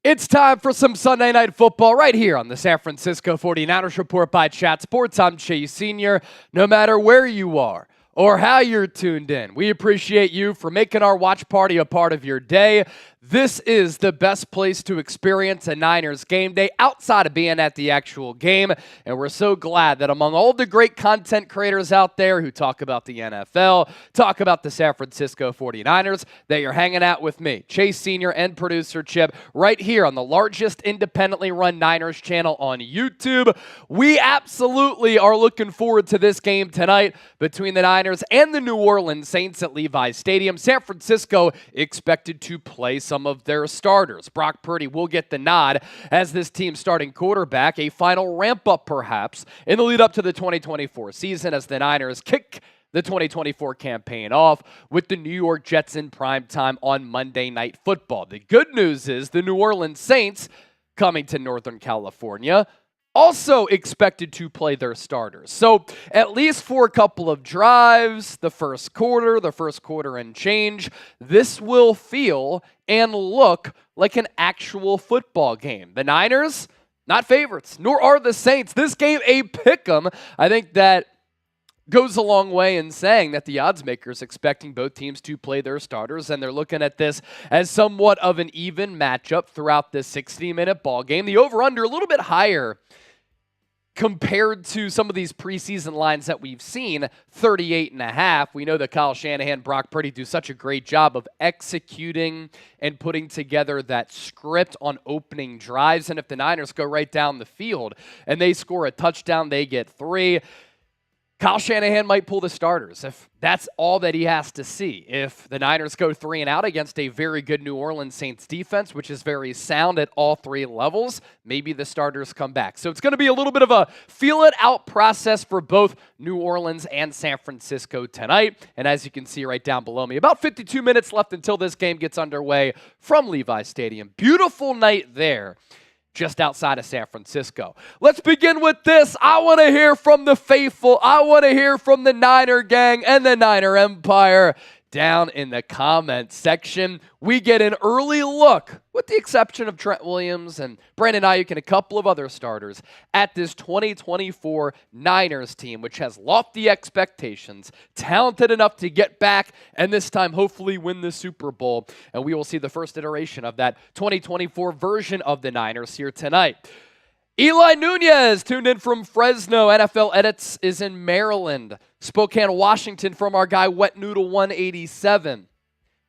It's time for some Sunday Night Football right here on the San Francisco 49ers Report by Chat Sports. I'm Chase Sr. No matter where you are or how you're tuned in, we appreciate you for making our watch party a part of your day. This is the best place to experience a Niners game day outside of being at the actual game, and we're so glad that among all the great content creators out there who talk about the NFL, talk about the San Francisco 49ers, that you're hanging out with me, Chase Sr. and producer Chip, right here on the largest independently run Niners channel on YouTube. We absolutely are looking forward to this game tonight between the Niners and the New Orleans Saints at Levi Stadium. San Francisco expected to play some of their starters. Brock Purdy will get the nod as this team's starting quarterback, a final ramp-up perhaps in the lead up to the 2024 season as the Niners kick the 2024 campaign off with the New York Jets in primetime on Monday Night Football. The good news is the New Orleans Saints, coming to Northern California, also expected to play their starters. So at least for a couple of drives, the first quarter and change, this will feel and look like an actual football game. The Niners, not favorites, nor are the Saints. This game, a pick'em. I think that goes a long way in saying that the odds makers expecting both teams to play their starters, and they're looking at this as somewhat of an even matchup throughout this 60-minute ball game. The over-under a little bit higher compared to some of these preseason lines that we've seen, 38.5. We know that Kyle Shanahan, Brock Purdy do such a great job of executing and putting together that script on opening drives. And if the Niners go right down the field and they score a touchdown, they get 3. Kyle Shanahan might pull the starters if that's all that he has to see. If the Niners go 3 and out against a very good New Orleans Saints defense, which is very sound at all 3 levels, maybe the starters come back. So it's going to be a little bit of a feel-it-out process for both New Orleans and San Francisco tonight. And as you can see right down below me, about 52 minutes left until this game gets underway from Levi Stadium. Beautiful night there, just outside of San Francisco. Let's begin with this. I want to hear from the faithful. I want to hear from the Niner gang and the Niner Empire down in the comments section. We get an early look, with the exception of Trent Williams and Brandon Aiyuk and a couple of other starters, at this 2024 Niners team, which has lofty expectations, talented enough to get back, and this time hopefully win the Super Bowl. And we will see the first iteration of that 2024 version of the Niners here tonight. Eli Nunez, tuned in from Fresno. NFL Edits is in Maryland. Spokane, Washington, from our guy Wet Noodle 187.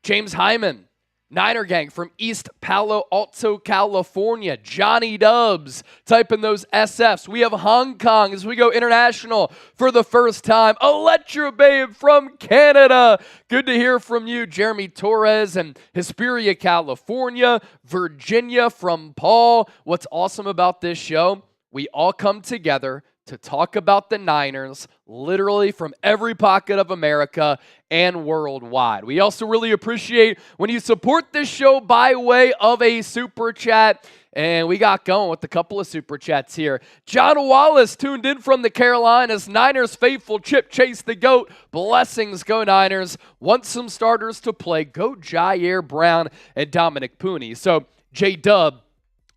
James Hyman, Niner Gang from East Palo Alto, California. Johnny Dubs, type in those SFs. We have Hong Kong as we go international for the first time. Electric Babe from Canada. Good to hear from you. Jeremy Torres and Hesperia, California. Virginia from Paul. What's awesome about this show, we all come together to talk about the Niners, literally from every pocket of America and worldwide. We also really appreciate when you support this show by way of a super chat. And we got going with a couple of super chats here. John Wallace tuned in from the Carolinas. Niners faithful, Chip Chase the GOAT. Blessings, go Niners. Want some starters to play. Go Jair Brown and Dominic Pooney. So J-Dub,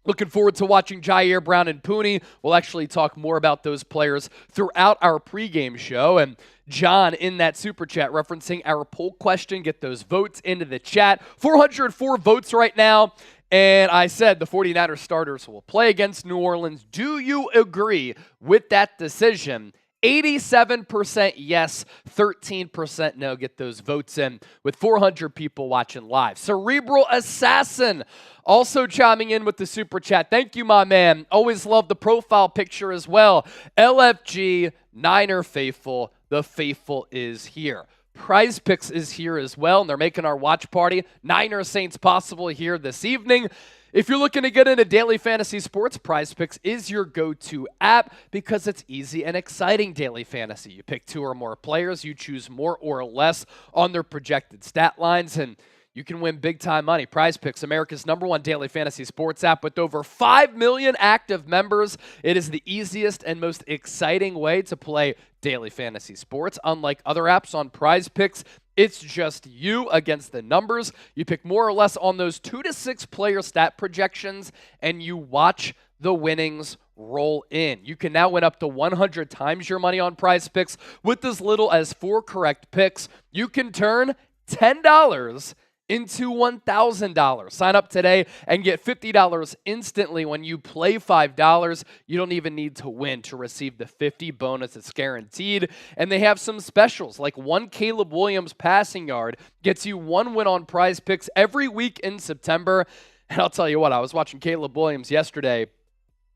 looking forward to watching Jair Brown and Pooney. We'll actually talk more about those players throughout our pregame show. And John in that super chat referencing our poll question. Get those votes into the chat. 404 votes right now. And I said the 49ers starters will play against New Orleans. Do you agree with that decision? 87% yes, 13% no. Get those votes in with 400 people watching live. Cerebral Assassin also chiming in with the super chat. Thank you, my man. Always love the profile picture as well. LFG, Niner faithful. The faithful is here. Prize Picks is here as well, and they're making our watch party, Niners Saints possible, here this evening. If you're looking to get into daily fantasy sports, Prize Picks is your go-to app because it's easy and exciting daily fantasy. You pick 2 or more players, you choose more or less on their projected stat lines, and you can win big-time money. Prize Picks, America's #1 daily fantasy sports app with over 5 million active members. It is the easiest and most exciting way to play daily fantasy sports. Unlike other apps on Prize Picks, It's just you against the numbers. You pick more or less on those 2 to 6 player stat projections, and you watch the winnings roll in. You can now win up to 100 times your money on Prize Picks with as little as 4 correct picks. You can turn $10 into $1,000. Sign up today and get $50 instantly when you play $5. You don't even need to win to receive the $50 bonus. It's guaranteed. And they have some specials, like 1 Caleb Williams passing yard gets you 1 win on Prize Picks every week in September. And I'll tell you what, I was watching Caleb Williams yesterday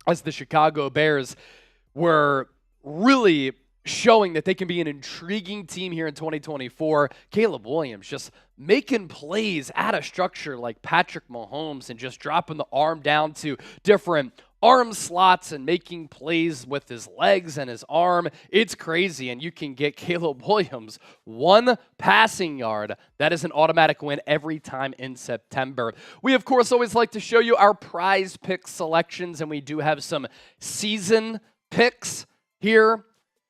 as the Chicago Bears were really showing that they can be an intriguing team here in 2024. Caleb Williams just making plays out of structure like Patrick Mahomes and just dropping the arm down to different arm slots and making plays with his legs and his arm. It's crazy, and you can get Caleb Williams 1 passing yard. That is an automatic win every time in September. We, of course, always like to show you our Prize Pick selections, and we do have some season picks here.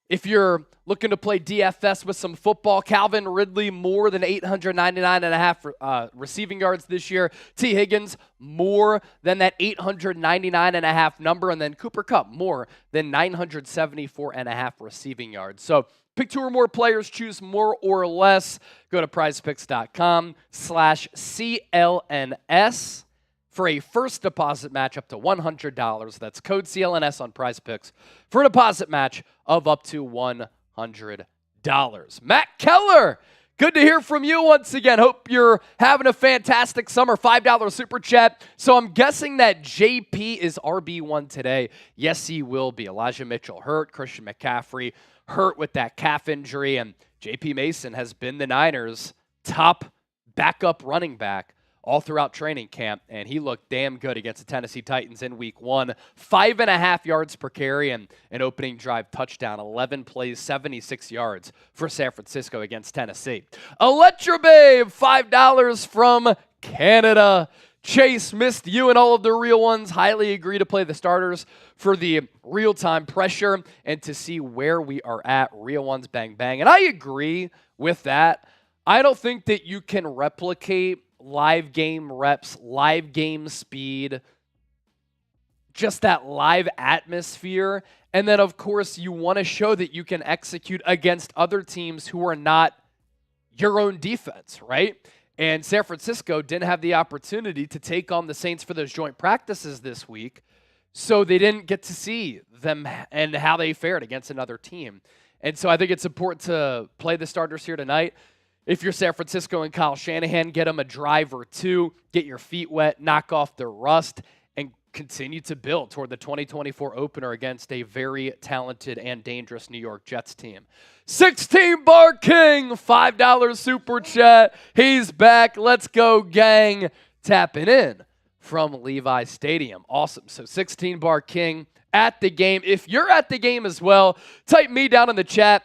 If you're looking to play DFS with some football, Calvin Ridley, more than 899.5 receiving yards this year. T. Higgins, more than that 899.5 number. And then Cooper Kupp, more than 974.5 receiving yards. So pick 2 or more players, choose more or less. Go to prizepicks.com/CLNS. for a first deposit match up to $100. That's code CLNS on Prize Picks for a deposit match of up to $100. Matt Keller, good to hear from you once again. Hope you're having a fantastic summer. $5 super chat. So I'm guessing that JP is RB1 today. Yes, he will be. Elijah Mitchell hurt. Christian McCaffrey hurt with that calf injury. And JP Mason has been the Niners' top backup running back all throughout training camp, and he looked damn good against the Tennessee Titans in week 1. 5.5 yards per carry and an opening drive touchdown. 11 plays, 76 yards for San Francisco against Tennessee. Electrobabe, $5 from Canada. Chase, missed you and all of the real ones. Highly agree to play the starters for the real-time pressure and to see where we are at. Real ones, bang, bang. And I agree with that. I don't think that you can replicate live game reps, live game speed, just that live atmosphere. And then, of course, you want to show that you can execute against other teams who are not your own defense, right? And San Francisco didn't have the opportunity to take on the Saints for those joint practices this week, so they didn't get to see them and how they fared against another team. And so I think it's important to play the starters here tonight. If you're San Francisco and Kyle Shanahan, get them a drive or 2, get your feet wet, knock off the rust, and continue to build toward the 2024 opener against a very talented and dangerous New York Jets team. 16 Bar King, $5 super chat. He's back. Let's go, gang. Tapping in from Levi Stadium. Awesome. So 16 Bar King at the game. If you're at the game as well, type me down in the chat.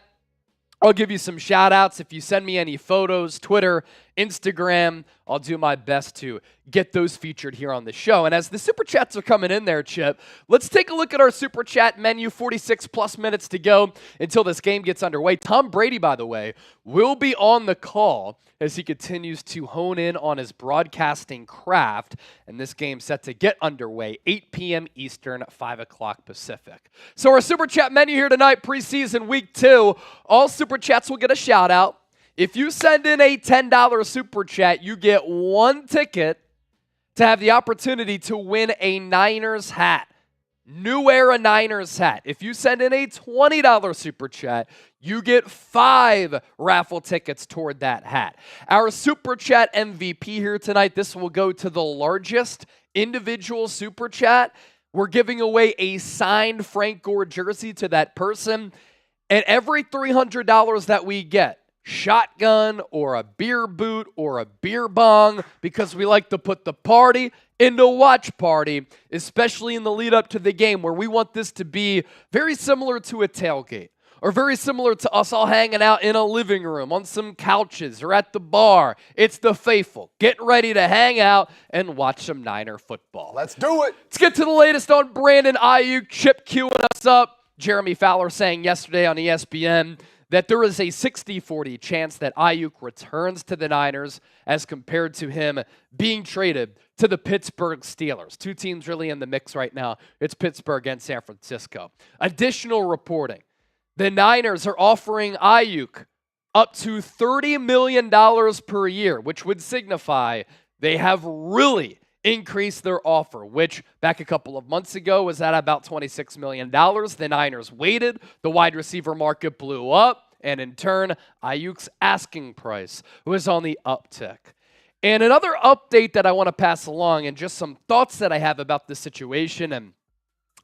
I'll give you some shout outs. If you send me any photos, Twitter, Instagram, I'll do my best to get those featured here on the show. And as the Super Chats are coming in there, Chip, let's take a look at our Super Chat menu. 46 plus minutes to go until this game gets underway. Tom Brady, by the way, will be on the call as he continues to hone in on his broadcasting craft. And this game set to get underway, 8 p.m. Eastern, 5 o'clock Pacific. So our Super Chat menu here tonight, preseason week 2. All Super Chats will get a shout out. If you send in a $10 Super Chat, you get 1 ticket to have the opportunity to win a Niners hat. New Era Niners hat. If you send in a $20 Super Chat, you get 5 raffle tickets toward that hat. Our Super Chat MVP here tonight, this will go to the largest individual Super Chat. We're giving away a signed Frank Gore jersey to that person. And every $300 that we get, shotgun or a beer boot or a beer bong, because we like to put the party into watch party, especially in the lead up to the game, where we want this to be very similar to a tailgate or very similar to us all hanging out in a living room on some couches or at the bar. It's the faithful getting ready to hang out and watch some Niner football. Let's do it. Let's get to the latest on Brandon Aiyuk. Chip queuing us up. Jeremy Fowler saying yesterday on ESPN that there is a 60-40 chance that Aiyuk returns to the Niners as compared to him being traded to the Pittsburgh Steelers. Two teams really in the mix right now. It's Pittsburgh and San Francisco. Additional reporting. The Niners are offering Aiyuk up to $30 million per year, which would signify they have really increased their offer, which back a couple of months ago was at about $26 million. The Niners waited. The wide receiver market blew up. And in turn, Aiyuk's asking price was on the uptick. And another update that I want to pass along and just some thoughts that I have about this situation, and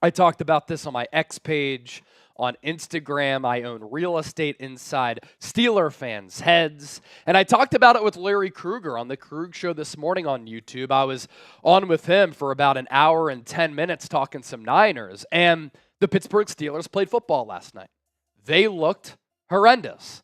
I talked about this on my X page, on Instagram. I own real estate inside Steeler fans' heads. And I talked about it with Larry Krueger on the Krug Show this morning on YouTube. I was on with him for about an hour and 10 minutes talking some Niners. And the Pittsburgh Steelers played football last night. They looked horrendous.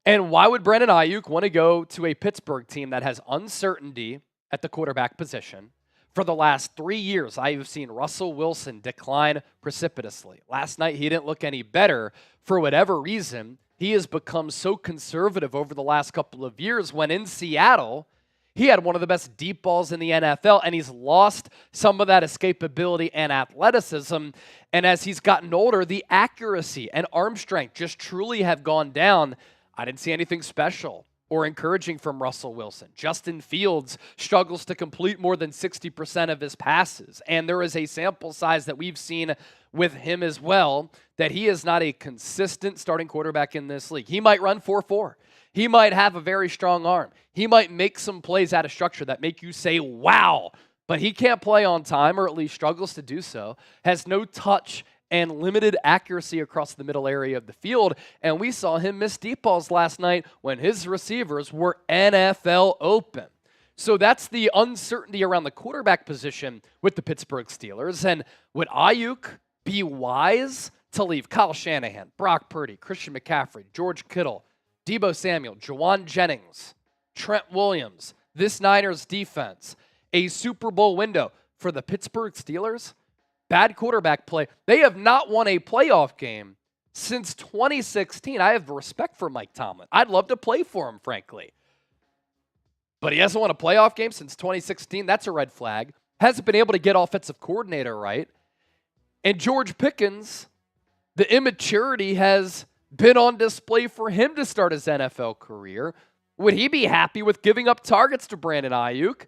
And why would Brandon Aiyuk want to go to a Pittsburgh team that has uncertainty at the quarterback position? For the last 3 years, I have seen Russell Wilson decline precipitously. Last night, he didn't look any better. For whatever reason, he has become so conservative over the last couple of years when in Seattle, he had one of the best deep balls in the NFL, and he's lost some of that escapability and athleticism. And as he's gotten older, the accuracy and arm strength just truly have gone down. I didn't see anything special or encouraging from Russell Wilson. Justin Fields struggles to complete more than 60% of his passes. And there is a sample size that we've seen with him as well that he is not a consistent starting quarterback in this league. He might run 4-4. He might have a very strong arm. He might make some plays out of structure that make you say, wow, but he can't play on time, or at least struggles to do so, has no touch and limited accuracy across the middle area of the field. And we saw him miss deep balls last night when his receivers were NFL open. So that's the uncertainty around the quarterback position with the Pittsburgh Steelers. And would Aiyuk be wise to leave Kyle Shanahan, Brock Purdy, Christian McCaffrey, George Kittle, Deebo Samuel, Jawan Jennings, Trent Williams, this Niners defense, a Super Bowl window for the Pittsburgh Steelers? Bad quarterback play. They have not won a playoff game since 2016. I have respect for Mike Tomlin. I'd love to play for him, frankly. But he hasn't won a playoff game since 2016. That's a red flag. Hasn't been able to get offensive coordinator right. And George Pickens, the immaturity has been on display for him to start his NFL career. Would he be happy with giving up targets to Brandon Aiyuk?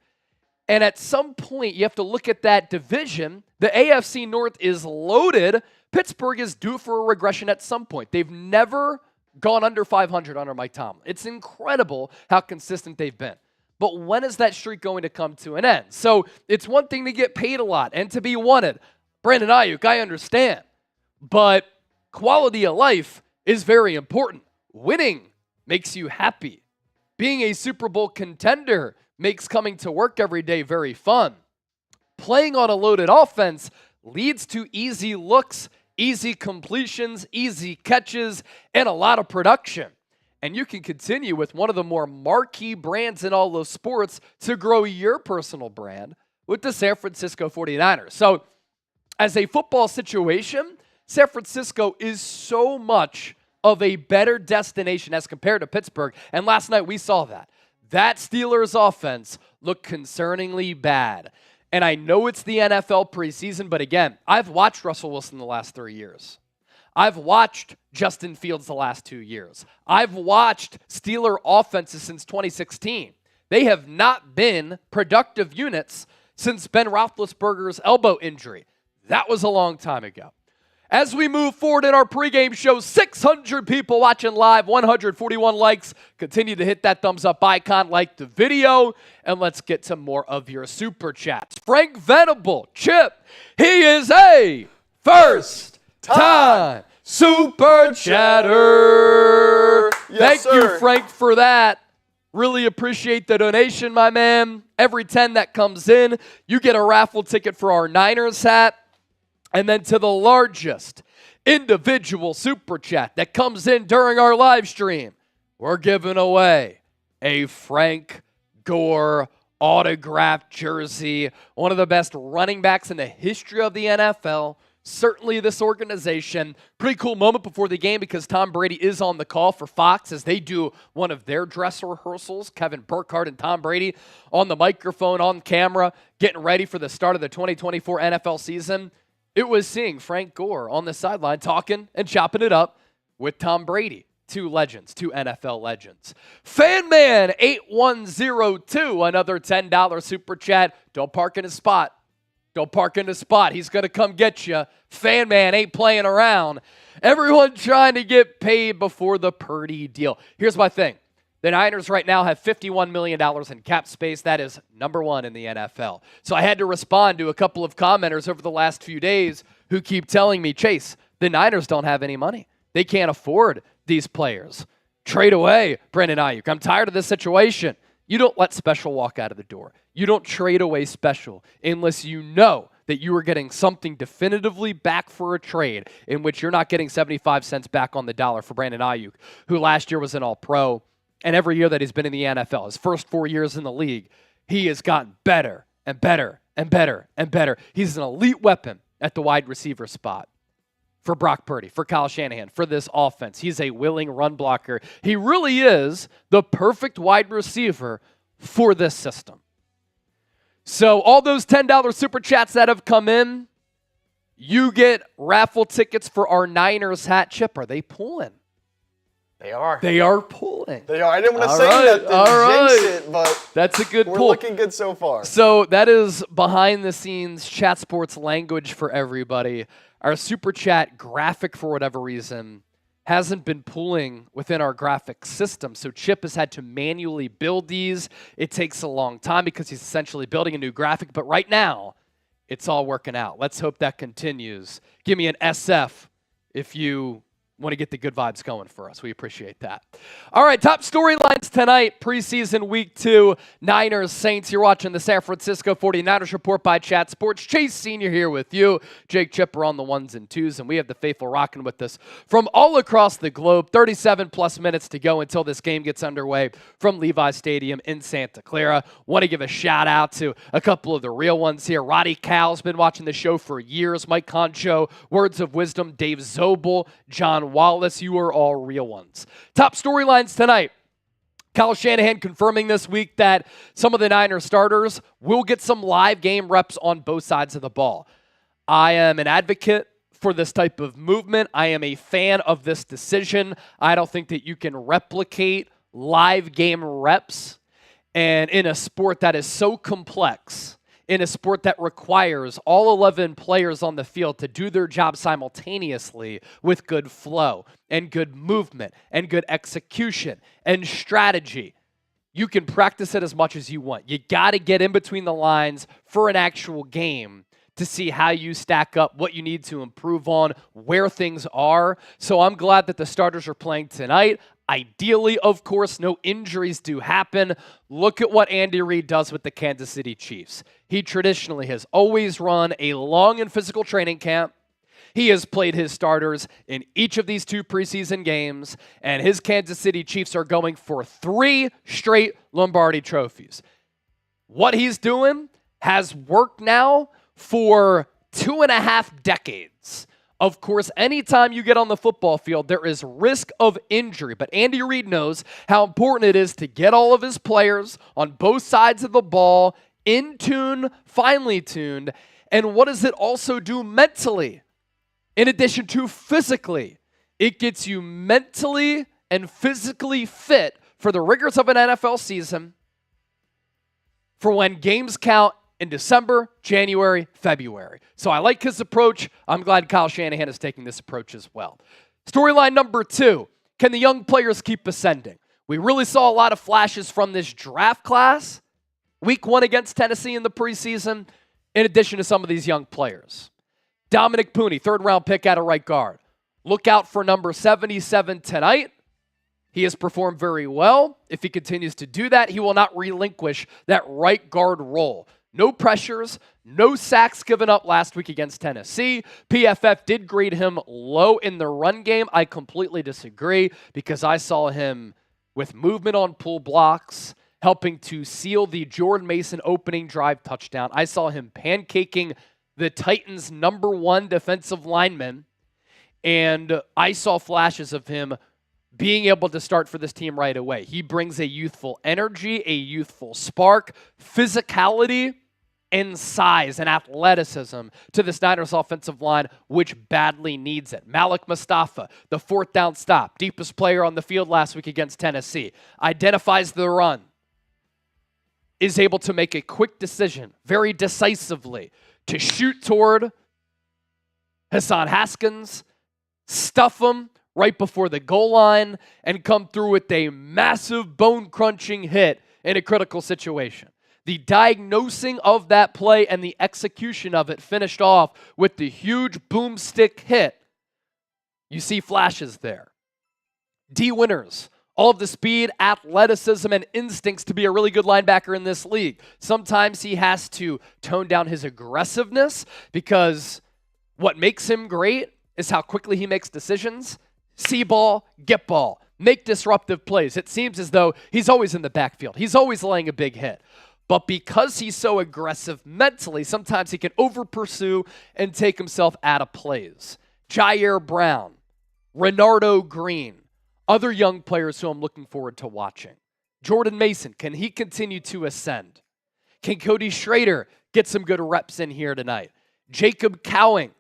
And at some point, you have to look at that division. The AFC North is loaded. Pittsburgh is due for a regression at some point. They've never gone under 500 under Mike Tomlin. It's incredible how consistent they've been. But when is that streak going to come to an end? So it's one thing to get paid a lot and to be wanted. Brandon Aiyuk, I understand. But quality of life is very important. Winning makes you happy. Being a Super Bowl contender makes coming to work every day very fun. Playing on a loaded offense leads to easy looks, easy completions, easy catches, and a lot of production. And you can continue with one of the more marquee brands in all of sports to grow your personal brand with the San Francisco 49ers. So as a football situation, San Francisco is so much of a better destination as compared to Pittsburgh. And last night we saw that. That Steelers offense looked concerningly bad. And I know it's the NFL preseason, but again, I've watched Russell Wilson the last 3 years. I've watched Justin Fields the last 2 years. I've watched Steeler offenses since 2016. They have not been productive units since Ben Roethlisberger's elbow injury. That was a long time ago. As we move forward in our pregame show, 600 people watching live, 141 likes. Continue to hit that thumbs up icon, like the video, and let's get to more of your super chats. Frank Venable, Chip, he is a first-time super chatter. Yes, Thank you, Frank, for that. Really appreciate the donation, my man. Every 10 that comes in, you get a raffle ticket for our Niners hat. And then to the largest individual super chat that comes in during our live stream, we're giving away a Frank Gore autographed jersey, one of the best running backs in the history of the NFL, certainly this organization. Pretty cool moment before the game because Tom Brady is on the call for Fox as they do one of their dress rehearsals. Kevin Burkhardt and Tom Brady on the microphone, on camera, getting ready for the start of the 2024 NFL season. It was seeing Frank Gore on the sideline talking and chopping it up with Tom Brady. Two legends, two NFL legends. Fanman8102, another $10 super chat. Don't park in his spot. Don't park in the spot. He's going to come get you. Fan Man ain't playing around. Everyone trying to get paid before the Purdy deal. Here's my thing. The Niners right now have $51 million in cap space. That is number one in the NFL. So I had to respond to a couple of commenters over the last few days who keep telling me, Chase, the Niners don't have any money. They can't afford these players. Trade away Brandon Aiyuk. I'm tired of this situation. You don't let Special walk out of the door. You don't trade away Special unless you know that you are getting something definitively back for a trade in which you're not getting 75 cents back on the dollar for Brandon Aiyuk, who last year was an All-Pro, and every year that he's been in the NFL, his first 4 years in the league, he has gotten better and better and better and better. He's an elite weapon at the wide receiver spot. For Brock Purdy, for Kyle Shanahan, for this offense. He's a willing run blocker. He really is the perfect wide receiver for this system. So all those $10 super chats that have come in, you get raffle tickets for our Niners hat. Chip, are they pulling? They are. They are pulling. They are. I didn't want to say that to jinx it, but that's a good we're pull. Looking good so far. So that is behind the scenes chat sports language for everybody. Our super chat graphic, for whatever reason, hasn't been pulling within our graphic system. So Chip has had to manually build these. It takes a long time because he's essentially building a new graphic. But right now, it's all working out. Let's hope that continues. Give me an SF if you want to get the good vibes going for us. We appreciate that. All right, top storylines tonight, preseason week 2, Niners, Saints. You're watching the San Francisco 49ers Report by Chat Sports. Chase Sr. here with you. Jake Chipper on the ones and twos, and we have the faithful rocking with us from all across the globe. 37-plus minutes to go until this game gets underway from Levi Stadium in Santa Clara. Want to give a shout-out to a couple of the real ones here. Roddy Cal's been watching the show for years. Mike Concho, Words of Wisdom, Dave Zobel, John Wallace, you are all real ones. Top storylines tonight. Kyle Shanahan confirming this week that some of the Niners starters will get some live game reps on both sides of the ball. I am an advocate for this type of movement. I am a fan of this decision. I don't think that you can replicate live game reps and in a sport that is so complex, in a sport that requires all 11 players on the field to do their job simultaneously with good flow and good movement and good execution and strategy. You can practice it as much as you want. You got to get in between the lines for an actual game to see how you stack up, what you need to improve on, where things are. So I'm glad that the starters are playing tonight. Ideally, of course, no injuries do happen. Look at what Andy Reid does with the Kansas City Chiefs. He traditionally has always run a long and physical training camp. He has played his starters in each of these 2 preseason games, and his Kansas City Chiefs are going for 3 straight Lombardi trophies. What he's doing has worked now for 2.5 decades. Of course, anytime you get on the football field, there is risk of injury. But Andy Reid knows how important it is to get all of his players on both sides of the ball in tune, finely tuned. And what does it also do mentally? In addition to physically, it gets you mentally and physically fit for the rigors of an NFL season, for when games count in December, January, February. So I like his approach. I'm glad Kyle Shanahan is taking this approach as well. Storyline number 2, can the young players keep ascending? We really saw a lot of flashes from this draft class. Week 1 against Tennessee in the preseason, in addition to some of these young players. Dominic Pooney, 3rd-round pick out of right guard. Look out for number 77 tonight. He has performed very well. If he continues to do that, he will not relinquish that right guard role. No pressures, no sacks given up last week against Tennessee. PFF did grade him low in the run game. I completely disagree because I saw him with movement on pull blocks, helping to seal the Jordan Mason opening drive touchdown. I saw him pancaking the Titans' #1 defensive lineman, and I saw flashes of him being able to start for this team right away. He brings a youthful energy, a youthful spark, physicality, and size and athleticism to this Niners offensive line, which badly needs it. Malik Mustafa, the 4th down stop, deepest player on the field last week against Tennessee, identifies the run, is able to make a quick decision very decisively to shoot toward Hassan Haskins, stuff him right before the goal line, and come through with a massive bone-crunching hit in a critical situation. The diagnosing of that play and the execution of it finished off with the huge boomstick hit. You see flashes there. D. Winters, all of the speed, athleticism, and instincts to be a really good linebacker in this league. Sometimes he has to tone down his aggressiveness because what makes him great is how quickly he makes decisions. See ball, get ball, make disruptive plays. It seems as though he's always in the backfield. He's always laying a big hit. But because he's so aggressive mentally, sometimes he can over-pursue and take himself out of plays. Jair Brown, Renardo Green, other young players who I'm looking forward to watching. Jordan Mason, can he continue to ascend? Can Cody Schrader get some good reps in here tonight? Jacob Cowing,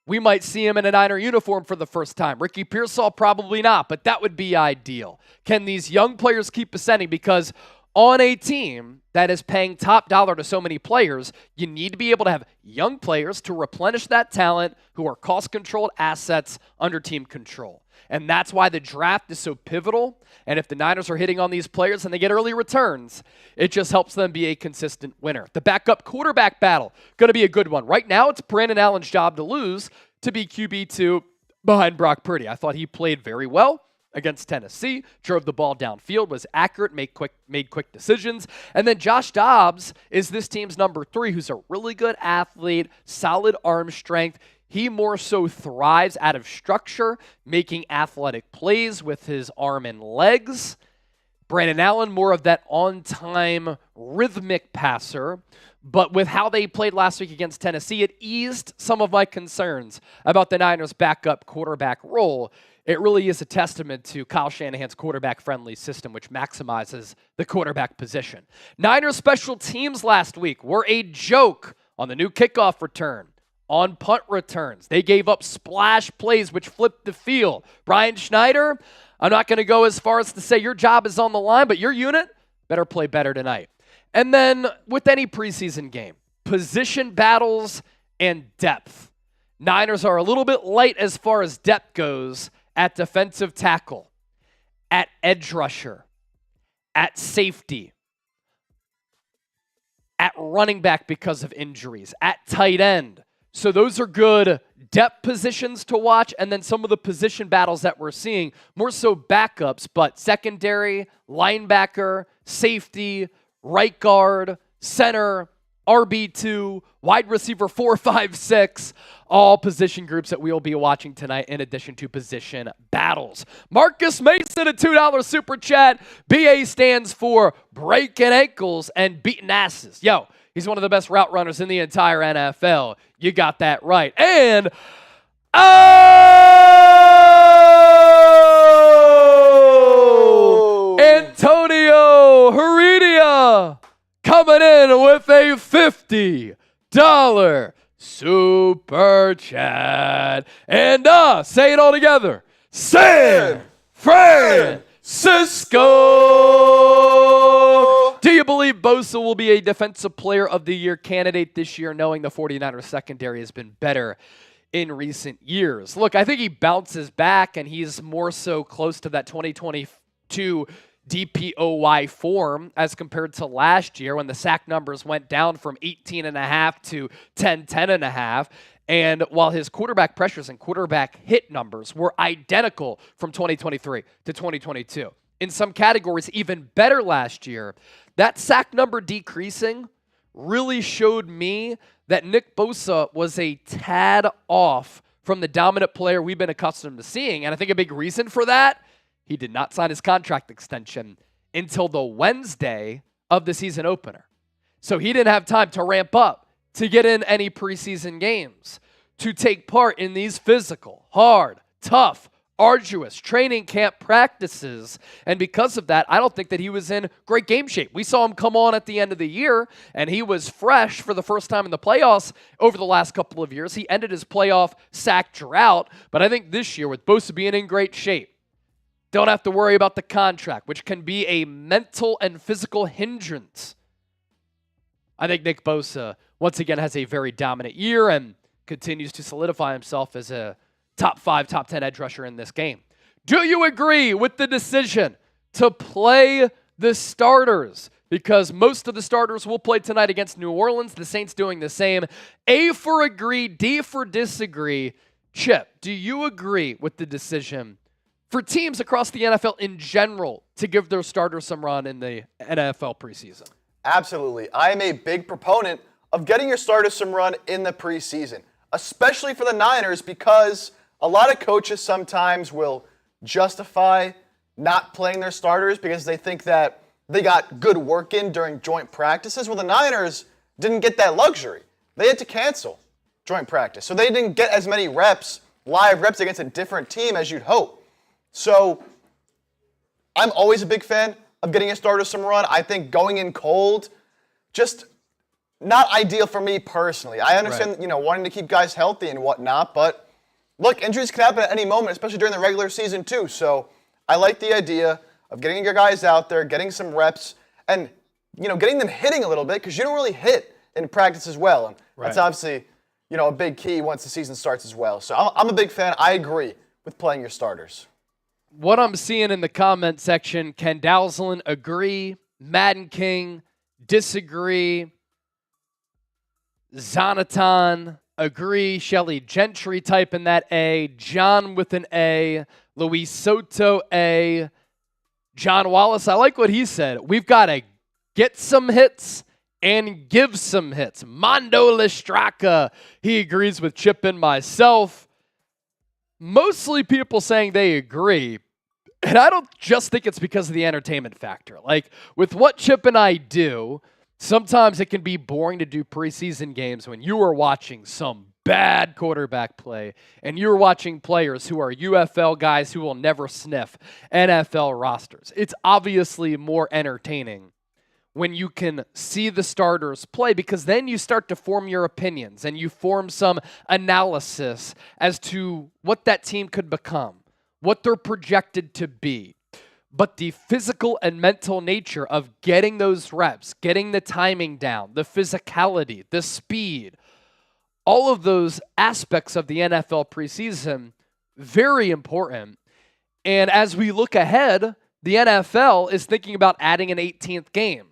we might see him in a Niner uniform for the first time. Ricky Pearsall, probably not, but that would be ideal. Can these young players keep ascending? Because on a team that is paying top dollar to so many players, you need to be able to have young players to replenish that talent who are cost-controlled assets under team control. And that's why the draft is so pivotal. And if the Niners are hitting on these players and they get early returns, it just helps them be a consistent winner. The backup quarterback battle, going to be a good one. Right now, it's Brandon Allen's job to lose to be QB2 behind Brock Purdy. I thought he played very well against Tennessee, drove the ball downfield, was accurate, made quick decisions. And then Josh Dobbs is this team's #3, who's a really good athlete, solid arm strength. He more so thrives out of structure, making athletic plays with his arm and legs. Brandon Allen, more of that on-time rhythmic passer. But with how they played last week against Tennessee, it eased some of my concerns about the Niners' backup quarterback role. It really is a testament to Kyle Shanahan's quarterback-friendly system, which maximizes the quarterback position. Niners special teams last week were a joke on the new kickoff return, on punt returns. They gave up splash plays, which flipped the field. Brian Schneider, I'm not going to go as far as to say your job is on the line, but your unit better play better tonight. And then with any preseason game, position battles and depth. Niners are a little bit light as far as depth goes at defensive tackle, at edge rusher, at safety, at running back because of injuries, at tight end. So those are good depth positions to watch, and then some of the position battles that we're seeing, more so backups, but secondary, linebacker, safety, right guard, center, RB2, wide receiver 4, 5, 6, all position groups that we will be watching tonight in addition to position battles. Marcus Mason, a $2 super chat. BA stands for breaking ankles and beating asses. Yo, he's one of the best route runners in the entire NFL. You got that right. And Antonio Heredia coming in with a $50 super chat. And say it all together. San Francisco. Do you believe Bosa will be a Defensive Player of the Year candidate this year, knowing the 49ers secondary has been better in recent years? Look, I think he bounces back, and he's more so close to that 2022 DPOY form as compared to last year when the sack numbers went down from 18.5 to 10.5. And while his quarterback pressures and quarterback hit numbers were identical from 2023 to 2022, in some categories even better last year, that sack number decreasing really showed me that Nick Bosa was a tad off from the dominant player we've been accustomed to seeing. And I think a big reason for that, he did not sign his contract extension until the Wednesday of the season opener. So he didn't have time to ramp up, to get in any preseason games, to take part in these physical, hard, tough, arduous training camp practices. And because of that, I don't think that he was in great game shape. We saw him come on at the end of the year, and he was fresh for the first time in the playoffs over the last couple of years. He ended his playoff sack drought, but I think this year, with Bosa being in great shape, don't have to worry about the contract, which can be a mental and physical hindrance. I think Nick Bosa, once again, has a very dominant year and continues to solidify himself as a top 5, top 10 edge rusher in this game. Do you agree with the decision to play the starters? Because most of the starters will play tonight against New Orleans. The Saints doing the same. A for agree, D for disagree. Chip, do you agree with the decision for teams across the NFL in general to give their starters some run in the NFL preseason? Absolutely. I am a big proponent of getting your starters some run in the preseason, especially for the Niners, because a lot of coaches sometimes will justify not playing their starters because they think that they got good work in during joint practices. Well, the Niners didn't get that luxury. They had to cancel joint practice. So they didn't get as many reps, live reps against a different team as you'd hope. So I'm always a big fan of getting your starters some run. I think going in cold, just not ideal for me personally. I understand, wanting to keep guys healthy and whatnot, but look, injuries can happen at any moment, especially during the regular season too. So I like the idea of getting your guys out there, getting some reps, and getting them hitting a little bit, because you don't really hit in practice as well. And that's obviously a big key once the season starts as well. So I'm a big fan. I agree with playing your starters. What I'm seeing in the comment section, Ken Dowslin, agree. Madden King, disagree. Zonatan, agree. Shelly Gentry typing that A. John with an A. Luis Soto, A. John Wallace, I like what he said. We've got to get some hits and give some hits. Mondo Listraka, he agrees with Chip and myself. Mostly people saying they agree. And I don't just think it's because of the entertainment factor. Like, with what Chip and I do, sometimes it can be boring to do preseason games when you are watching some bad quarterback play and you're watching players who are UFL guys who will never sniff NFL rosters. It's obviously more entertaining when you can see the starters play, because then you start to form your opinions and you form some analysis as to what that team could become, what they're projected to be. But the physical and mental nature of getting those reps, getting the timing down, the physicality, the speed, all of those aspects of the NFL preseason, very important. And as we look ahead, the NFL is thinking about adding an 18th game.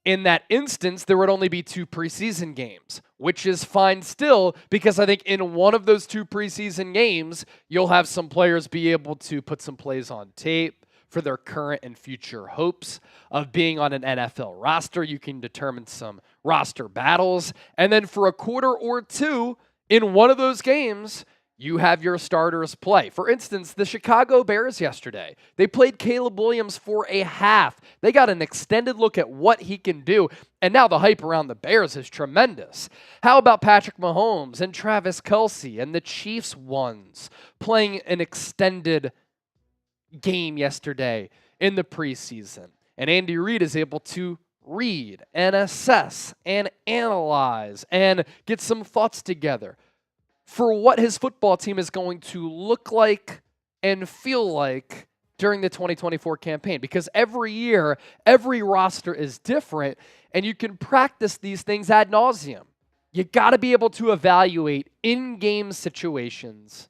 In that instance, there would only be 2 preseason games, which is fine still, because I think in one of those 2 preseason games, you'll have some players be able to put some plays on tape for their current and future hopes of being on an NFL roster. You can determine some roster battles. And then for a quarter or 2 in one of those games, you have your starters play. For instance, the Chicago Bears yesterday, they played Caleb Williams for a half. They got an extended look at what he can do, and now the hype around the Bears is tremendous. How about Patrick Mahomes and Travis Kelce and the Chiefs ones playing an extended game yesterday in the preseason? And Andy Reid is able to read and assess and analyze and get some thoughts together for what his football team is going to look like and feel like during the 2024 campaign. Because every year, every roster is different, and you can practice these things ad nauseum. You got to be able to evaluate in-game situations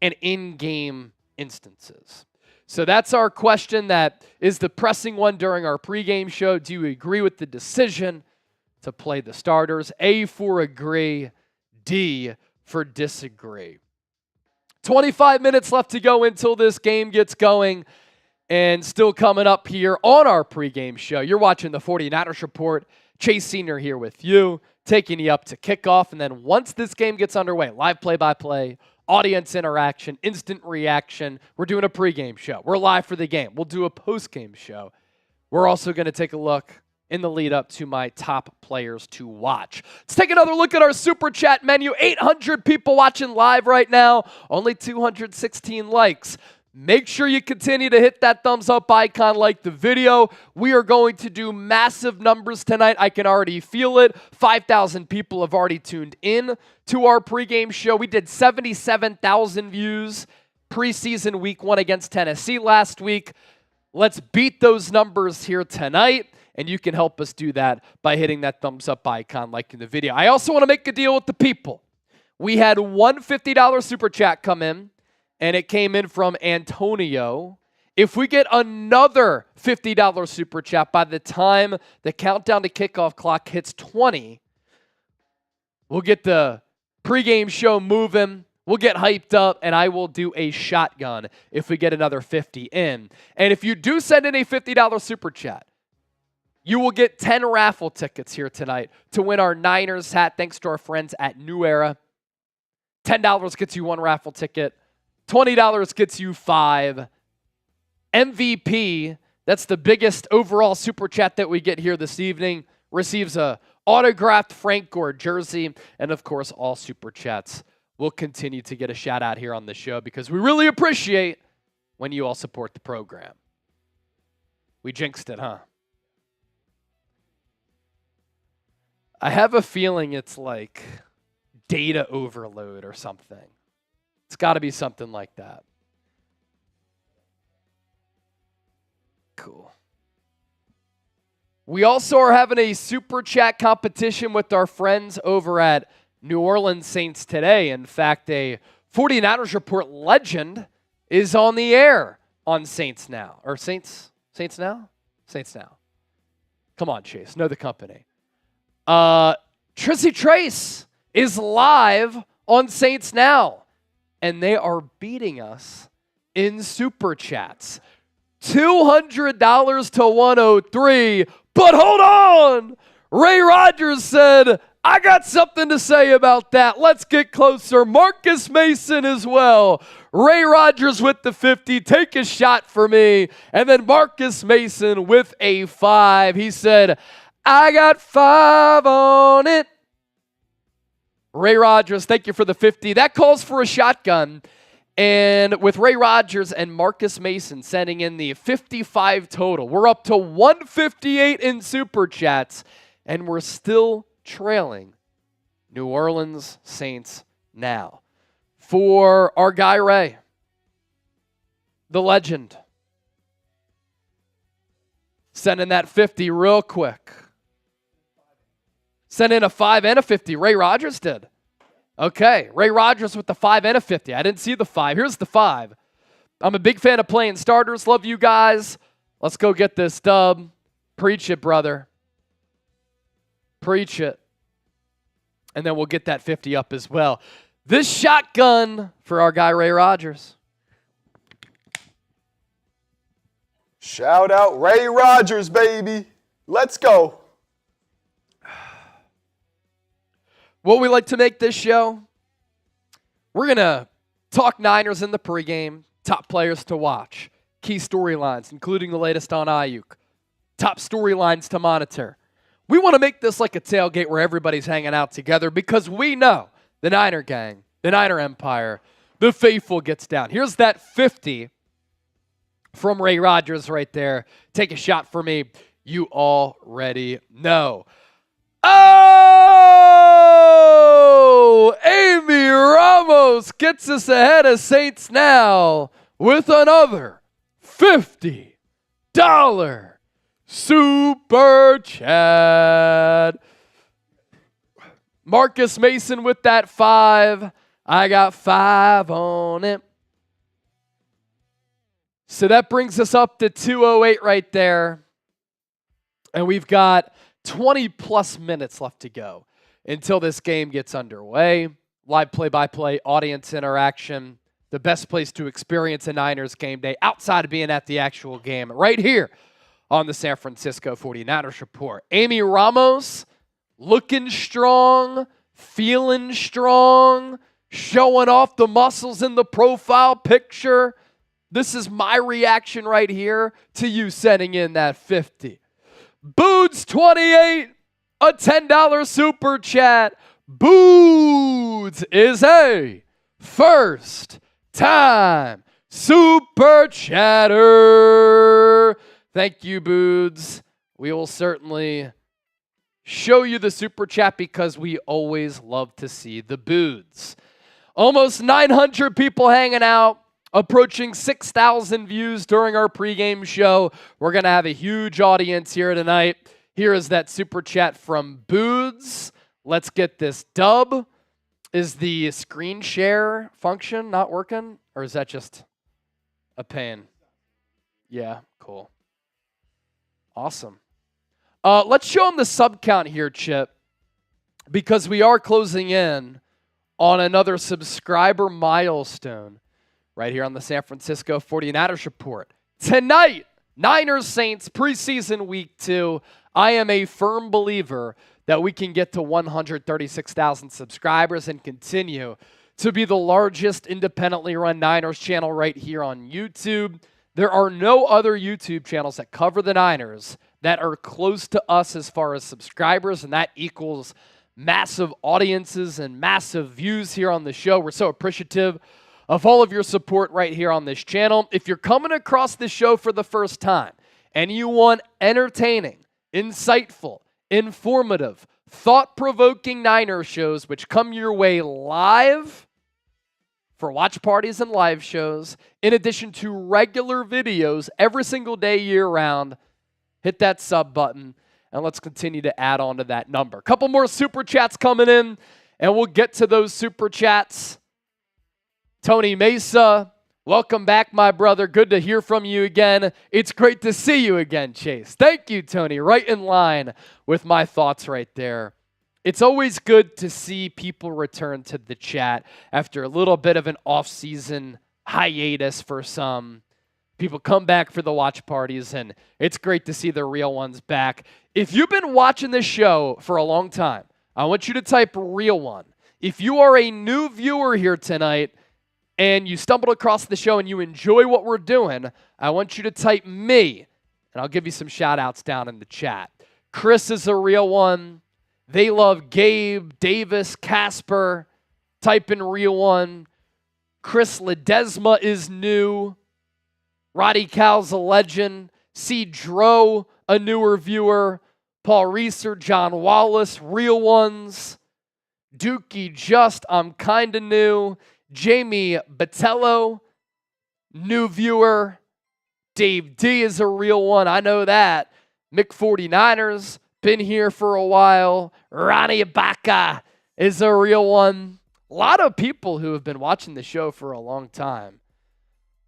and in-game instances. So that's our question. That is the pressing one during our pregame show. Do you agree with the decision to play the starters? A for agree, D for disagree. 25 minutes left to go until this game gets going, and still coming up here on our pregame show. You're watching the 49ers Report. Chase Sr. here with you, taking you up to kickoff, and then once this game gets underway, live play-by-play, audience interaction, instant reaction. We're doing a pregame show. We're live for the game. We'll do a postgame show. We're also going to take a look in the lead up to my top players to watch. Let's take another look at our Super Chat menu. 800 people watching live right now, only 216 likes. Make sure you continue to hit that thumbs up icon, like the video. We are going to do massive numbers tonight. I can already feel it. 5,000 people have already tuned in to our pregame show. We did 77,000 views preseason week 1 against Tennessee last week. Let's beat those numbers here tonight, and you can help us do that by hitting that thumbs up icon, liking the video. I also want to make a deal with the people. We had one $50 super chat come in, and it came in from Antonio. If we get another $50 super chat by the time the countdown to kickoff clock hits 20, we'll get the pregame show moving. We'll get hyped up, and I will do a shotgun if we get another 50 in. And if you do send in a $50 super chat, you will get 10 raffle tickets here tonight to win our Niners hat, thanks to our friends at New Era. $10 gets you one raffle ticket. $20 gets you 5. MVP, that's the biggest overall super chat that we get here this evening, receives a autographed Frank Gore jersey. And of course, all super chats will continue to get a shout out here on the show because we really appreciate when you all support the program. We jinxed it, huh? I have a feeling it's like data overload or something. It's got to be something like that. Cool. We also are having a super chat competition with our friends over at New Orleans Saints today. In fact, a 49ers Report legend is on the air on Saints Now. Or Saints Now? Saints Now. Come on, Chase. Know the company. Trissy Trace is live on Saints Now. And they are beating us in super chats. $200 to 103. But hold on! Ray Rogers said, I got something to say about that. Let's get closer. Marcus Mason as well. Ray Rogers with the 50. Take a shot for me. And then Marcus Mason with a 5. He said, I got 5 on it. Ray Rogers, thank you for the 50. That calls for a shotgun. And with Ray Rogers and Marcus Mason sending in the 55 total, we're up to 158 in super chats, and we're still trailing New Orleans Saints now. For our guy Ray, the legend, send in that 50 real quick. Sent in a 5 and a 50. Ray Rogers did. Okay, Ray Rogers with the 5 and a 50. I didn't see the 5. Here's the 5. I'm a big fan of playing starters. Love you guys. Let's go get this dub. Preach it, brother. Preach it. And then we'll get that 50 up as well. This shotgun for our guy Ray Rogers. Shout out Ray Rogers, baby. Let's go. What we like to make this show, we're going to talk Niners in the pregame, top players to watch, key storylines, including the latest on Aiyuk, top storylines to monitor. We want to make this like a tailgate where everybody's hanging out together because we know the Niner gang, the Niner Empire, the faithful gets down. Here's that 50 from Ray Rogers right there. Take a shot for me. You already know. Oh! Amy Ramos gets us ahead of Saints Now with another $50 super chat. Marcus Mason with that 5. I got 5 on it. So that brings us up to 208 right there. And we've got 20 plus minutes left to go until this game gets underway. Live play-by-play, audience interaction, the best place to experience a Niners game day outside of being at the actual game, right here on the San Francisco 49ers Report. Amy Ramos looking strong, feeling strong, showing off the muscles in the profile picture. This is my reaction right here to you sending in that 50. Boods28, a $10 super chat. Boods is a first-time super chatter. Thank you, Boods. We will certainly show you the super chat because we always love to see the Boods. Almost 900 people hanging out, approaching 6,000 views during our pregame show. We're going to have a huge audience here tonight. Here is that super chat from Boods. Let's get this dub. Is the screen share function not working? Or is that just a pain? Yeah, cool. Awesome. Let's show them the sub count here, Chip, because we are closing in on another subscriber milestone right here on the San Francisco 49ers Report. Tonight, Niners Saints preseason week 2. I am a firm believer that we can get to 136,000 subscribers and continue to be the largest independently run Niners channel right here on YouTube. There are no other YouTube channels that cover the Niners that are close to us as far as subscribers, and that equals massive audiences and massive views here on the show. We're so appreciative of all of your support right here on this channel. If you're coming across this show for the first time and you want entertaining, insightful, informative, thought-provoking Niners shows which come your way live for watch parties and live shows, in addition to regular videos every single day year-round, hit that sub button, and let's continue to add on to that number. A couple more super chats coming in, and we'll get to those super chats. Tony Mesa, welcome back, my brother. Good to hear from you again. It's great to see you again, Chase. Thank you, Tony. Right in line with my thoughts right there. It's always good to see people return to the chat after a little bit of an off-season hiatus for some. People come back for the watch parties, and it's great to see the real ones back. If you've been watching this show for a long time, I want you to type real one. If you are a new viewer here tonight and you stumbled across the show and you enjoy what we're doing, I want you to type me, and I'll give you some shout-outs down in the chat. Chris is a real one. They love Gabe, Davis, Casper. Type in real one. Chris Ledesma is new. Roddy Cal's a legend. C. Dro, a newer viewer. Paul Reeser, John Wallace, real ones. Dookie Just, I'm kinda new. Jamie Batello, new viewer. Dave D is a real one, I know that. Mick 49ers, been here for a while. Ronnie Ibaka is a real one. A lot of people who have been watching the show for a long time.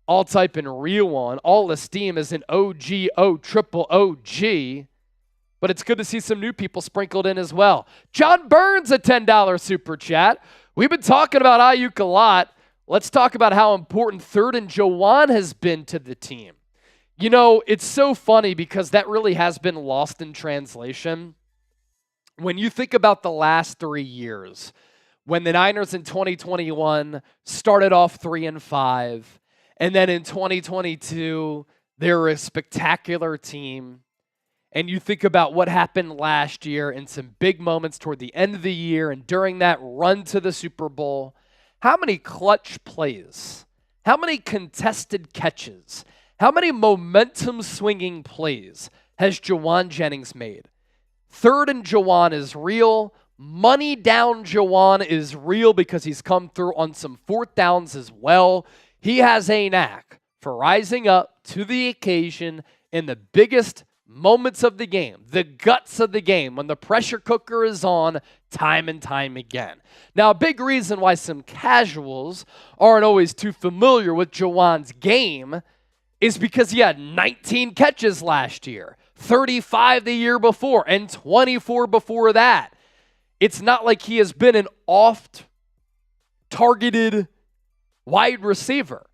All type in real one. All esteem is an OGO triple OG. But it's good to see some new people sprinkled in as well. John Burns, a $10 super chat. We've been talking about Aiyuk a lot. Let's talk about how important 3rd and Javon has been to the team. You know, it's so funny because that really has been lost in translation. When you think about the last 3 years, when the Niners in 2021 started off 3-5, and then in 2022, they were a spectacular team. And you think about what happened last year and some big moments toward the end of the year and during that run to the Super Bowl. How many clutch plays? How many contested catches? How many momentum-swinging plays has Jauan Jennings made? 3rd and Jauan is real. Money down Jauan is real because he's come through on some 4th downs as well. He has a knack for rising up to the occasion in the biggest moments of the game, the guts of the game, when the pressure cooker is on time and time again. Now, a big reason why some casuals aren't always too familiar with Jauan's game is because he had 19 catches last year, 35 the year before, and 24 before that. It's not like he has been an oft-targeted wide receiver,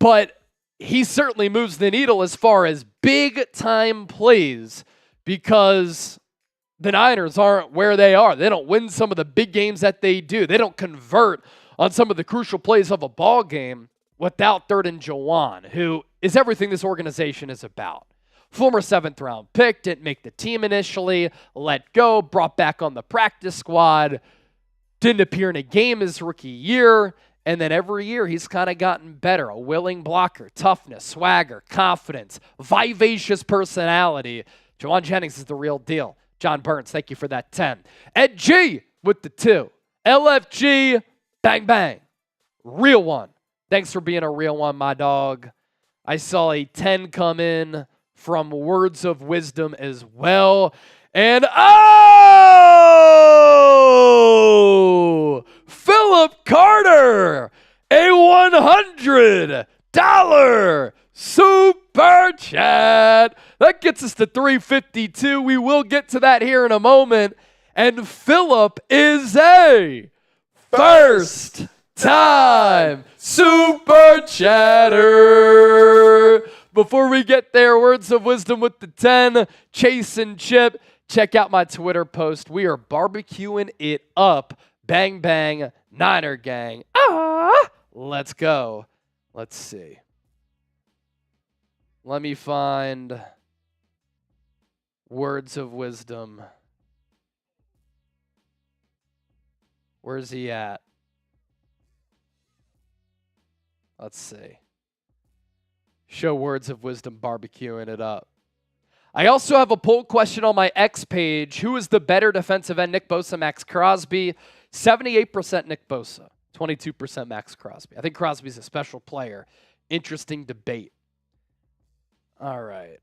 but he certainly moves the needle as far as big-time plays because the Niners aren't where they are. They don't win some of the big games that they do. They don't convert on some of the crucial plays of a ball game without 3rd and Jauan, who is everything this organization is about. Former 7th-round pick, didn't make the team initially, let go, brought back on the practice squad, didn't appear in a game his rookie year, and then every year he's kind of gotten better. A willing blocker, toughness, swagger, confidence, vivacious personality. Juwan Jennings is the real deal. John Burns, thank you for that 10. Ed G with the 2. LFG, bang, bang. Real one. Thanks for being a real one, my dog. I saw a 10 come in from Words of Wisdom as well. And Philip Carter, a $100 super chat. That gets us to 352. We will get to that here in a moment. And Philip is a first time super chatter. Before we get there, Words of Wisdom with the 10, Chase and Chip. Check out my Twitter post. We are barbecuing it up. Bang, bang, Niner gang. Let's go. Let's see. Let me find Words of Wisdom. Where's he at? Let's see. Show Words of Wisdom barbecuing it up. I also have a poll question on my X page. Who is the better defensive end, Nick Bosa, Max Crosby? 78% Nick Bosa, 22% Max Crosby. I think Crosby's a special player. Interesting debate. All right.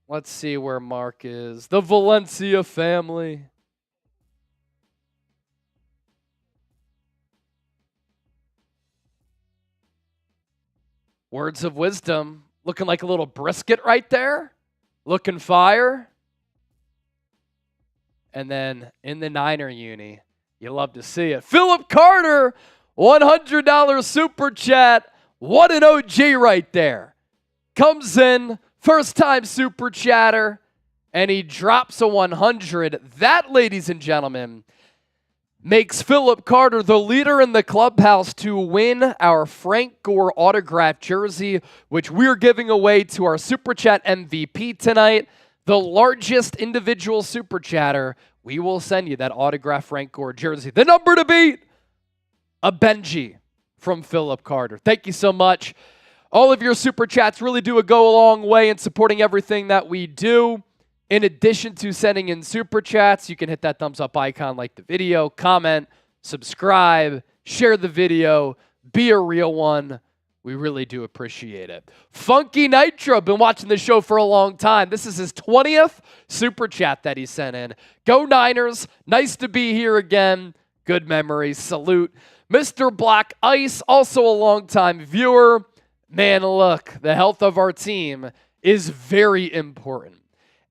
Let's see where Mark is. The Valencia family. Words of Wisdom. Looking like a little brisket right there. Looking fire. And then in the Niner uni, you love to see it. Philip Carter, $100 super chat. What an OG right there. Comes in, first time super chatter, and he drops a 100. That, ladies and gentlemen, makes Philip Carter the leader in the clubhouse to win our Frank Gore autographed jersey, which we're giving away to our Super Chat MVP tonight. The largest individual Super Chatter, we will send you that autographed Frank Gore jersey. The number to beat, a Benji from Philip Carter. Thank you so much. All of your Super Chats really do go a long way in supporting everything that we do. In addition to sending in Super Chats, you can hit that thumbs up icon, like the video, comment, subscribe, share the video, be a real one. We really do appreciate it. Funky Nitro, been watching the show for a long time. This is his 20th Super Chat that he sent in. Go Niners. Nice to be here again. Good memories. Salute. Mr. Black Ice, also a longtime viewer. Man, look, the health of our team is very important.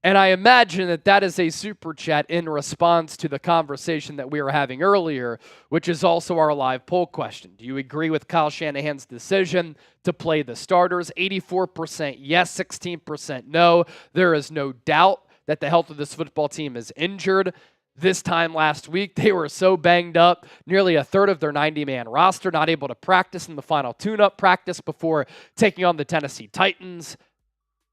And I imagine that that is a super chat in response to the conversation that we were having earlier, which is also our live poll question. Do you agree with Kyle Shanahan's decision to play the starters? 84% yes, 16% no. There is no doubt that the health of this football team is injured. This time last week, they were so banged up, nearly a third of their 90-man roster not able to practice in the final tune-up practice before taking on the Tennessee Titans.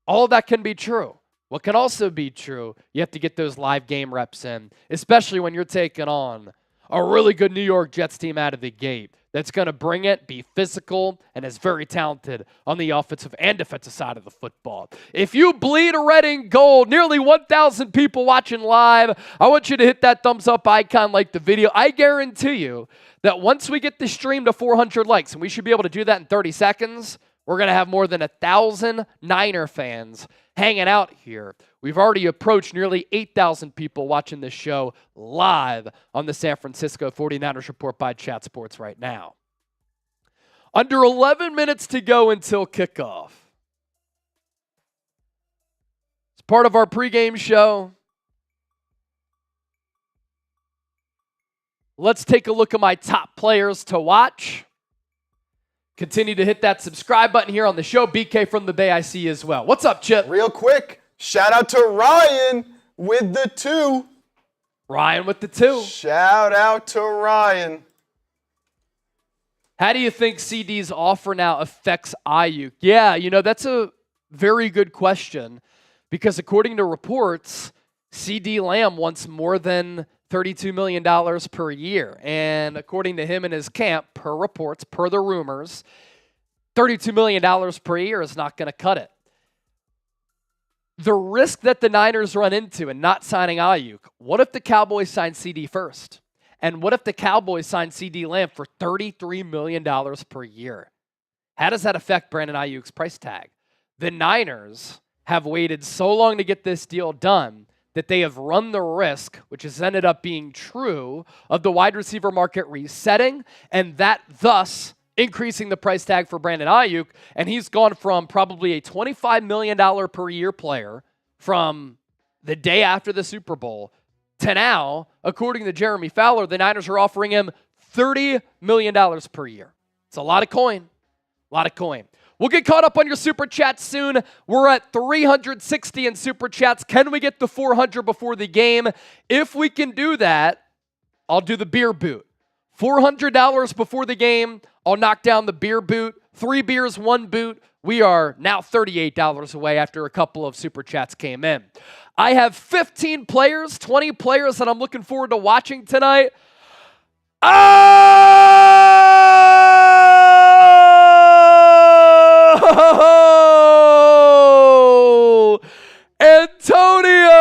All of that can be true. What can also be true, you have to get those live game reps in, especially when you're taking on a really good New York Jets team out of the gate that's going to bring it, be physical, and is very talented on the offensive and defensive side of the football. If you bleed red and gold, nearly 1,000 people watching live, I want you to hit that thumbs up icon, like the video. I guarantee you that once we get the stream to 400 likes, and we should be able to do that in 30 seconds, we're going to have more than 1,000 Niner fans hanging out here. We've already approached nearly 8,000 people watching this show live on the San Francisco 49ers Report by Chat Sports right now. Under 11 minutes to go until kickoff. It's part of our pregame show. Let's take a look at my top players to watch. Continue to hit that subscribe button here on the show. BK from the Bay, I see you as well. What's up, Chip? Real quick, shout out to Ryan with the 2. Ryan with the 2. Shout out to Ryan. How do you think CD's offer now affects Aiyuk? Yeah, that's a very good question. because according to reports, CD Lamb wants more than $32 million per year. And according to him and his camp, per reports, per the rumors, $32 million per year is not going to cut it. The risk that the Niners run into in not signing Aiyuk, what if the Cowboys sign CD first? And what if the Cowboys sign CD Lamb for $33 million per year? How does that affect Brandon Aiyuk's price tag? The Niners have waited so long to get this deal done that they have run the risk, which has ended up being true, of the wide receiver market resetting, and that thus increasing the price tag for Brandon Aiyuk, and he's gone from probably a $25 million per year player from the day after the Super Bowl to now, according to Jeremy Fowler, the Niners are offering him $30 million per year. It's a lot of coin. A lot of coin. We'll get caught up on your Super Chats soon. We're at 360 in Super Chats. Can we get to 400 before the game? If we can do that, I'll do the beer boot. $400 before the game, I'll knock down the beer boot. 3 beers, 1 boot. We are now $38 away after a couple of Super Chats came in. I have 15 players, 20 players that I'm looking forward to watching tonight. Oh! Antonio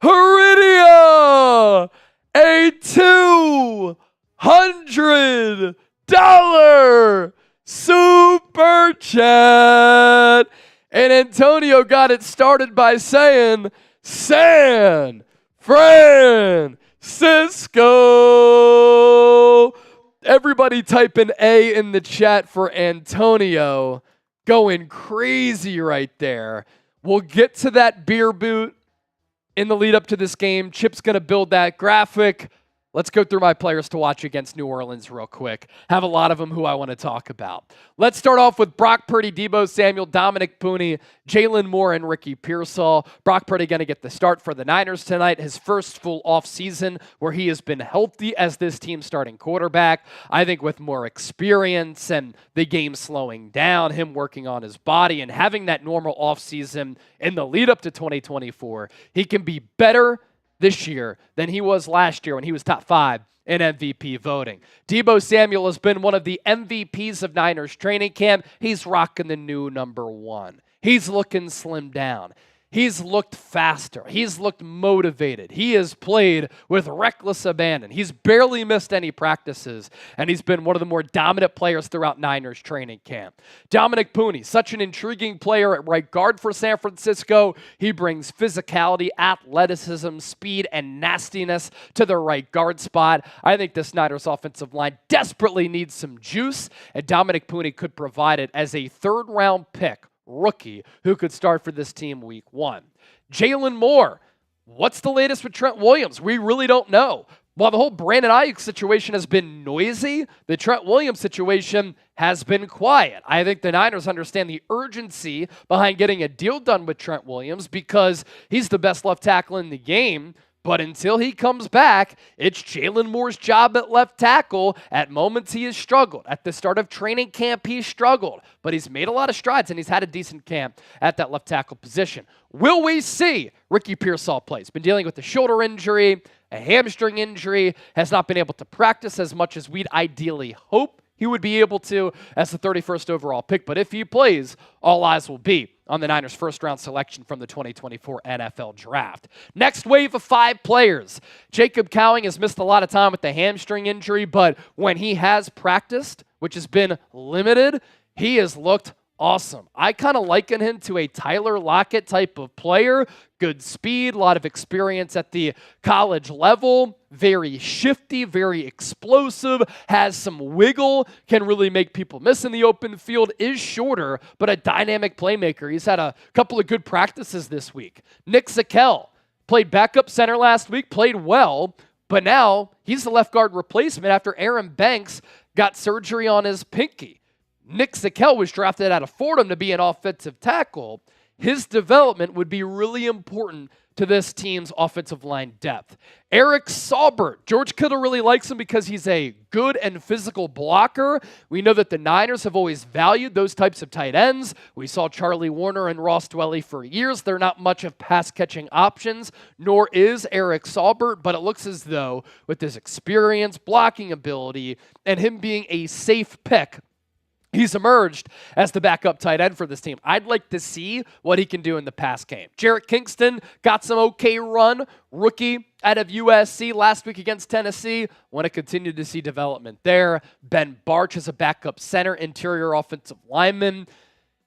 Heredia, a $200 Super Chat. And Antonio got it started by saying, San Francisco. Everybody type an A in the chat for Antonio. Going crazy right there. We'll get to that beer boot in the lead up to this game. Chip's going to build that graphic. Let's go through my players to watch against New Orleans real quick. Have a lot of them who I want to talk about. Let's start off with Brock Purdy, Deebo Samuel, Dominic Pooney, Jalen Moore, and Ricky Pearsall. Brock Purdy going to get the start for the Niners tonight. His first full offseason where he has been healthy as this team's starting quarterback. I think with more experience and the game slowing down, him working on his body and having that normal offseason in the lead up to 2024, he can be better this year than he was last year when he was top 5 in MVP voting. Deebo Samuel has been one of the MVPs of Niners training camp. He's rocking the new number 1. He's looking slimmed down. He's looked faster. He's looked motivated. He has played with reckless abandon. He's barely missed any practices, and he's been one of the more dominant players throughout Niners training camp. Dominic Pooney, such an intriguing player at right guard for San Francisco. He brings physicality, athleticism, speed, and nastiness to the right guard spot. I think this Niners offensive line desperately needs some juice, and Dominic Pooney could provide it as a third-round pick rookie who could start for this team week 1. Jalen Moore, what's the latest with Trent Williams? We really don't know. While the whole Brandon Aiyuk situation has been noisy, the Trent Williams situation has been quiet. I think the Niners understand the urgency behind getting a deal done with Trent Williams because he's the best left tackle in the game. But until he comes back, it's Jalen Moore's job at left tackle. At moments, he has struggled. At the start of training camp, he struggled. But he's made a lot of strides, and he's had a decent camp at that left tackle position. Will we see Ricky Pearsall play? He's been dealing with a shoulder injury, a hamstring injury, has not been able to practice as much as we'd ideally hope he would be able to as the 31st overall pick. But if he plays, all eyes will be on the Niners' first-round selection from the 2024 NFL Draft. Next wave of 5 players. Jacob Cowing has missed a lot of time with the hamstring injury, but when he has practiced, which has been limited, he has looked awesome. I kind of liken him to a Tyler Lockett type of player. Good speed, a lot of experience at the college level, very shifty, very explosive, has some wiggle, can really make people miss in the open field, is shorter, but a dynamic playmaker. He's had a couple of good practices this week. Nick Zakelj played backup center last week, played well, but now he's the left guard replacement after Aaron Banks got surgery on his pinky. Nick Zakelj was drafted out of Fordham to be an offensive tackle. his development would be really important to this team's offensive line depth. Eric Saubert. George Kittle really likes him because he's a good and physical blocker. We know that the Niners have always valued those types of tight ends. We saw Charlie Warner and Ross Dwelly for years. They're not much of pass-catching options, nor is Eric Saubert, but it looks as though with his experience, blocking ability, and him being a safe pick, he's emerged as the backup tight end for this team. I'd like to see what he can do in the pass game. Jarrett Kingston got some okay run, rookie out of USC last week against Tennessee. Want to continue to see development there. Ben Barch is a backup center, interior offensive lineman.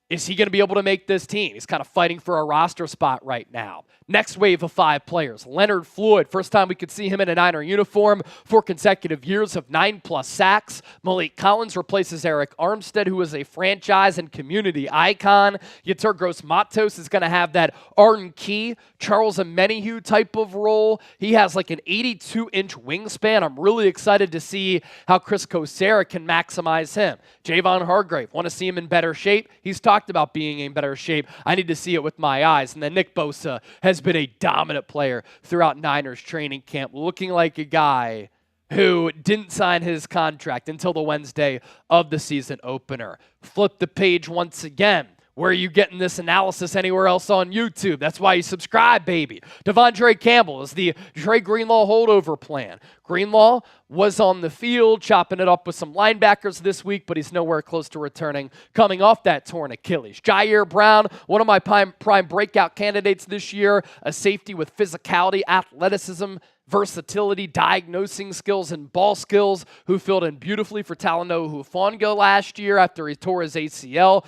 Is he going to be able to make this team? He's kind of fighting for a roster spot right now. Next wave of 5 players. Leonard Floyd, first time we could see him in a Niner uniform, 4 consecutive years of 9+ sacks. Malik Collins replaces Eric Armstead, who is a franchise and community icon. Yetur Gross-Matos is going to have that Arden Key, Charles Omenihu type of role. He has like an 82-inch wingspan. I'm really excited to see how Chris Kosera can maximize him. Javon Hargrave, want to see him in better shape. He's talked about being in better shape. I need to see it with my eyes. And then Nick Bosa has been a dominant player throughout Niners training camp, looking like a guy who didn't sign his contract until the Wednesday of the season opener. Flip the page once again. Where are you getting this analysis anywhere else on YouTube? That's why you subscribe, baby. Devondre Campbell is the Dre Greenlaw holdover plan. Greenlaw was on the field chopping it up with some linebackers this week, but he's nowhere close to returning coming off that torn Achilles. Jair Brown, one of my prime breakout candidates this year, a safety with physicality, athleticism, versatility, diagnosing skills, and ball skills, who filled in beautifully for Talanoa Hufanga last year after he tore his ACL.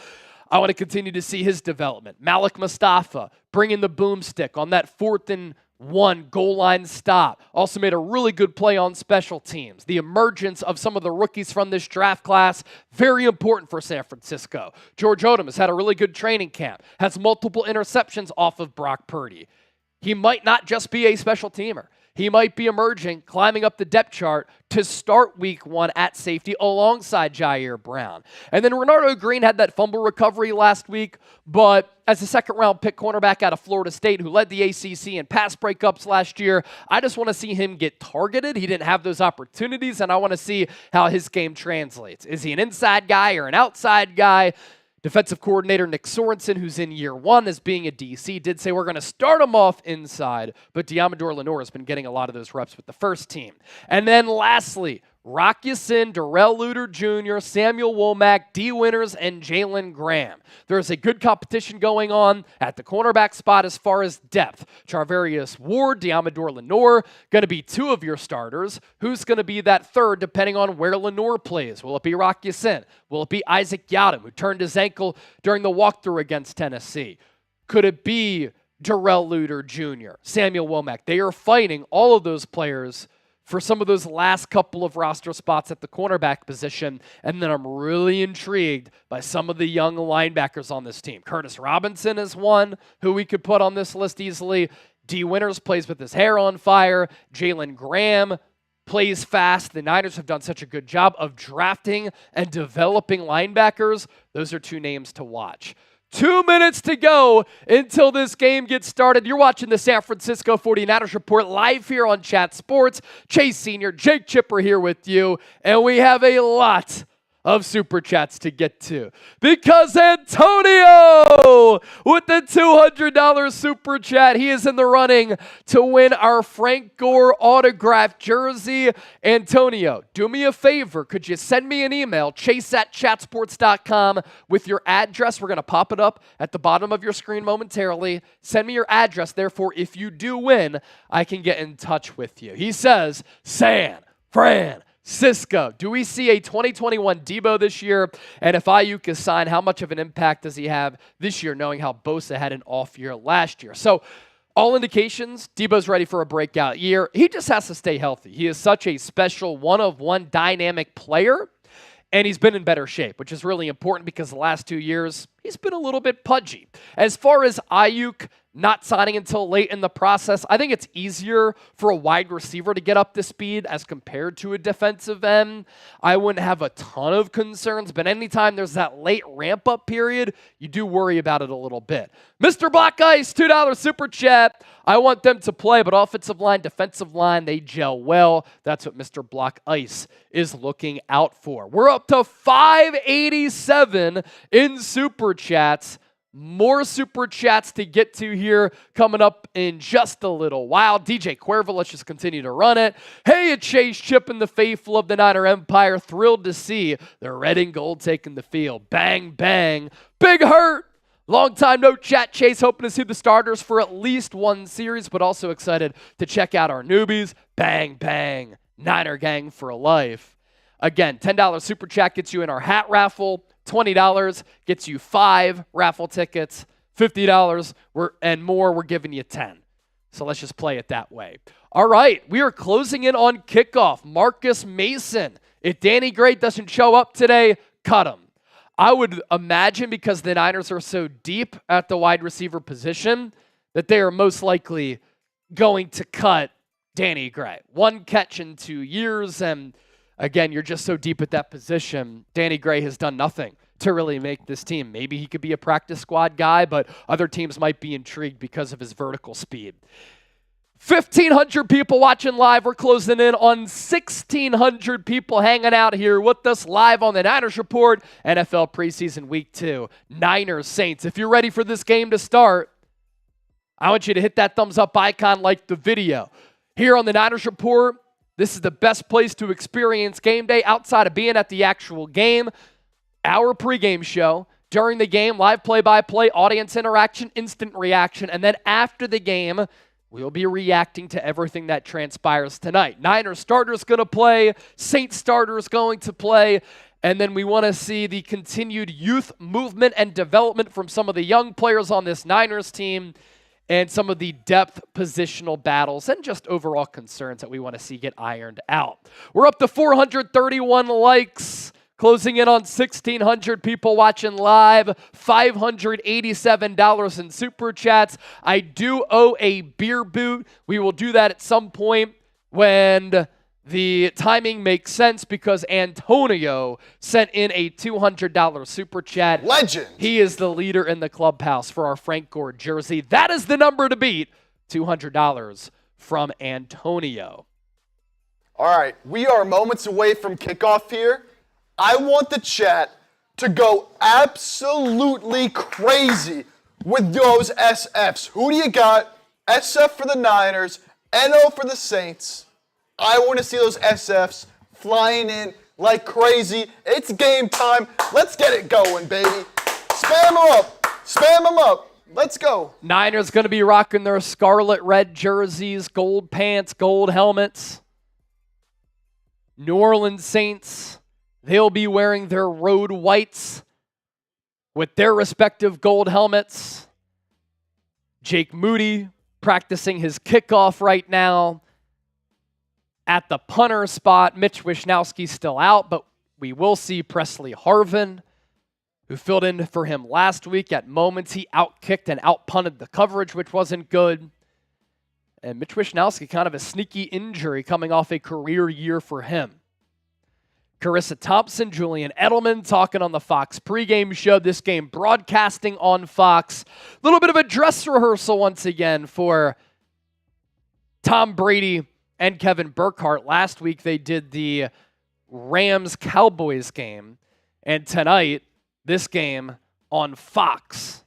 I want to continue to see his development. Malik Mustafa bringing the boomstick on that 4th and 1 goal line stop. Also made a really good play on special teams. The emergence of some of the rookies from this draft class, very important for San Francisco. George Odom has had a really good training camp, has multiple interceptions off of Brock Purdy. He might not just be a special teamer. He might be emerging, climbing up the depth chart to start week 1 at safety alongside Jair Brown. And then Renardo Green had that fumble recovery last week, but as a second-round pick cornerback out of Florida State who led the ACC in pass breakups last year, I just want to see him get targeted. He didn't have those opportunities, and I want to see how his game translates. Is he an inside guy or an outside guy? Defensive coordinator Nick Sorensen, who's in year 1 as being a DC, did say we're going to start him off inside, but Diamador Lenore has been getting a lot of those reps with the first team. And then lastly, Rock Ya-Sin, Darrell Luter Jr., Samuel Womack, D. Winters, and Jalen Graham. There's a good competition going on at the cornerback spot as far as depth. Charvarius Ward, Diamador Lenore, going to be 2 of your starters. Who's going to be that 3rd depending on where Lenore plays? Will it be Rock Ya-Sin? Will it be Isaac Yiadom, who turned his ankle during the walkthrough against Tennessee? Could it be Darrell Luter Jr., Samuel Womack? They are fighting all of those players for some of those last couple of roster spots at the cornerback position. And then I'm really intrigued by some of the young linebackers on this team. Curtis Robinson is one who we could put on this list easily. D. Winters plays with his hair on fire. Jalen Graham plays fast. The Niners have done such a good job of drafting and developing linebackers. Those are 2 names to watch. 2 minutes to go until this game gets started. You're watching the San Francisco 49ers Report live here on Chat Sports. Chase Sr., Jake Chipper here with you, and we have a lot of Super Chats to get to. Because Antonio with the $200 Super Chat, he is in the running to win our Frank Gore autographed jersey. Antonio, do me a favor. Could you send me an email, chase@chatsports.com, with your address? We're going to pop it up at the bottom of your screen momentarily. Send me your address. Therefore, if you do win, I can get in touch with you. He says, San Francisco. Do we see a 2021 Deebo this year? And if Aiyuk is signed, how much of an impact does he have this year, knowing how Bosa had an off year last year? So all indications, Deebo's ready for a breakout year. He just has to stay healthy. He is such a special one-of-one dynamic player, and he's been in better shape, which is really important because the last 2 years, he's been a little bit pudgy. As far as Aiyuk not signing until late in the process. I think it's easier for a wide receiver to get up to speed as compared to a defensive end. I wouldn't have a ton of concerns, but anytime there's that late ramp-up period, you do worry about it a little bit. Mr. Black Ice, $2 super chat. I want them to play, but offensive line, defensive line, they gel well. That's what Mr. Black Ice is looking out for. We're up to 587 in super chats. More super chats to get to here coming up in just a little while. DJ Cuervo, let's just continue to run it. Hey, a Chase Chip and the faithful of the Niner Empire. Thrilled to see the red and gold taking the field. Bang, bang. Big hurt. Long time no chat, Chase. Hoping to see the starters for at least one series, but also excited to check out our newbies. Bang, bang. Niner gang for life. Again, $10 super chat gets you in our hat raffle. $20 gets you 5 raffle tickets. $50 and more, we're giving you 10. So let's just play it that way. All right, we are closing in on kickoff. Marcus Mason. If Danny Gray doesn't show up today, cut him. I would imagine because the Niners are so deep at the wide receiver position that they are most likely going to cut Danny Gray. 1 catch in 2 years, and again, you're just so deep at that position. Danny Gray has done nothing to really make this team. Maybe he could be a practice squad guy, but other teams might be intrigued because of his vertical speed. 1,500 people watching live. We're closing in on 1,600 people hanging out here with us live on the Niners Report, NFL Preseason Week 2. Niners Saints. If you're ready for this game to start, I want you to hit that thumbs up icon, like the video. Here on the Niners Report, this is the best place to experience game day outside of being at the actual game. Our pregame show, during the game, live play-by-play, audience interaction, instant reaction, and then after the game, we'll be reacting to everything that transpires tonight. Niners starters going to play, Saints starters going to play, and then we want to see the continued youth movement and development from some of the young players on this Niners team and some of the depth positional battles and just overall concerns that we want to see get ironed out. We're up to 431 likes. Closing in on 1,600 people watching live, $587 in super chats. I do owe a beer boot. We will do that at some point when the timing makes sense because Antonio sent in a $200 super chat. Legend. He is the leader in the clubhouse for our Frank Gore jersey. That is the number to beat, $200 from Antonio. All right, we are moments away from kickoff here. I want the chat to go absolutely crazy with those SFs. Who do you got? SF for the Niners, NO for the Saints. I want to see those SFs flying in like crazy. It's game time. Let's get it going, baby. Spam them up. Spam them up. Let's go. Niners going to be rocking their scarlet red jerseys, gold pants, gold helmets. New Orleans Saints, they'll be wearing their road whites with their respective gold helmets. Jake Moody practicing his kickoff right now. At the punter spot, Mitch Wishnowski's still out, but we will see Presley Harvin, who filled in for him last week. At moments, he outkicked and outpunted the coverage, which wasn't good. And Mitch Wishnowski, kind of a sneaky injury coming off a career year for him. Carissa Thompson, Julian Edelman talking on the Fox pregame show. This game broadcasting on Fox. A little bit of a dress rehearsal once again for Tom Brady and Kevin Burkhardt. Last week they did the Rams-Cowboys game. And tonight, this game on Fox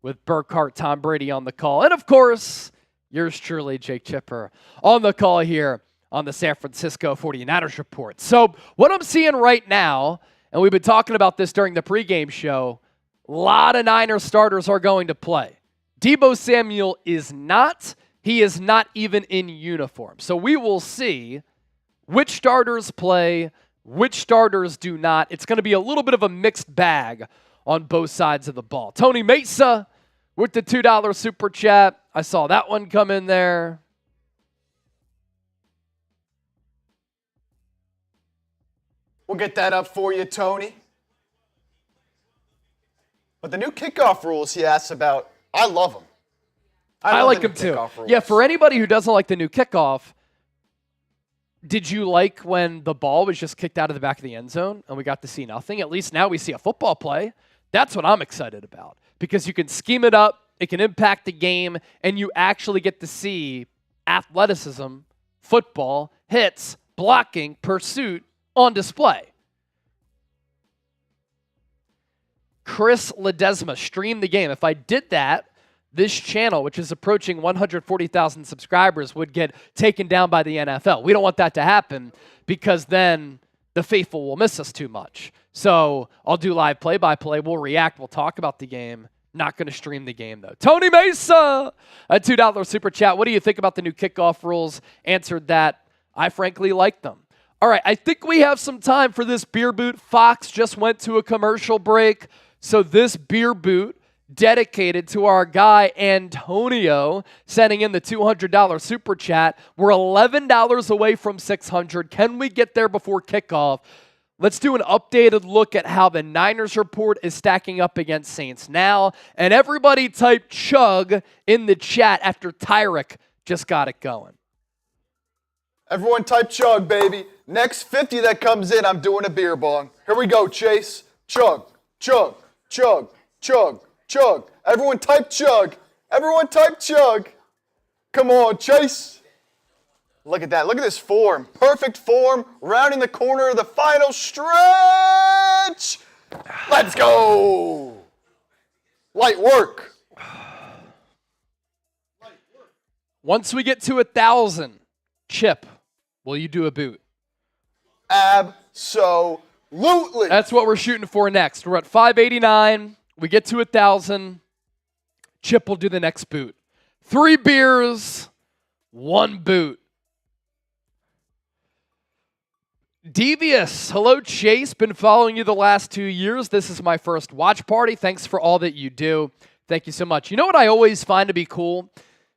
with Burkhardt, Tom Brady on the call. And of course, yours truly, Jake Chipper, on the call here on the San Francisco 49ers Report. So what I'm seeing right now, and we've been talking about this during the pregame show, a lot of Niners starters are going to play. Deebo Samuel is not. He is not even in uniform. So we will see which starters play, which starters do not. It's going to be a little bit of a mixed bag on both sides of the ball. Tony Mesa with the $2 super chat. I saw that one come in there. We'll get that up for you, Tony. But the new kickoff rules he asks about, I love them. I like them too. Yeah, for anybody who doesn't like the new kickoff, did you like when the ball was just kicked out of the back of the end zone and we got to see nothing? At least now we see a football play. That's what I'm excited about because you can scheme it up, it can impact the game, and you actually get to see athleticism, football, hits, blocking, pursuit on display. Chris Ledesma streamed the game. If I did that, this channel, which is approaching 140,000 subscribers, would get taken down by the NFL. We don't want that to happen because then the faithful will miss us too much. So I'll do live play-by-play. We'll react. We'll talk about the game. Not going to stream the game, though. Tony Mesa, a $2 super chat. What do you think about the new kickoff rules? Answered that. I frankly like them. All right, I think we have some time for this beer boot. Fox just went to a commercial break. So this beer boot, dedicated to our guy Antonio, sending in the $200 super chat. We're $11 away from $600. Can we get there before kickoff? Let's do an updated look at how the Niners report is stacking up against Saints now. And everybody type chug in the chat after Tyrick just got it going. Everyone type chug, baby. Next 50 that comes in, I'm doing a beer bong. Here we go, Chase. Chug, chug, chug, chug, chug. Everyone type chug. Everyone type chug. Come on, Chase. Look at that. Look at this form. Perfect form. Rounding the corner of the final stretch. Let's go. Light work. Once we get to 1,000, Chip, will you do a boot? Absolutely. That's what we're shooting for next. We're at 589. We get to 1,000. Chip will do the next boot. 3 beers, 1 boot. Devious. Hello, Chase. Been following you the last 2 years. This is my first watch party. Thanks for all that you do. Thank you so much. You know what I always find to be cool?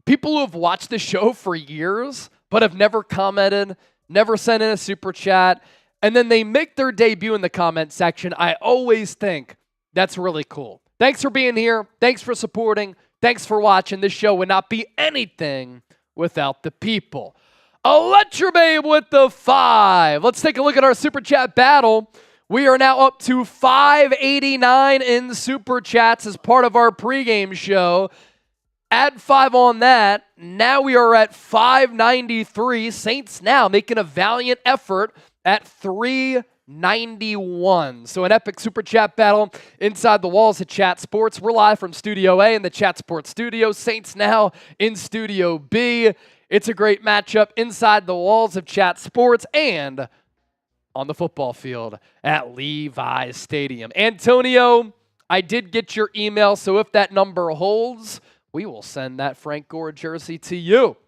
People who have watched the show for years but have never commented, never sent in a super chat, and then they make their debut in the comment section. I always think that's really cool. Thanks for being here. Thanks for supporting. Thanks for watching. This show would not be anything without the people. Electric with the 5. Let's take a look at our super chat battle. We are now up to 589 in super chats as part of our pregame show. Add 5 on that. Now we are at 593. Saints now making a valiant effort at 391. So an epic super chat battle inside the walls of Chat Sports. We're live from Studio A in the Chat Sports studio. Saints now in Studio B. It's a great matchup inside the walls of Chat Sports and on the football field at Levi Stadium. Antonio, I did get your email, so if that number holds, we will send that Frank Gore jersey to you.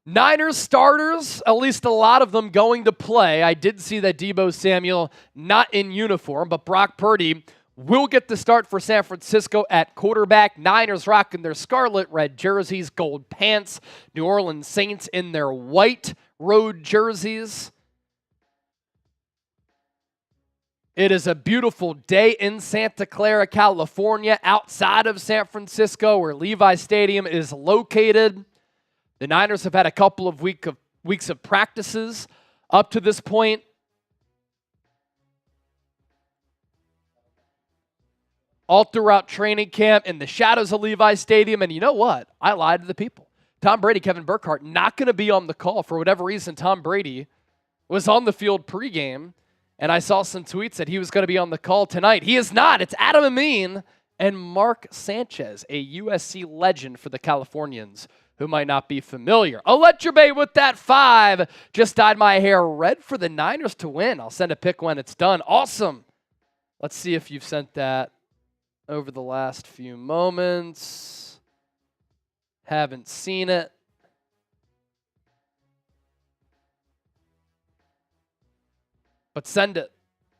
Niners starters, at least a lot of them going to play. I did see that Deebo Samuel not in uniform, but Brock Purdy will get the start for San Francisco at quarterback. Niners rocking their scarlet red jerseys, gold pants. New Orleans Saints in their white road jerseys. It is a beautiful day in Santa Clara, California, outside of San Francisco, where Levi Stadium is located. The Niners have had a couple of weeks of practices up to this point. All throughout training camp in the shadows of Levi Stadium. And you know what? I lied to the people. Tom Brady, Kevin Burkhardt, not going to be on the call. For whatever reason, Tom Brady was on the field pregame. And I saw some tweets that he was going to be on the call tonight. He is not. It's Adam Amin and Mark Sanchez, a USC legend for the Californians who might not be familiar. Electric with that 5. Just dyed my hair red for the Niners to win. I'll send a pic when it's done. Awesome. Let's see if you've sent that over the last few moments. Haven't seen it. But send it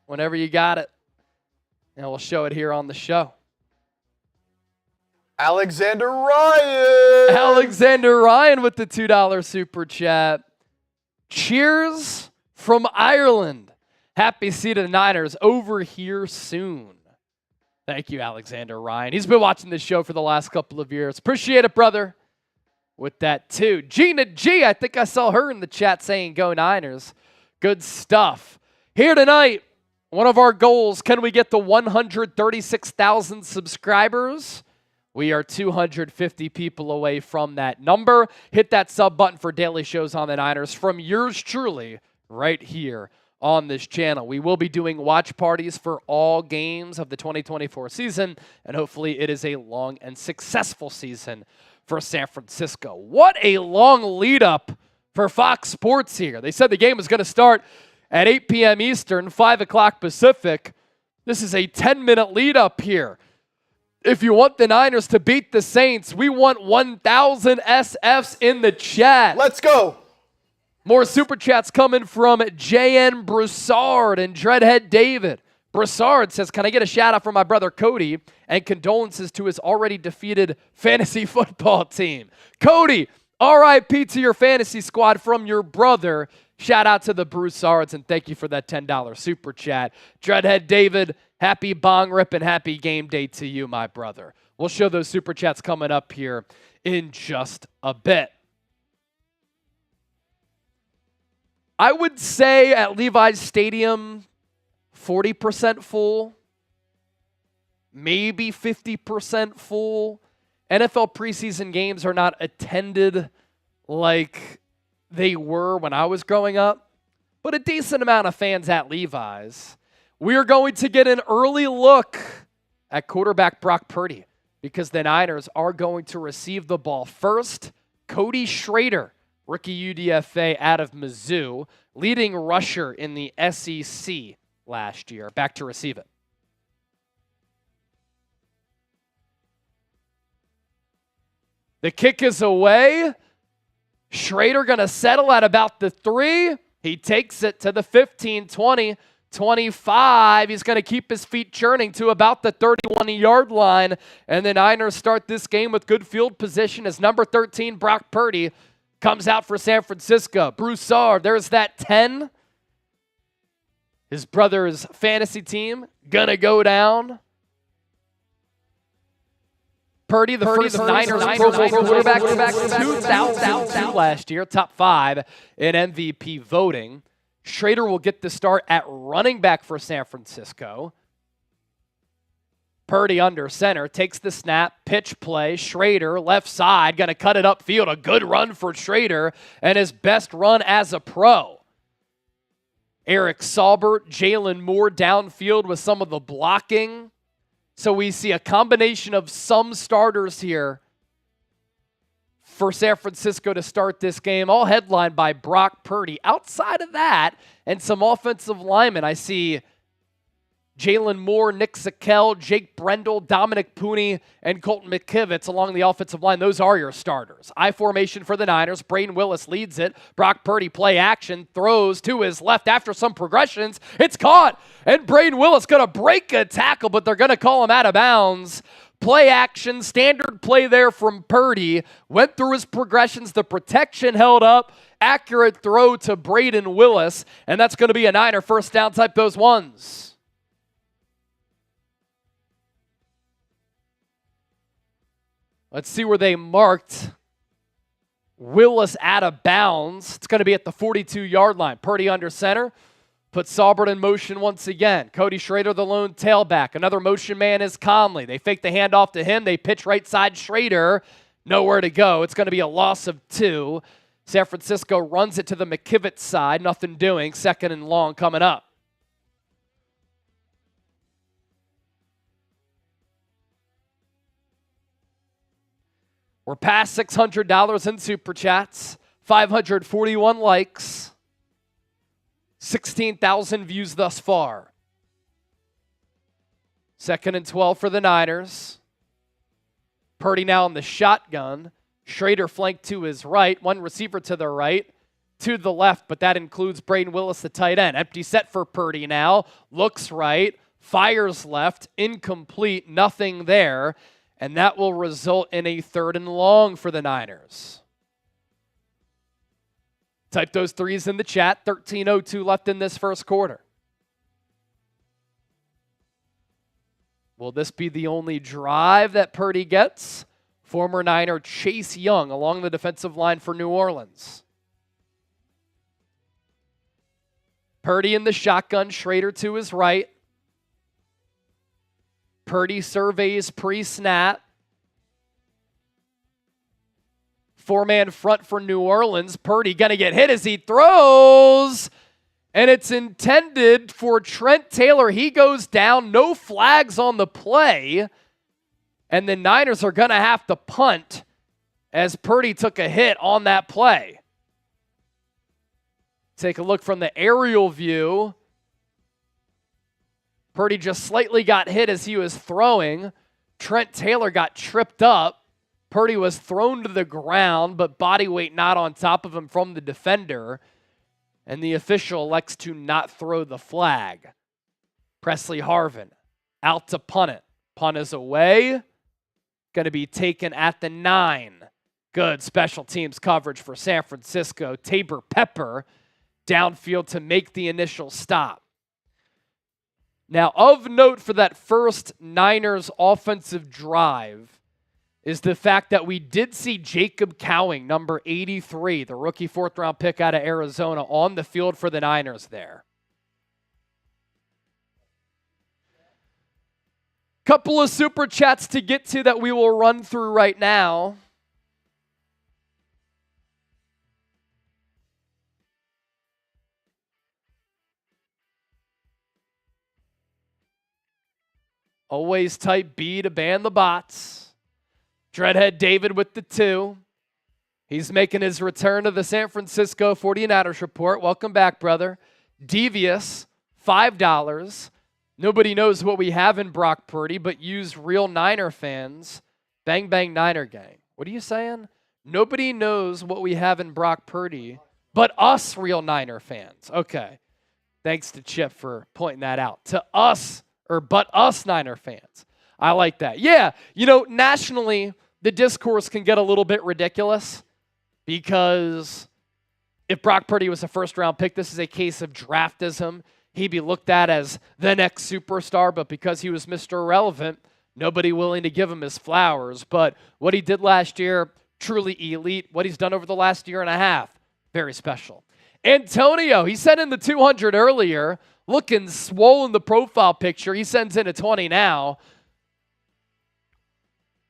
whenever you got it. And we'll show it here on the show. Alexander Ryan. Alexander Ryan with the $2 super chat. Cheers from Ireland. Happy to see the Niners over here soon. Thank you, Alexander Ryan. He's been watching this show for the last couple of years. Appreciate it, brother. With that, too. Gina G, I think I saw her in the chat saying go Niners. Good stuff. Here tonight, one of our goals, can we get to 136,000 subscribers? We are 250 people away from that number. Hit that sub button for daily shows on the Niners from yours truly right here on this channel. We will be doing watch parties for all games of the 2024 season, and hopefully it is a long and successful season for San Francisco. What a long lead up for Fox Sports here. They said the game was going to start at 8 p.m. Eastern, 5 o'clock Pacific. This is a 10-minute lead up here. If you want the Niners to beat the Saints, we want 1,000 SFs in the chat. Let's go. More super chats coming from JN Broussard and Dreadhead David. Broussard says, can I get a shout out from my brother Cody and condolences to his already defeated fantasy football team. Cody, RIP to your fantasy squad from your brother. Shout out to the Broussards and thank you for that $10 super chat. Dreadhead David, happy bong rip and happy game day to you, my brother. We'll show those super chats coming up here in just a bit. I would say at Levi's Stadium, 40% full, maybe 50% full. NFL preseason games are not attended like they were when I was growing up, but a decent amount of fans at Levi's. We are going to get an early look at quarterback Brock Purdy because the Niners are going to receive the ball first. Cody Schrader, rookie UDFA out of Mizzou, leading rusher in the SEC last year, back to receive it. The kick is away. Schrader going to settle at about the 3. He takes it to the 15, 20, 25. He's going to keep his feet churning to about the 31-yard line. And the Niners start this game with good field position as number 13, Brock Purdy, comes out for San Francisco. Broussard, there's that 10. His brother's fantasy team going to go down. Purdy, the first Niners Pro Bowl quarterback since 2002 last year, top 5 in MVP voting. Schrader will get the start at running back for San Francisco. Purdy under center, takes the snap, pitch play. Schrader, left side, going to cut it upfield. A good run for Schrader and his best run as a pro. Eric Saubert, Jalen Moore downfield with some of the blocking. So we see a combination of some starters here for San Francisco to start this game, all headlined by Brock Purdy. Outside of that, and some offensive linemen, I see Jalen Moore, Nick Sakel, Jake Brendel, Dominic Pooney, and Colton McKivitz along the offensive line. Those are your starters. I formation for the Niners. Braden Willis leads it. Brock Purdy play action, throws to his left after some progressions. It's caught, and Braden Willis going to break a tackle, but they're going to call him out of bounds. Play action, standard play there from Purdy. Went through his progressions. The protection held up. Accurate throw to Braden Willis, and that's going to be a Niner first down. Type those ones. Let's see where they marked Willis out of bounds. It's going to be at the 42-yard line. Purdy under center. Put Saubert in motion once again. Cody Schrader, the lone tailback. Another motion man is Conley. They fake the handoff to him. They pitch right side Schrader. Nowhere to go. It's going to be a loss of 2. San Francisco runs it to the McKivitz side. Nothing doing. Second and long coming up. We're past $600 in Super Chats, 541 likes, 16,000 views thus far. Second and 12 for the Niners. Purdy now in the shotgun. Schrader flanked to his right, one receiver to the right, to the left, but that includes Braden Willis, the tight end. Empty set for Purdy now. Looks right, fires left, incomplete, nothing there. And that will result in a 3rd and long for the Niners. Type those 3s in the chat. 13:02 left in this first quarter. Will this be the only drive that Purdy gets? Former Niner Chase Young along the defensive line for New Orleans. Purdy in the shotgun, Schrader to his right. Purdy surveys pre-snap. Four-man front for New Orleans. Purdy going to get hit as he throws. And it's intended for Trent Taylor. He goes down. No flags on the play. And the Niners are going to have to punt as Purdy took a hit on that play. Take a look from the aerial view. Purdy just slightly got hit as he was throwing. Trent Taylor got tripped up. Purdy was thrown to the ground, but body weight not on top of him from the defender. And the official elects to not throw the flag. Presley Harvin out to punt it. Punt is away. Going to be taken at the 9. Good special teams coverage for San Francisco. Tabor Pepper downfield to make the initial stop. Now, of note for that first Niners offensive drive is the fact that we did see Jacob Cowing, number 83, the rookie fourth-round pick out of Arizona, on the field for the Niners there. Couple of super chats to get to that we will run through right now. Always type B to ban the bots. Dreadhead David with the 2. He's making his return to the San Francisco 49ers report. Welcome back, brother. Devious, $5. Nobody knows what we have in Brock Purdy, but use real Niner fans. Bang, bang, Niner gang. What are you saying? Nobody knows what we have in Brock Purdy, but us real Niner fans. Okay. Thanks to Chip for pointing that out. To us, but us Niner fans. I like that. Yeah, nationally, the discourse can get a little bit ridiculous because if Brock Purdy was a first-round pick, this is a case of draftism. He'd be looked at as the next superstar, but because he was Mr. Irrelevant, nobody willing to give him his flowers. But what he did last year, truly elite. What he's done over the last year and a half, very special. Antonio, he sent in the 200 earlier, looking swollen the profile picture. He sends in a 20 now.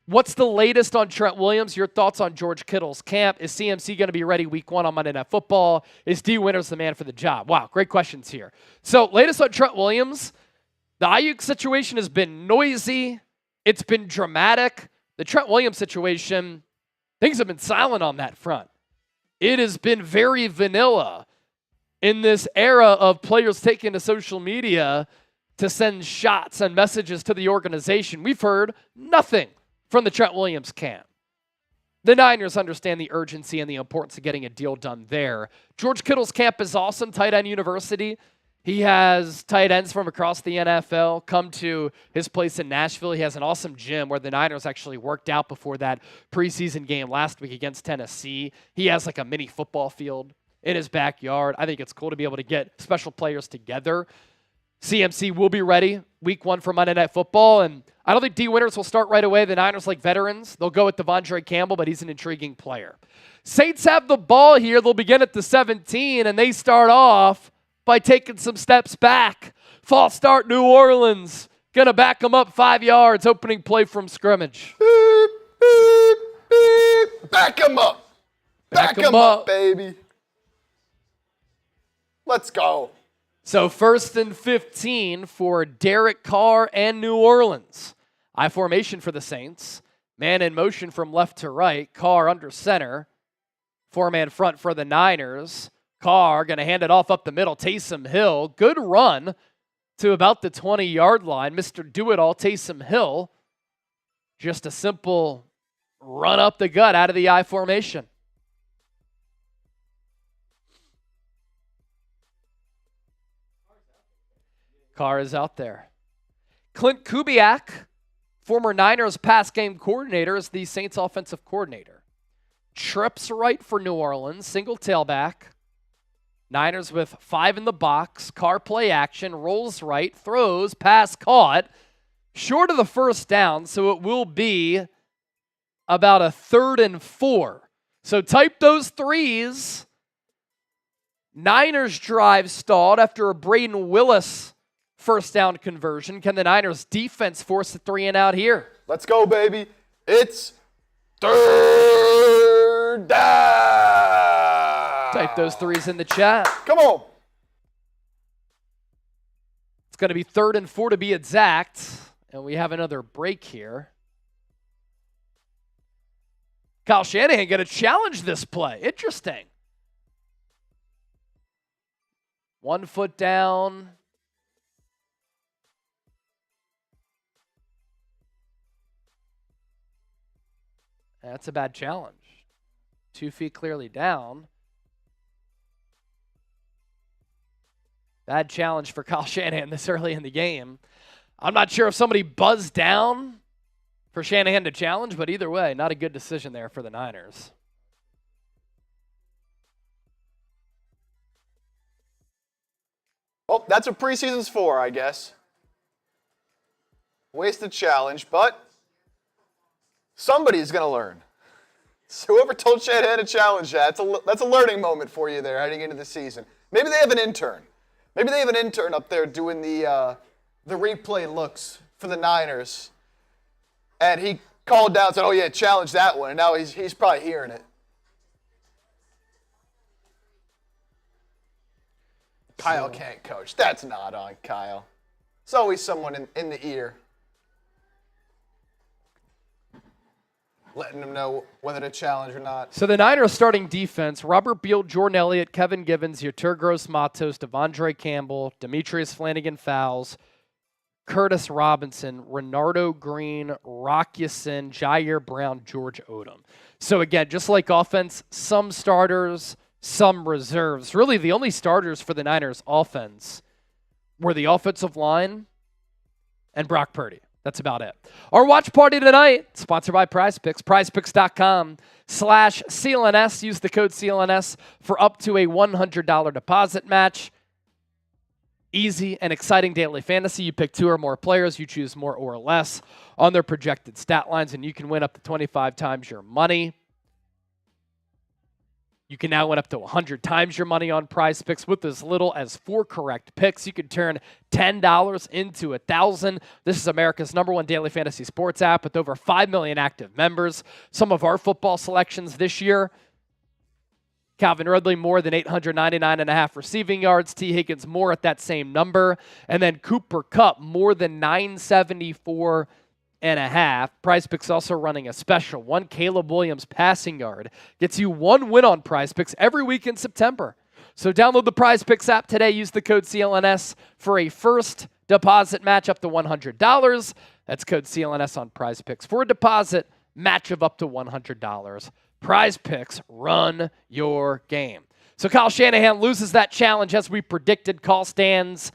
What's the latest on Trent Williams? Your thoughts on George Kittle's camp? Is CMC going to be ready week 1 on Monday Night Football? Is D. Winters the man for the job? Wow, great questions here. So, latest on Trent Williams. The Aiyuk situation has been noisy. It's been dramatic. The Trent Williams situation, things have been silent on that front. It has been very vanilla in this era of players taking to social media to send shots and messages to the organization. We've heard nothing from the Trent Williams camp. The Niners understand the urgency and the importance of getting a deal done there. George Kittle's camp is awesome, tight end university. He has tight ends from across the NFL come to his place in Nashville. He has an awesome gym where the Niners actually worked out before that preseason game last week against Tennessee. He has like a mini football field in his backyard. I think it's cool to be able to get special players together. CMC will be ready week 1 for Monday Night Football, and I don't think D. Winters will start right away. The Niners like veterans. They'll go with Devondre Campbell, but he's an intriguing player. Saints have the ball here. They'll begin at the 17, and they start off by taking some steps back. False start, New Orleans. Going to back them up 5 yards. Opening play from scrimmage. Beep, beep, beep. Back them up. Back them up, baby. Let's go. So 1st and 15 for Derek Carr and New Orleans. I formation for the Saints. Man in motion from left to right. Carr under center. 4-man front for the Niners. Carr going to hand it off up the middle. Taysom Hill. Good run to about the 20-yard line. Mr. Do-It-All, Taysom Hill. Just a simple run up the gut out of the I formation. Carr is out there. Clint Kubiak, former Niners pass game coordinator, is the Saints offensive coordinator. Trips right for New Orleans, single tailback. Niners with 5 in the box. Carr play action, rolls right, throws, pass caught. short of the first down, so it will be about a 3rd and 4. So type those threes. Niners drive stalled after a Braden Willis first down conversion. Can the Niners defense force a 3-and-out here? Let's go, baby. It's 3rd down. Type those threes in the chat. Come on. It's going to be 3rd and 4 to be exact. And we have another break here. Kyle Shanahan going to challenge this play. Interesting. 1 foot down. That's a bad challenge. 2 feet clearly down. Bad challenge for Kyle Shanahan this early in the game. I'm not sure if somebody buzzed down for Shanahan to challenge, but either way, not a good decision there for the Niners. Oh, that's what preseason's for, I guess. Wasted challenge, but somebody's going to learn. So whoever told Shanahan to challenge that, that's a learning moment for you there heading into the season. Maybe they have an intern. Maybe they have an intern up there doing the replay looks for the Niners. And he called down and said, oh, yeah, challenge that one. And now he's probably hearing it. Kyle can't coach. That's not on Kyle. It's always someone in the ear. Letting them know whether to challenge or not. So the Niners starting defense, Robert Beal, Jordan Elliott, Kevin Givens, Yetur Gross-Matos, Devondre Campbell, Demetrius Flanagan-Fowles, Curtis Robinson, Renardo Green, Rock Ya-Sin, Jair Brown, George Odom. So again, just like offense, some starters, some reserves. Really the only starters for the Niners offense were the offensive line and Brock Purdy. That's about it. Our watch party tonight, sponsored by PrizePicks, prizepicks.com/CLNS. Use the code CLNS for up to a $100 deposit match. Easy and exciting daily fantasy. You pick 2 or more players. You choose more or less on their projected stat lines, and you can win up to 25 times your money. You can now win up to 100 times your money on PrizePicks with as little as 4 correct picks. You can turn $10 into $1,000. This is America's #1 daily fantasy sports app with over 5 million active members. Some of our football selections this year: Calvin Ridley, more than 899.5 receiving yards. T. Higgins, more at that same number. And then Cooper Kupp, more than 974.5. PrizePicks also running a special. 1 Caleb Williams passing yard gets you 1 win on PrizePicks every week in September. So download the PrizePicks app today. Use the code CLNS for a first deposit match up to $100. That's code CLNS on PrizePicks for a deposit match of up to $100. PrizePicks, run your game. So Kyle Shanahan loses that challenge as we predicted. Call stands.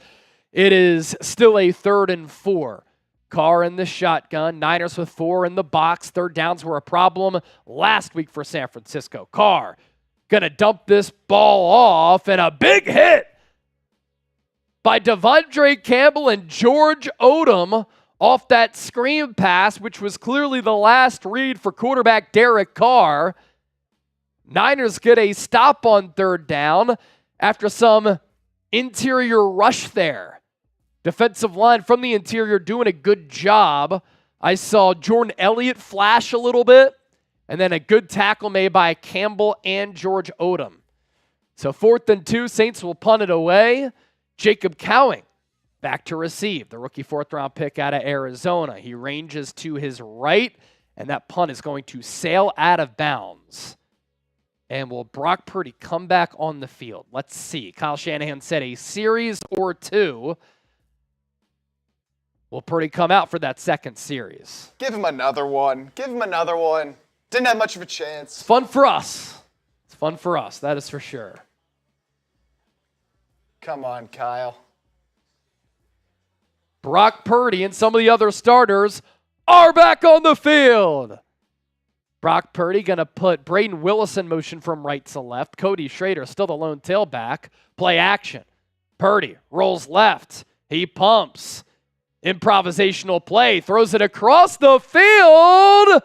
It is still a 3rd and 4. Carr in the shotgun. Niners with 4 in the box. 3rd downs were a problem last week for San Francisco. Carr going to dump this ball off, and a big hit by Devondre Campbell and George Odom off that screen pass, which was clearly the last read for quarterback Derek Carr. Niners get a stop on 3rd down after some interior rush there. Defensive line from the interior doing a good job. I saw Jordan Elliott flash a little bit, and then a good tackle made by Campbell and George Odom. So 4th and 2, Saints will punt it away. Jacob Cowing back to receive, the rookie 4th-round pick out of Arizona. He ranges to his right, and that punt is going to sail out of bounds. And will Brock Purdy come back on the field? Let's see. Kyle Shanahan said a series or 2. Will Purdy come out for that 2nd series? Give him another one. Give him another one. Didn't have much of a chance. It's fun for us. It's fun for us, that is for sure. Come on, Kyle. Brock Purdy and some of the other starters are back on the field. Brock Purdy going to put Braden Willis in motion from right to left. Cody Schrader, still the lone tailback. Play action. Purdy rolls left. He pumps. Improvisational play, throws it across the field,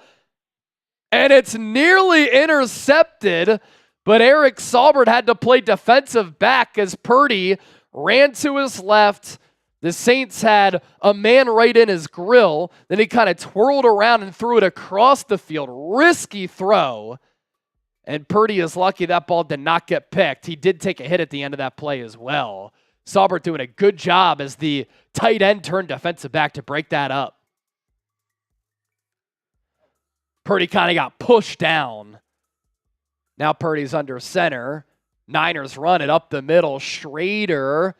and it's nearly intercepted, but Eric Saubert had to play defensive back as Purdy ran to his left. The Saints had a man right in his grill. Then he kind of twirled around and threw it across the field. Risky throw. And Purdy is lucky that ball did not get picked. He did take a hit at the end of that play as well. Saubert doing a good job as the tight end turned defensive back to break that up. Purdy kind of got pushed down. Now Purdy's under center. Niners run it up the middle. Schrader.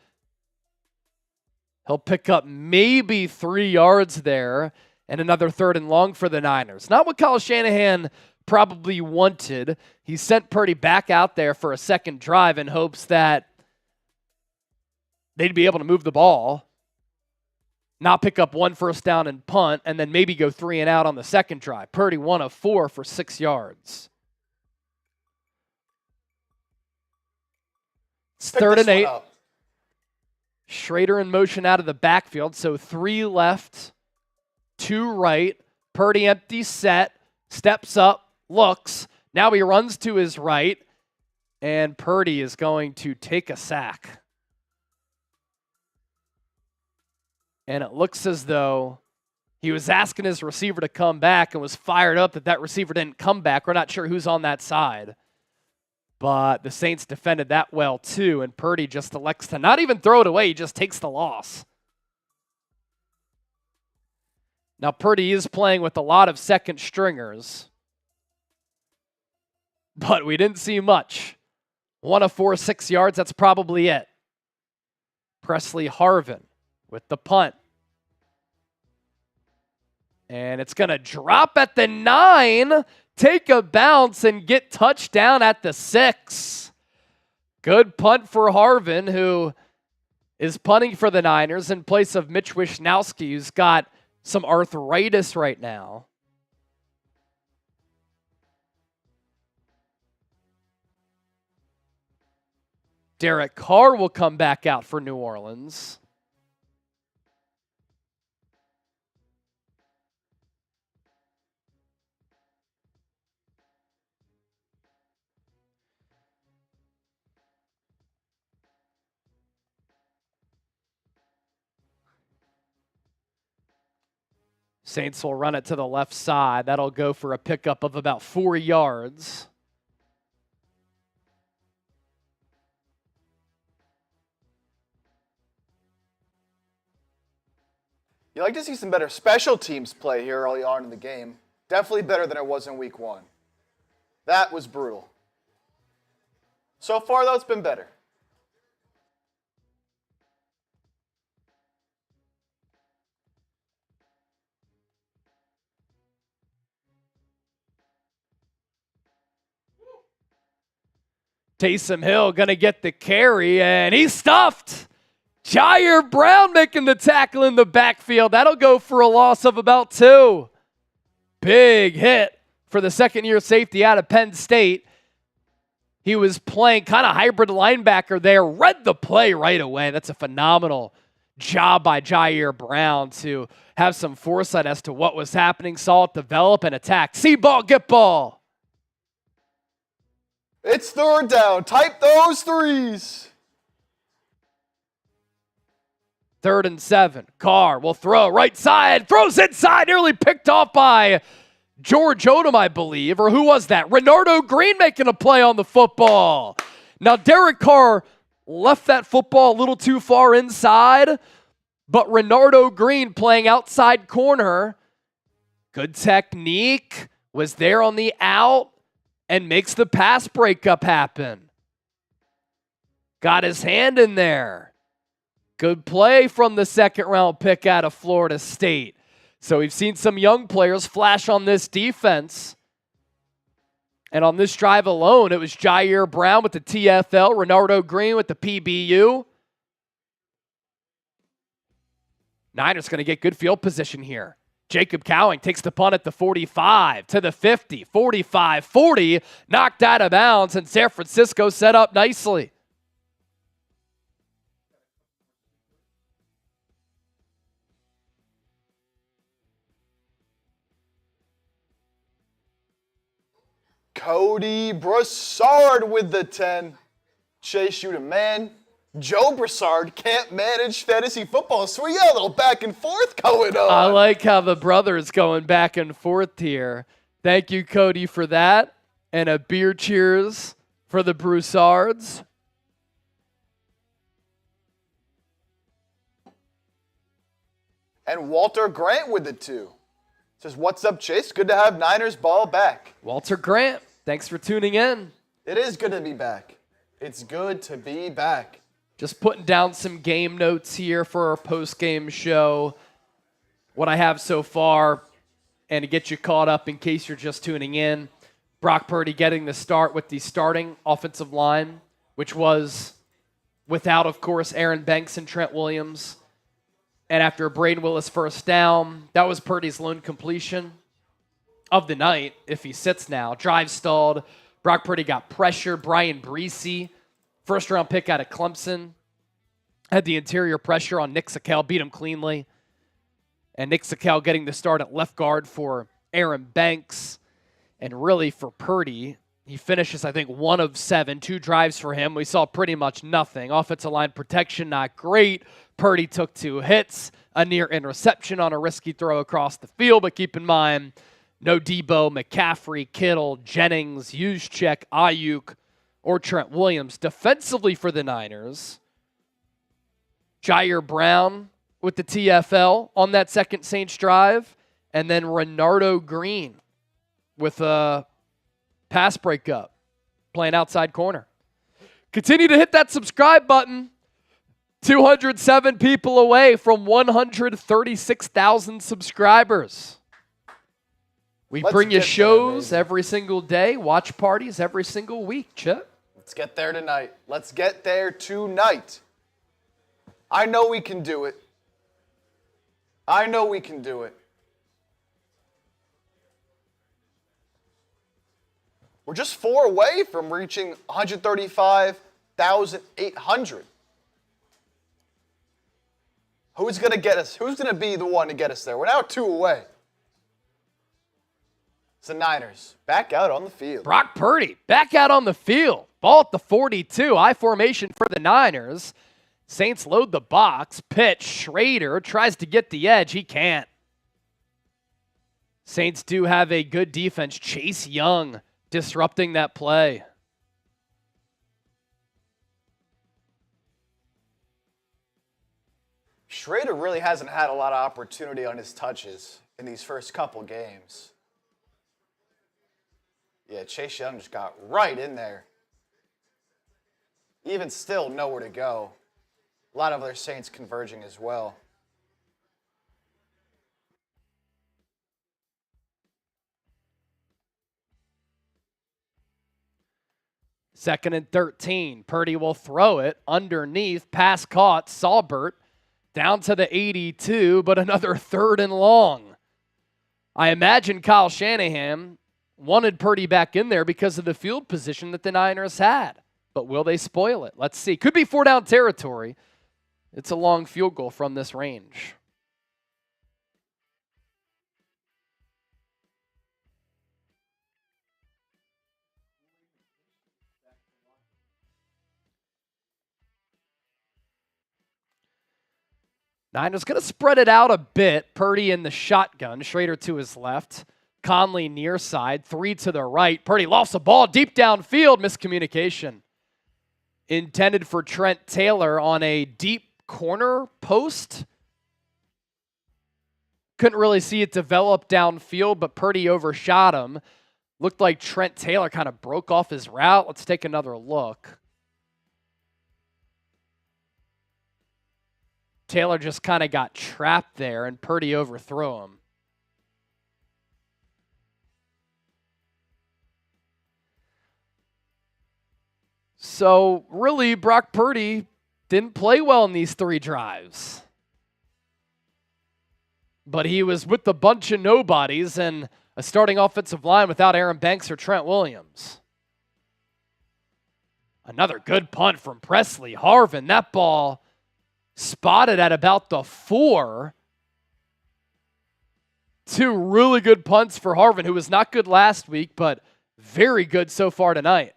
He'll pick up maybe 3 yards there, and another 3rd and long for the Niners. Not what Kyle Shanahan probably wanted. He sent Purdy back out there for a second drive in hopes that they'd be able to move the ball, not pick up 1 first down and punt, and then maybe go 3 and out on the second drive. Purdy 1 of 4 for 6 yards. It's 3rd and 8. Schrader in motion out of the backfield, so 3 left, 2 right. Purdy empty set, steps up, looks. Now he runs to his right, and Purdy is going to take a sack. And it looks as though he was asking his receiver to come back and was fired up that receiver didn't come back. We're not sure who's on that side. But the Saints defended that well too, and Purdy just elects to not even throw it away. He just takes the loss. Now Purdy is playing with a lot of second stringers, but we didn't see much. 1 of 4, 6 yards, that's probably it. Presley Harvin with the punt. And it's going to drop at the 9, take a bounce, and get touchdown at the 6. Good punt for Harvin, who is punting for the Niners in place of Mitch Wishnowsky, who's got some arthritis right now. Derek Carr will come back out for New Orleans. Saints will run it to the left side. That'll go for a pickup of about 4 yards. You like to see some better special teams play here early on in the game. Definitely better than it was in week 1. That was brutal. So far, though, it's been better. Taysom Hill going to get the carry, and he's stuffed. Jair Brown making the tackle in the backfield. That'll go for a loss of about 2. Big hit for the second-year safety out of Penn State. He was playing kind of hybrid linebacker there. Read the play right away. That's a phenomenal job by Jair Brown to have some foresight as to what was happening. Saw it develop and attack. See ball, get ball. It's 3rd down. Type those 3s. 3rd and 7. Carr will throw right side. Throws inside. Nearly picked off by George Odom, I believe. Or who was that? Renardo Green making a play on the football. Now, Derek Carr left that football a little too far inside. But Renardo Green playing outside corner. Good technique. Was there on the out. And makes the pass breakup happen. Got his hand in there. Good play from the second-round pick out of Florida State. So we've seen some young players flash on this defense. And on this drive alone, it was Jair Brown with the TFL, Renardo Green with the PBU. Niners going to get good field position here. Jacob Cowing takes the punt at the 45 to the 50, 45, 40, knocked out of bounds, and San Francisco set up nicely. Cody Broussard with the 10. Chase, you the man. Joe Broussard can't manage fantasy football, so we got a little back and forth going on. I like how the brothers going back and forth here. Thank you, Cody, for that. And a beer cheers for the Broussards. And Walter Grant with the 2. Says, what's up, Chase? Good to have Niners ball back. Walter Grant, thanks for tuning in. It is good to be back. It's good to be back. Just putting down some game notes here for our post-game show. What I have so far, and to get you caught up in case you're just tuning in, Brock Purdy getting the start with the starting offensive line, which was without, of course, Aaron Banks and Trent Williams. And after Braden Willis first down, that was Purdy's lone completion of the night, if he sits now. Drive stalled. Brock Purdy got pressured. Brian Breesy, first-round pick out of Clemson, had the interior pressure on Nick Sakel, beat him cleanly. And Nick Sakel getting the start at left guard for Aaron Banks. And really for Purdy, he finishes, I think, 1 of 7, 2 drives for him. We saw pretty much nothing. Offensive line protection, not great. Purdy took 2 hits, a near interception on a risky throw across the field. But keep in mind, no Deebo, McCaffrey, Kittle, Jennings, Juszczyk, Aiyuk, or Trent Williams. Defensively for the Niners, Jair Brown with the TFL on that second Saints drive. And then Renardo Green with a pass breakup, playing outside corner. Continue to hit that subscribe button. 207 people away from 136,000 subscribers. We bring you shows every single day, watch parties every single week, Chip. Let's get there tonight. Let's get there tonight. I know we can do it. I know we can do it. We're just 4 away from reaching 135,800. Who's going to get us? Who's going to be the one to get us there? We're now 2 away. It's the Niners back out on the field. Brock Purdy back out on the field. Ball at the 42. I formation for the Niners. Saints load the box. Pitch. Schrader tries to get the edge. He can't. Saints do have a good defense. Chase Young disrupting that play. Schrader really hasn't had a lot of opportunity on his touches in these first couple games. Yeah, Chase Young just got right in there. Even still, nowhere to go. A lot of other Saints converging as well. Second and 13. Purdy will throw it underneath. Pass caught. Saubert down to the 82, but another 3rd and long. I imagine Kyle Shanahan wanted Purdy back in there because of the field position that the Niners had. But will they spoil it? Let's see. Could be 4-down territory. It's a long field goal from this range. Niners going to spread it out a bit. Purdy in the shotgun. Schrader to his left. Conley near side. 3 to the right. Purdy lost the ball deep downfield. Miscommunication. Intended for Trent Taylor on a deep corner post. Couldn't really see it develop downfield, but Purdy overshot him. Looked like Trent Taylor kind of broke off his route. Let's take another look. Taylor just kind of got trapped there, and Purdy overthrew him. So, really, Brock Purdy didn't play well in these 3 drives. But he was with a bunch of nobodies and a starting offensive line without Aaron Banks or Trent Williams. Another good punt from Presley Harvin. That ball spotted at about the 4. 2 really good punts for Harvin, who was not good last week, but very good so far tonight.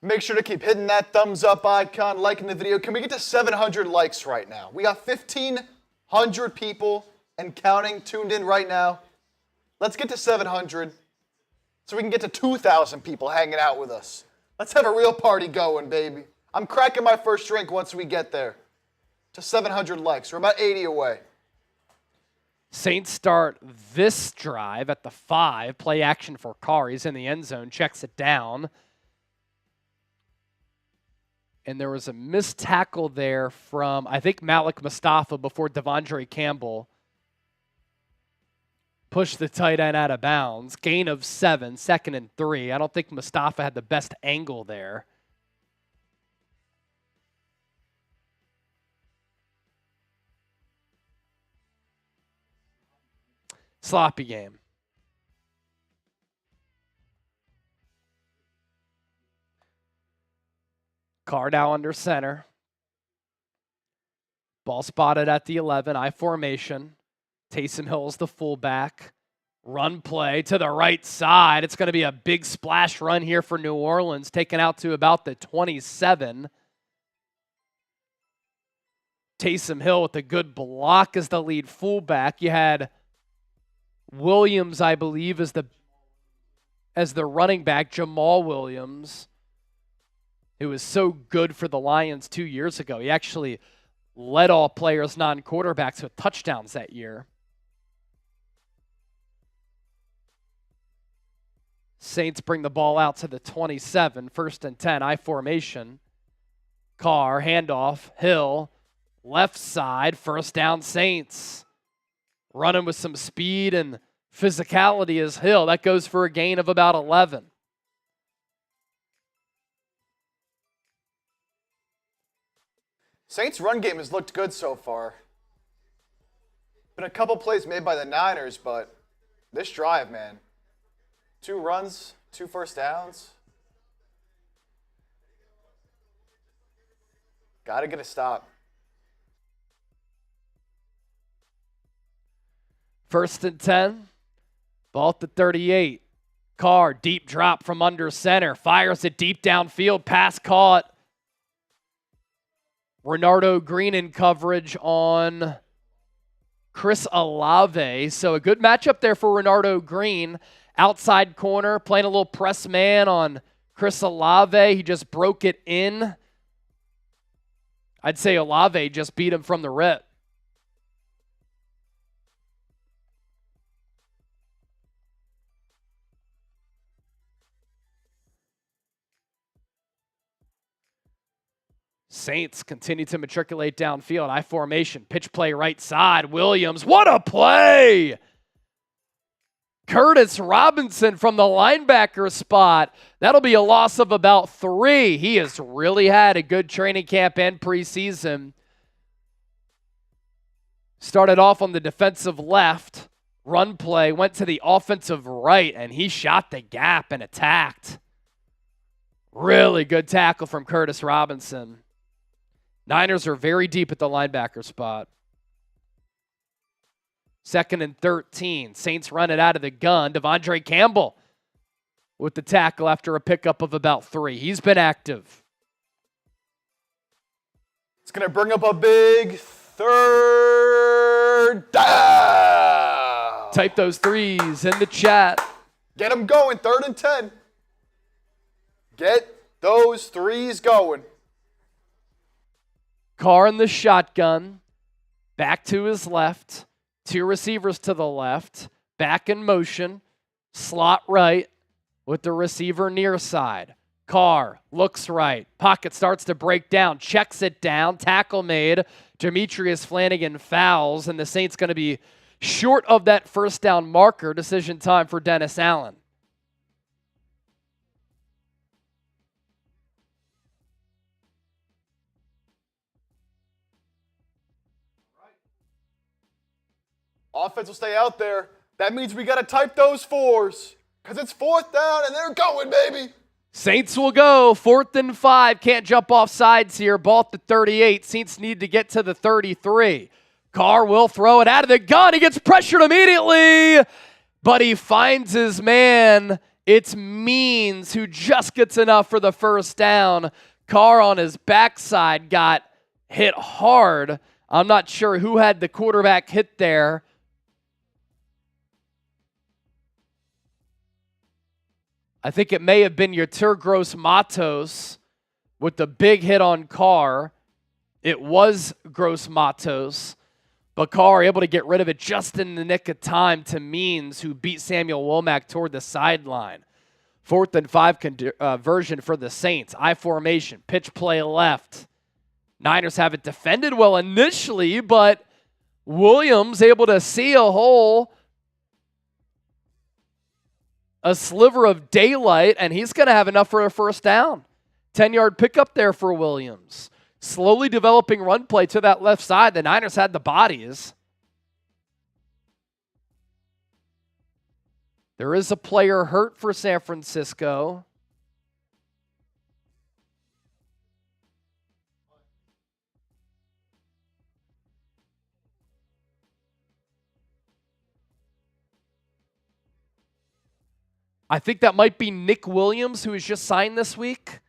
Make sure to keep hitting that thumbs up icon, liking the video. Can we get to 700 likes right now? We got 1,500 people and counting tuned in right now. Let's get to 700 so we can get to 2,000 people hanging out with us. Let's have a real party going, baby. I'm cracking my first drink once we get there to 700 likes. We're about 80 away. Saints start this drive at the 5. Play action for Carr. He's in the end zone, checks it down. And there was a missed tackle there from, I think, Malik Mustafa before Devondre Campbell pushed the tight end out of bounds. Gain of 7, 2nd and 3. I don't think Mustafa had the best angle there. Sloppy game. Carr now under center. Ball spotted at the 11, I formation. Taysom Hill's the fullback. Run play to the right side. It's going to be a big splash run here for New Orleans, taken out to about the 27. Taysom Hill with a good block as the lead fullback. You had Williams, I believe, as the running back, Jamal Williams, who was so good for the Lions 2 years ago. He actually led all players, non-quarterbacks, with touchdowns that year. Saints bring the ball out to the 27, 1st and 10, I formation. Carr, handoff, Hill, left side, 1st down Saints. Running with some speed and physicality is Hill. That goes for a gain of about 11. Saints' run game has looked good so far. Been a couple plays made by the Niners, but this drive, man. 2 runs, 2 first downs. Got to get a stop. 1st and 10. Ball at the 38. Carr, deep drop from under center. Fires it deep downfield. Pass caught. Renardo Green in coverage on Chris Olave. So a good matchup there for Renardo Green. Outside corner, playing a little press man on Chris Olave. He just broke it in. I'd say Olave just beat him from the rip. Saints continue to matriculate downfield. I formation, pitch play right side. Williams, what a play! Curtis Robinson from the linebacker spot. That'll be a loss of about 3. He has really had a good training camp and preseason. Started off on the defensive left. Run play, went to the offensive right, and he shot the gap and attacked. Really good tackle from Curtis Robinson. Niners are very deep at the linebacker spot. 2nd and 13. Saints run it out of the gun. Devondre Campbell with the tackle after a pickup of about 3. He's been active. It's going to bring up a big 3rd down. Type those 3s in the chat. Get them going, 3rd and 10. Get those 3s going. Carr in the shotgun. Back to his left. 2 receivers to the left. Back in motion. Slot right with the receiver near side. Carr looks right. Pocket starts to break down. Checks it down. Tackle made. Demetrius Flanagan fouls. And the Saints going to be short of that 1st down marker. Decision time for Dennis Allen. Offense will stay out there. That means we got to type those 4s because it's 4th down and they're going, baby. Saints will go 4th and 5. Can't jump off sides here. Ball at the 38. Saints need to get to the 33. Carr will throw it out of the gun. He gets pressured immediately, but he finds his man. It's Means who just gets enough for the first down. Carr on his backside got hit hard. I'm not sure who had the quarterback hit there. I think it may have been Yetur Gross-Matos with the big hit on Carr. It was Gross-Matos, but Carr able to get rid of it just in the nick of time to Means, who beat Samuel Womack toward the sideline. 4th and 5 conversion for the Saints. I formation, pitch play left. Niners have it defended well initially, but Williams able to see a hole, a sliver of daylight, and he's going to have enough for a first down. 10-yard pickup there for Williams. Slowly developing run play to that left side. The Niners had the bodies. There is a player hurt for San Francisco. I think that might be Nick Williams, who was just signed this week,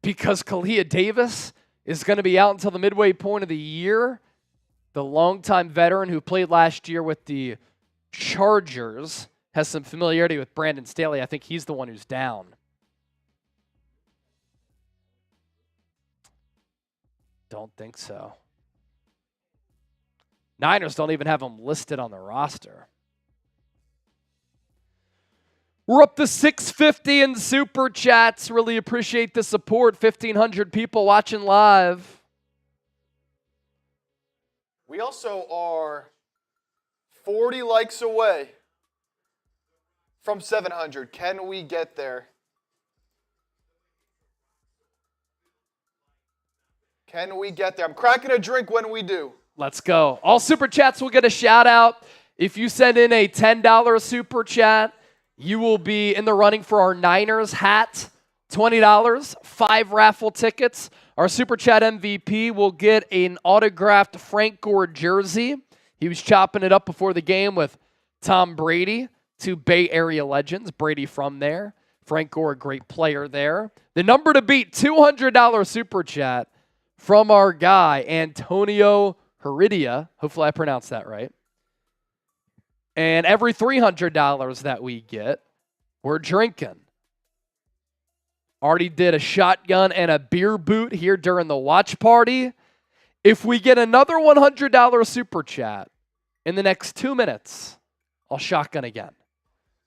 because Kalia Davis is going to be out until the midway point of the year. The longtime veteran who played last year with the Chargers has some familiarity with Brandon Staley. I think he's the one who's down. Don't think so. Niners don't even have him listed on the roster. We're up to 650 in Super Chats. Really appreciate the support. 1,500 people watching live. We also are 40 likes away from 700. Can we get there? Can we get there? I'm cracking a drink when we do. Let's go. All Super Chats will get a shout out. If you send in a $10 Super Chat, you will be in the running for our Niners hat, $20, 5 raffle tickets. Our Super Chat MVP will get an autographed Frank Gore jersey. He was chopping it up before the game with Tom Brady, 2 Bay Area legends. Brady from there. Frank Gore, a great player there. The number to beat, $200 Super Chat from our guy, Antonio Heredia. Hopefully I pronounced that right. And every $300 that we get, we're drinking. Already did a shotgun and a beer boot here during the watch party. If we get another $100 Super Chat in the next 2 minutes, I'll shotgun again.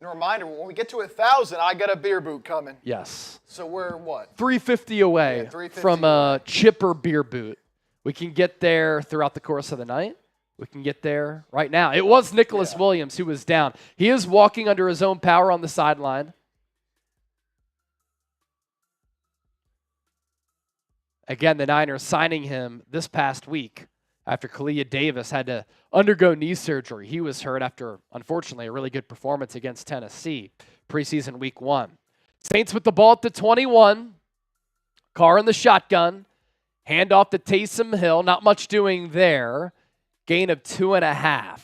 And a reminder, when we get to 1,000, I got a beer boot coming. Yes. So we're what? 350 away 350 from a chipper beer boot. We can get there throughout the course of the night. We can get there right now. It was Nicholas Williams who was down. He is walking under his own power on the sideline. Again, the Niners signing him this past week after Kalia Davis had to undergo knee surgery. He was hurt after, unfortunately, a really good performance against Tennessee, preseason week 1. Saints with the ball at the 21. Carr in the shotgun. Hand off to Taysom Hill. Not much doing there. Gain of 2.5.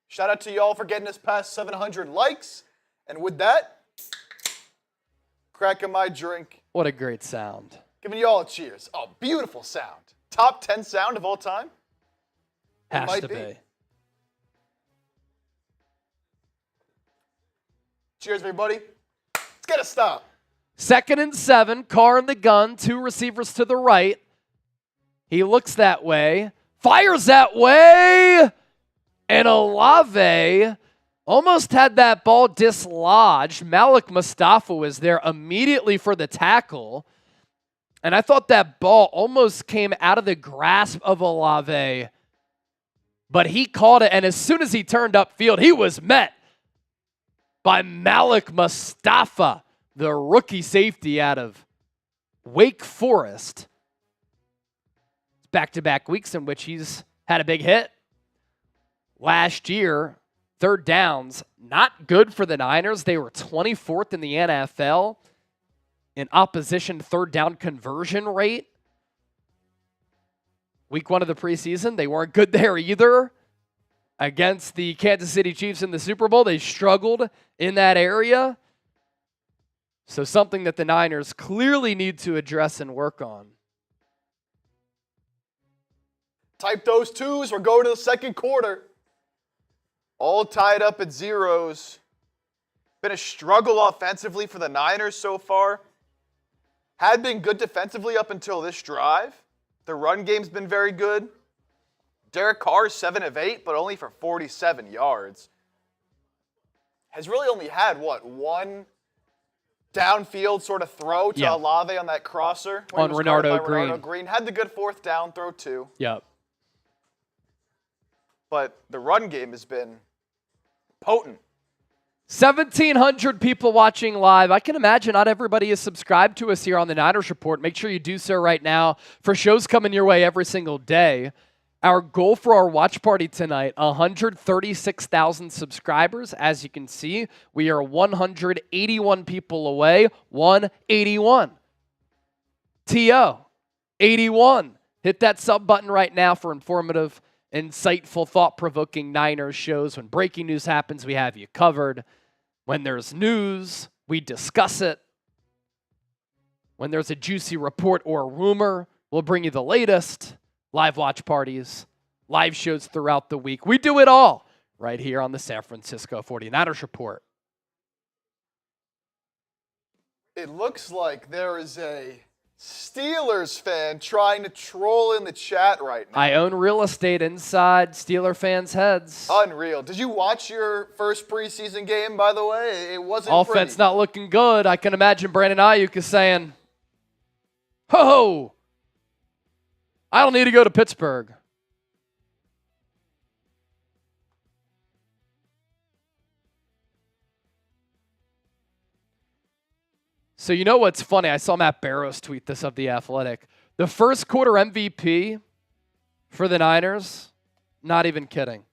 Shout out to y'all for getting us past 700 likes. And with that, cracking my drink. What a great sound. Giving y'all a cheers. Oh, beautiful sound. Top 10 sound of all time? Has to be. Cheers, everybody. Let's get a stop. 2nd and 7. Carr in the gun. 2 receivers to the right. He looks that way, fires that way, and Olave almost had that ball dislodged. Malik Mustafa was there immediately for the tackle, and I thought that ball almost came out of the grasp of Olave, but he caught it, and as soon as he turned upfield, he was met by Malik Mustafa, the rookie safety out of Wake Forest. Back-to-back weeks in which he's had a big hit. Last year, third downs, not good for the Niners. They were 24th in the NFL in opposition third down conversion rate. Week 1 of the preseason, they weren't good there either. Against the Kansas City Chiefs in the Super Bowl, they struggled in that area. So something that the Niners clearly need to address and work on. Type those twos. We're going to the second quarter. All tied up at zeros. Been a struggle offensively for the Niners so far. Had been good defensively up until this drive. The run game's been very good. Derek Carr 7 of 8, but only for 47 yards. Has really only had, one downfield sort of throw to Olave on that crosser. On Renardo Green. Had the good fourth down throw too. Yep. But the run game has been potent. 1,700 people watching live. I can imagine not everybody is subscribed to us here on the Niners Report. Make sure you do so right now for shows coming your way every single day. Our goal for our watch party tonight, 136,000 subscribers. As you can see, we are 181 people away. 181. TO, 81. Hit that sub button right now for informative, insightful, thought-provoking Niners shows. When breaking news happens, we have you covered. When there's news, we discuss it. When there's a juicy report or a rumor, we'll bring you the latest. Live watch parties, live shows throughout the week. We do it all right here on the San Francisco 49ers Report. It looks like there is a Steelers fan trying to troll in the chat right now. I own real estate inside Steeler fans' heads. Unreal. Did you watch your first preseason game, by the way? It wasn't Offense pretty. not looking good. I can imagine Brandon Aiyuk is saying, ho, I don't need to go to Pittsburgh. So you know what's funny? I saw Matt Barrows tweet this of The Athletic. The first quarter MVP for the Niners, not even kidding.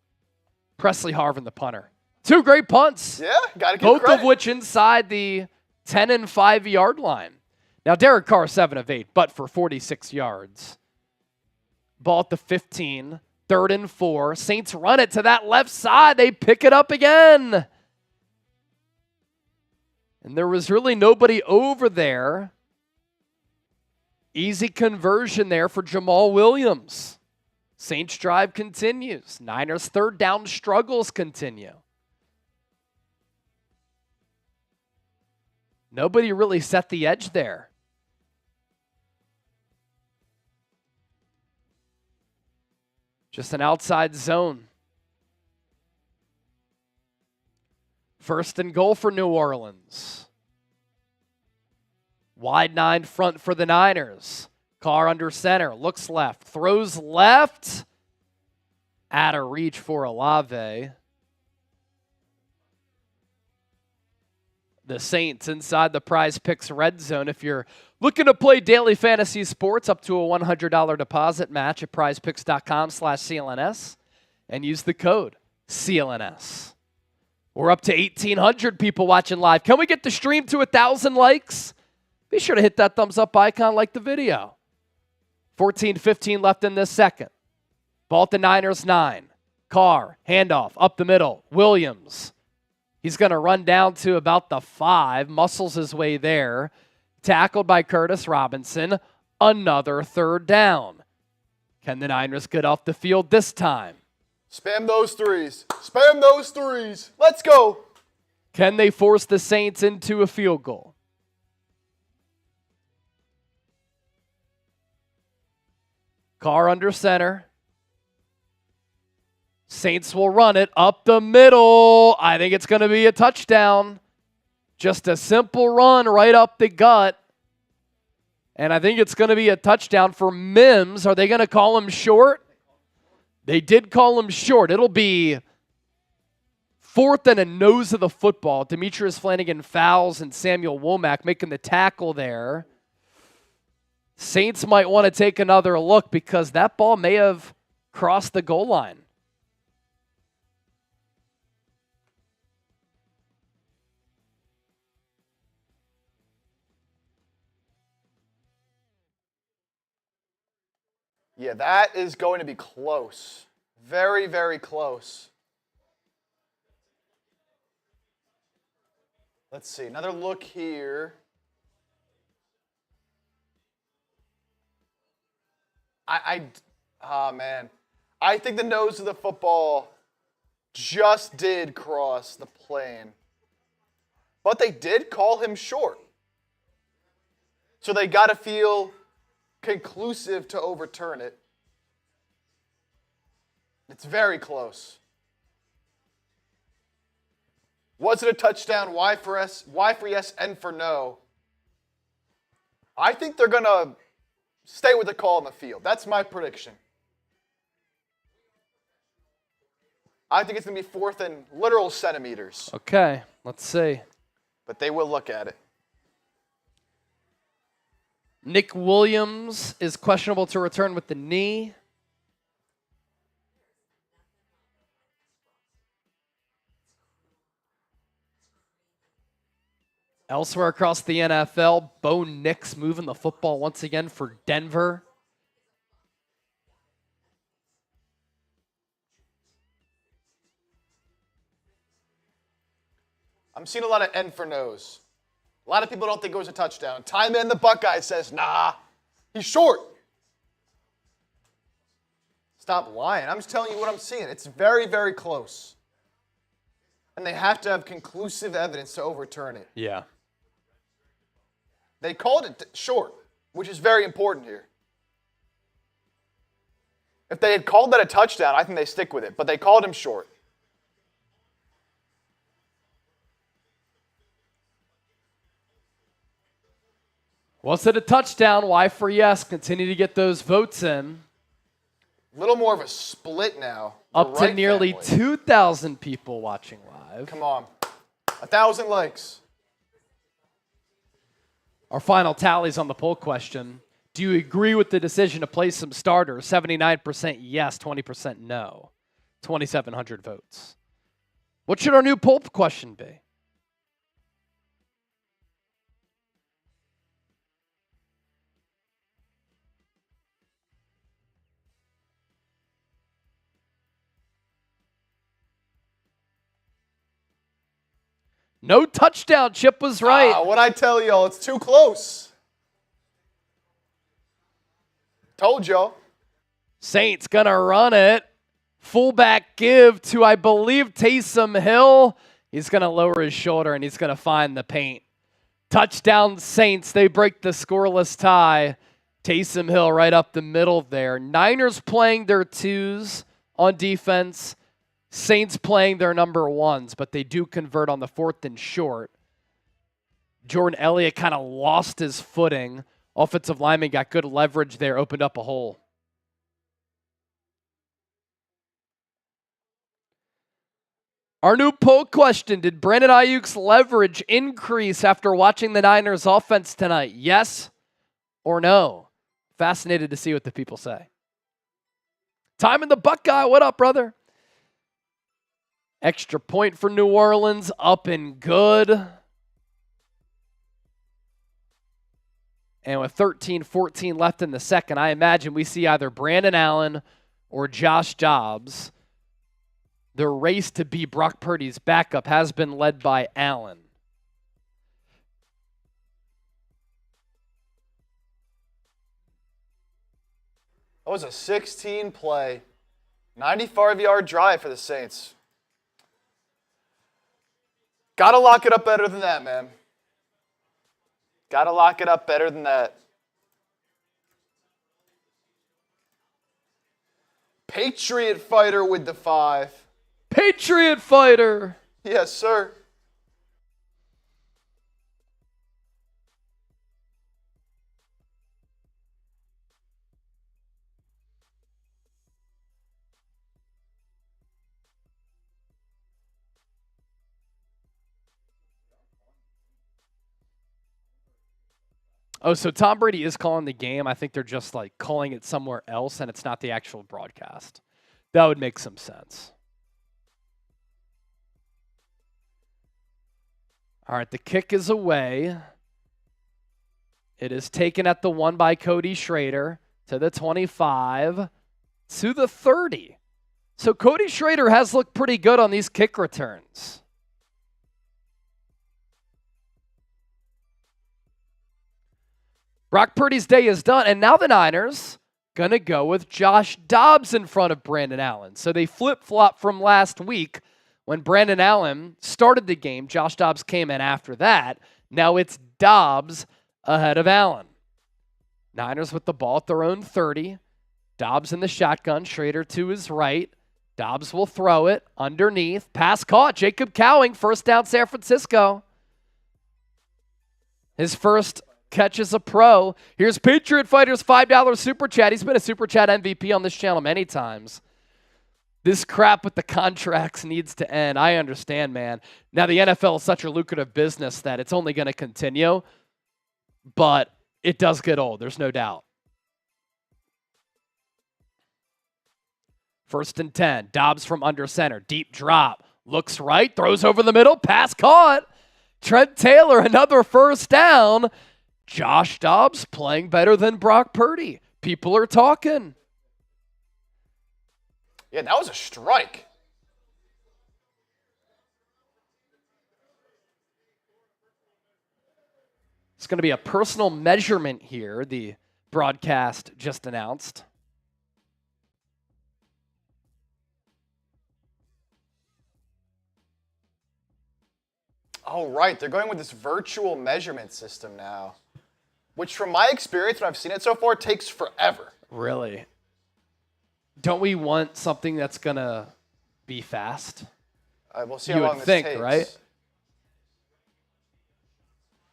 Presley Harvin, the punter. 2 great punts. Yeah, got to give both credit. of which inside the 10 and 5 yard line. Now Derek Carr 7 of 8, but for 46 yards. Ball at the 15, 3rd and 4. Saints run it to that left side. They pick it up again. And there was really nobody over there. Easy conversion there for Jamal Williams. Saints drive continues. Niners third down struggles continue. Nobody really set the edge there. Just an outside zone. 1st and goal for New Orleans. Wide 9 front for the Niners. Carr under center. Looks left. Throws left. Out of reach for Olave. The Saints inside the Prize Picks red zone. If you're looking to play daily fantasy sports, up to a $100 deposit match at prizepicks.com/CLNS and use the code CLNS. We're up to 1,800 people watching live. Can we get the stream to 1,000 likes? Be sure to hit that thumbs up icon, like the video. 14:15 left in this second. Ball at the Niners 9. Carr, handoff, up the middle. Williams. He's going to run down to about the 5, muscles his way there. Tackled by Curtis Robinson. Another 3rd down. Can the Niners get off the field this time? Spam those threes. Spam those threes. Let's go. Can they force the Saints into a field goal? Carr under center. Saints will run it up the middle. I think it's going to be a touchdown. Just a simple run right up the gut. And I think it's going to be a touchdown for Mims. Are they going to call him short? They did call him short. It'll be 4th and a nose of the football. Demetrius Flanagan fouls and Samuel Womack making the tackle there. Saints might want to take another look because that ball may have crossed the goal line. Yeah, that is going to be close. Very, very close. Let's see. Another look here. Man. I think the nose of the football just did cross the plane. But they did call him short. So they got to feel conclusive to overturn it. It's very close. Was it a touchdown? Y for yes, N for no. I think they're going to stay with the call on the field. That's my prediction. I think it's going to be fourth in literal centimeters. Okay, let's see. But they will look at it. Nick Williams is questionable to return with the knee. Elsewhere across the NFL, Bo Nix moving the football once again for Denver. I'm seeing a lot of N for no's. A lot of people don't think it was a touchdown. Time in, the Buckeye says, nah, he's short. Stop lying. I'm just telling you what I'm seeing. It's very, very close. And they have to have conclusive evidence to overturn it. Yeah. They called it short, which is very important here. If they had called that a touchdown, I think they stick with it. But they called him short. Was it a touchdown? Y for yes. Continue to get those votes in. A little more of a split now. Up to nearly 2,000 people watching live. Come on. 1,000 likes. Our final tallies on the poll question. Do you agree with the decision to play some starters? 79% yes, 20% no. 2,700 votes. What should our new poll question be? No touchdown. Chip was right. What I tell y'all, it's too close. Told y'all. Saints gonna run it. Fullback give to, I believe, Taysom Hill. He's gonna lower his shoulder and he's gonna find the paint. Touchdown Saints. They break the scoreless tie. Taysom Hill right up the middle there. Niners playing their twos on defense. Saints playing their number ones, but they do convert on the fourth and short. Jordan Elliott kind of lost his footing. Offensive lineman got good leverage there, opened up a hole. Our new poll question, did Brandon Aiyuk's leverage increase after watching the Niners offense tonight? Yes or no? Fascinated to see what the people say. Time in the Buckeye. What up, brother? Extra point for New Orleans, up and good. And with 13-14 left in the second, I imagine we see either Brandon Allen or Josh Dobbs. The race to be Brock Purdy's backup has been led by Allen. That was a 16-play, 95-yard drive for the Saints. Got to lock it up better than that, man. Got to lock it up better than that. Patriot fighter with the 5. Patriot fighter. Yes, sir. Oh, so Tom Brady is calling the game. I think they're just like calling it somewhere else and it's not the actual broadcast. That would make some sense. All right, the kick is away. It is taken at the 1 by Cody Schrader to the 25 to the 30. So Cody Schrader has looked pretty good on these kick returns. Brock Purdy's day is done, and now the Niners going to go with Josh Dobbs in front of Brandon Allen. So they flip-flop from last week when Brandon Allen started the game. Josh Dobbs came in after that. Now it's Dobbs ahead of Allen. Niners with the ball at their own 30. Dobbs in the shotgun. Schrader to his right. Dobbs will throw it underneath. Pass caught. Jacob Cowing, first down San Francisco. His first catch as a pro. Here's Patriot Fighters $5 Super Chat. He's been a Super Chat MVP on this channel many times. This crap with the contracts needs to end. I understand, man. Now, the NFL is such a lucrative business that it's only going to continue, but it does get old. There's no doubt. 1st and 10. Dobbs from under center. Deep drop. Looks right. Throws over the middle. Pass caught. Trent Taylor, another first down. Josh Dobbs playing better than Brock Purdy. People are talking. Yeah, that was a strike. It's going to be a personal measurement here, the broadcast just announced. Oh, right. They're going with this virtual measurement system now, which from my experience when I've seen it so far takes forever. Really? Don't we want something that's going to be fast? We'll see You how long would this think, takes. right?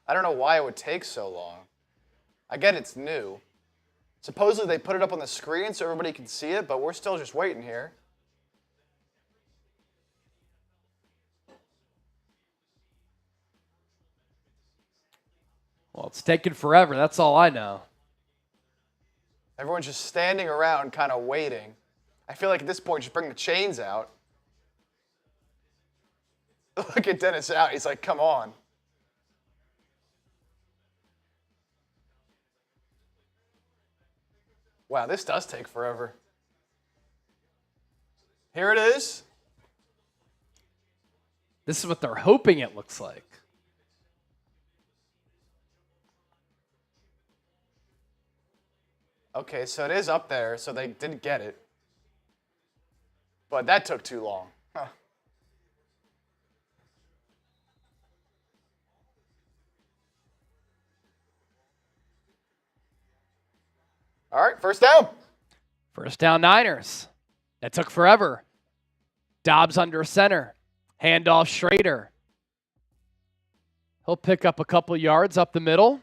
I don't know why it would take so long. I get it's new. Supposedly they put it up on the screen so everybody can see it, but we're still just waiting here. Well, it's taking forever. That's all I know. Everyone's just standing around kind of waiting. I feel like at this point, just bring the chains out. Look at Dennis out. He's like, come on. Wow, this does take forever. Here it is. This is what they're hoping it looks like. Okay, so it is up there, so they didn't get it. But that took too long. Huh. All right, first down. First down Niners. That took forever. Dobbs under center. Handoff Schrader. He'll pick up a couple yards up the middle.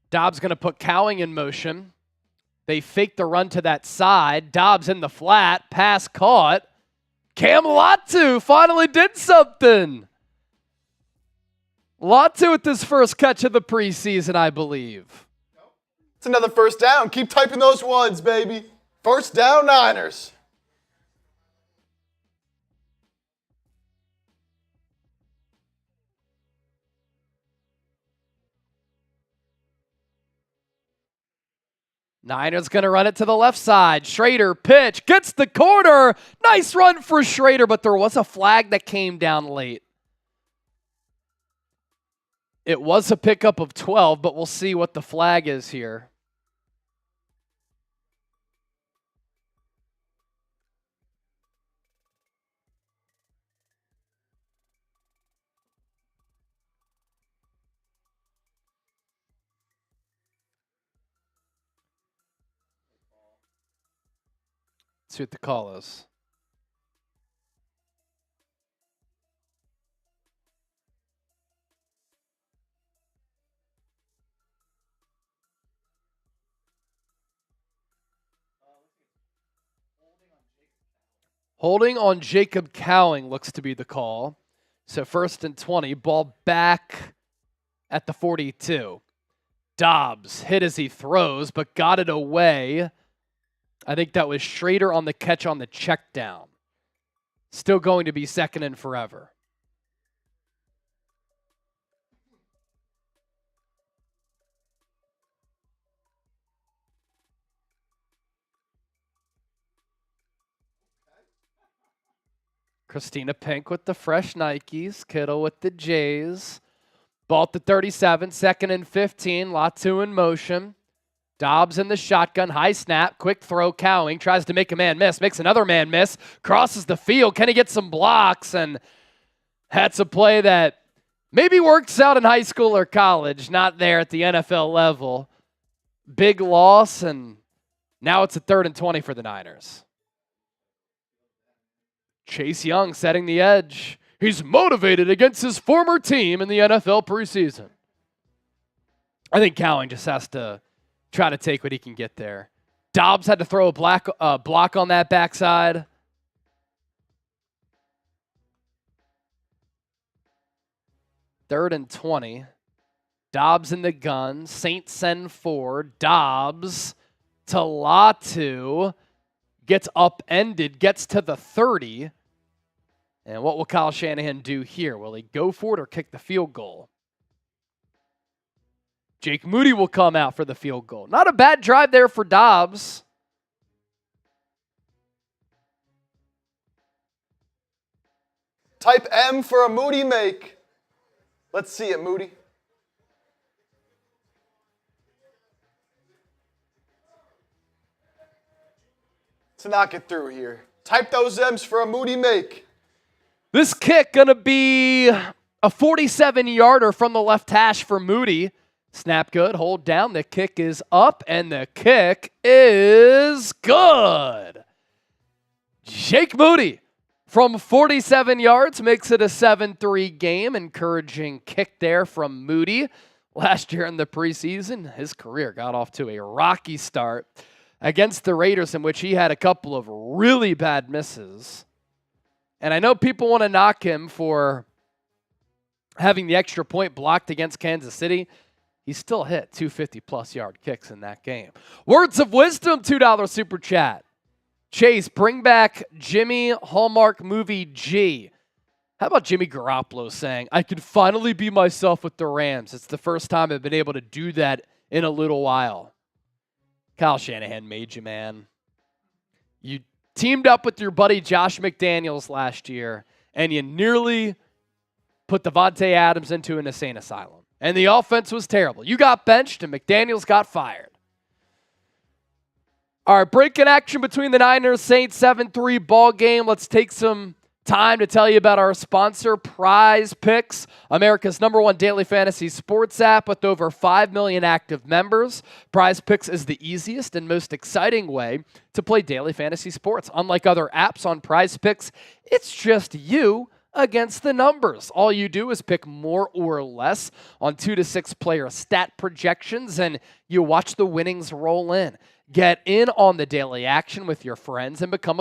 Dobbs going to put Cowing in motion. They fake the run to that side. Dobbs in the flat. Pass caught. Cam Latu finally did something. Latu with his first catch of the preseason, I believe. It's another first down. Keep typing those ones, baby. First down, Niners. Niners going to run it to the left side. Schrader pitch, gets the corner. Nice run for Schrader, but there was a flag that came down late. It was a pickup of 12, but we'll see what the flag is here. Let's see what the call is. Holding on Jacob Cowing looks to be the call. So 1st and 20, ball back at the 42. Dobbs hit as he throws, but got it away. I think that was Schrader on the catch on the check down. Still going to be 2nd and forever. Christina Pink with the fresh Nikes. Kittle with the J's. Ball at the 37, 2nd and 15. Latu in motion. Dobbs in the shotgun. High snap. Quick throw. Cowing. Tries to make a man miss. Makes another man miss. Crosses the field. Can he get some blocks? And that's a play that maybe works out in high school or college. Not there at the NFL level. Big loss. And now it's a 3rd and 20 for the Niners. Chase Young setting the edge. He's motivated against his former team in the NFL preseason. I think Cowing just has to try to take what he can get there. Dobbs had to throw a block on that backside. Third and 20. Dobbs in the gun. Saints send 4. Dobbs to Latu. Gets upended. Gets to the 30. And what will Kyle Shanahan do here? Will he go for it or kick the field goal? Jake Moody will come out for the field goal. Not a bad drive there for Dobbs. Type M for a Moody make. Let's see it, Moody. To knock it through here. Type those M's for a Moody make. This kick going to be a 47-yarder from the left hash for Moody. Snap good, hold down. The kick is up, and the kick is good. Jake Moody from 47 yards makes it a 7-3 game. Encouraging kick there from Moody. Last year in the preseason, his career got off to a rocky start against the Raiders, in which he had a couple of really bad misses. And I know people want to knock him for having the extra point blocked against Kansas City. He still hit 250-plus yard kicks in that game. Words of wisdom, $2 super chat. Chase, bring back Jimmy Hallmark Movie G. How about Jimmy Garoppolo saying, I can finally be myself with the Rams. It's the first time I've been able to do that in a little while. Kyle Shanahan made you, man. You teamed up with your buddy Josh McDaniels last year, and you nearly put Devontae Adams into an insane asylum. And the offense was terrible. You got benched, and McDaniels got fired. All right, breaking action between the Niners, Saints, 7-3 ball game. Let's take some time to tell you about our sponsor, Prize Picks, America's #1 daily fantasy sports app with over 5 million active members. Prize Picks is the easiest and most exciting way to play daily fantasy sports. Unlike other apps on Prize Picks, it's just you against the numbers. All you do is pick more or less on 2 to 6 player stat projections, and you watch the winnings roll in. Get in on the daily action with your friends and become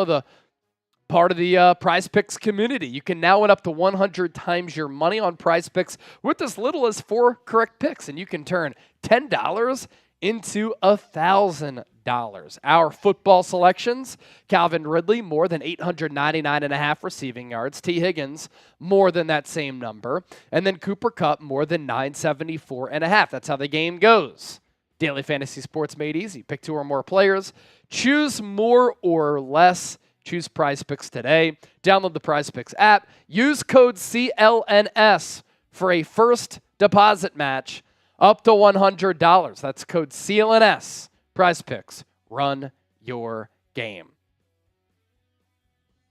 part of the Prize Picks community. You can now win up to 100 times your money on Prize Picks with as little as 4 correct picks, and you can turn $10 into $1,000. Our football selections: Calvin Ridley, more than 899.5 receiving yards. T. Higgins, more than that same number. And then Cooper Kupp, more than 974.5. That's how the game goes. Daily fantasy sports made easy. Pick 2 or more players. Choose more or less. Choose Prize Picks today. Download the Prize Picks app. Use code CLNS for a first deposit match up to $100. That's code CLNS. Prize Picks. Run your game.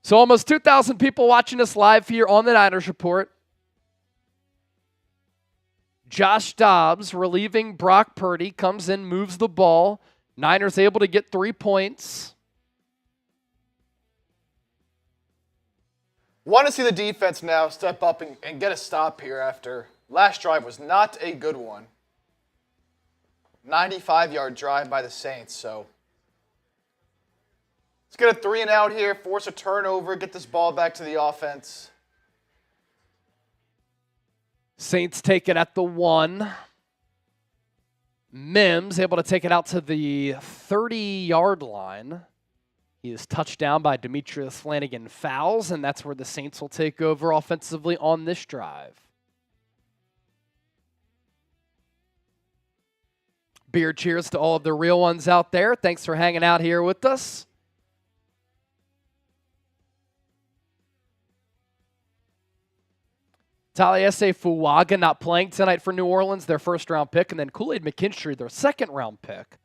So almost 2,000 people watching us live here on the Niners Report. Josh Dobbs relieving Brock Purdy. Comes in, moves the ball. Niners able to get 3 points. Want to see the defense now step up and get a stop here after last drive was not a good one. 95-yard drive by the Saints, so let's get a 3 and out here, force a turnover, get this ball back to the offense. Saints take it at the 1. Mims able to take it out to the 30-yard line. He is touched down by Demetrius Flanagan fouls, and that's where the Saints will take over offensively on this drive. Beer cheers to all of the real ones out there. Thanks for hanging out here with us. Taliesin Fuaga not playing tonight for New Orleans, their first-round pick, and then Kool-Aid McKinstry, their second-round pick,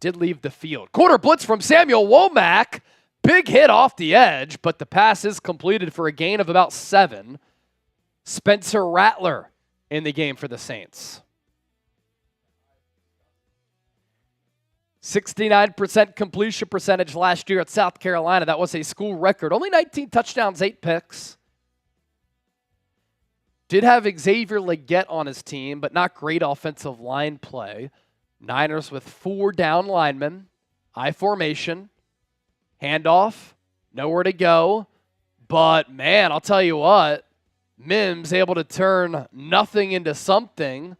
did leave the field. Quarter blitz from Samuel Womack. Big hit off the edge, but the pass is completed for a gain of about 7. Spencer Rattler in the game for the Saints. 69% completion percentage last year at South Carolina. That was a school record. Only 19 touchdowns, 8 picks. Did have Xavier Legette on his team, but not great offensive line play. Niners with 4 down linemen. I formation. Handoff. Nowhere to go. But, man, I'll tell you what. Mims able to turn nothing into something.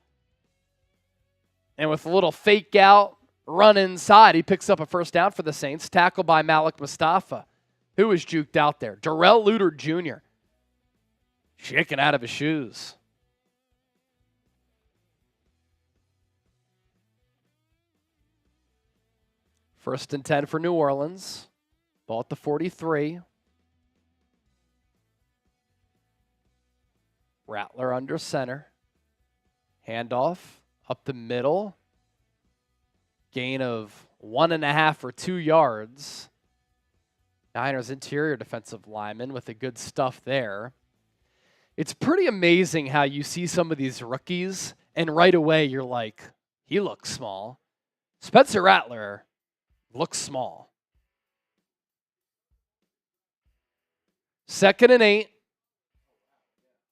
And with a little fake out, run inside, he picks up a first down for the Saints. Tackled by Malik Mustafa, who was juked out there. Darrell Luter Jr. shaking out of his shoes. First and 10 for New Orleans. Ball at the 43. Rattler under center. Handoff up the middle. Gain of 1.5 or 2 yards. Niners interior defensive lineman with the good stuff there. It's pretty amazing how you see some of these rookies, and right away you're like, he looks small. Spencer Rattler looks small. 2nd and 8.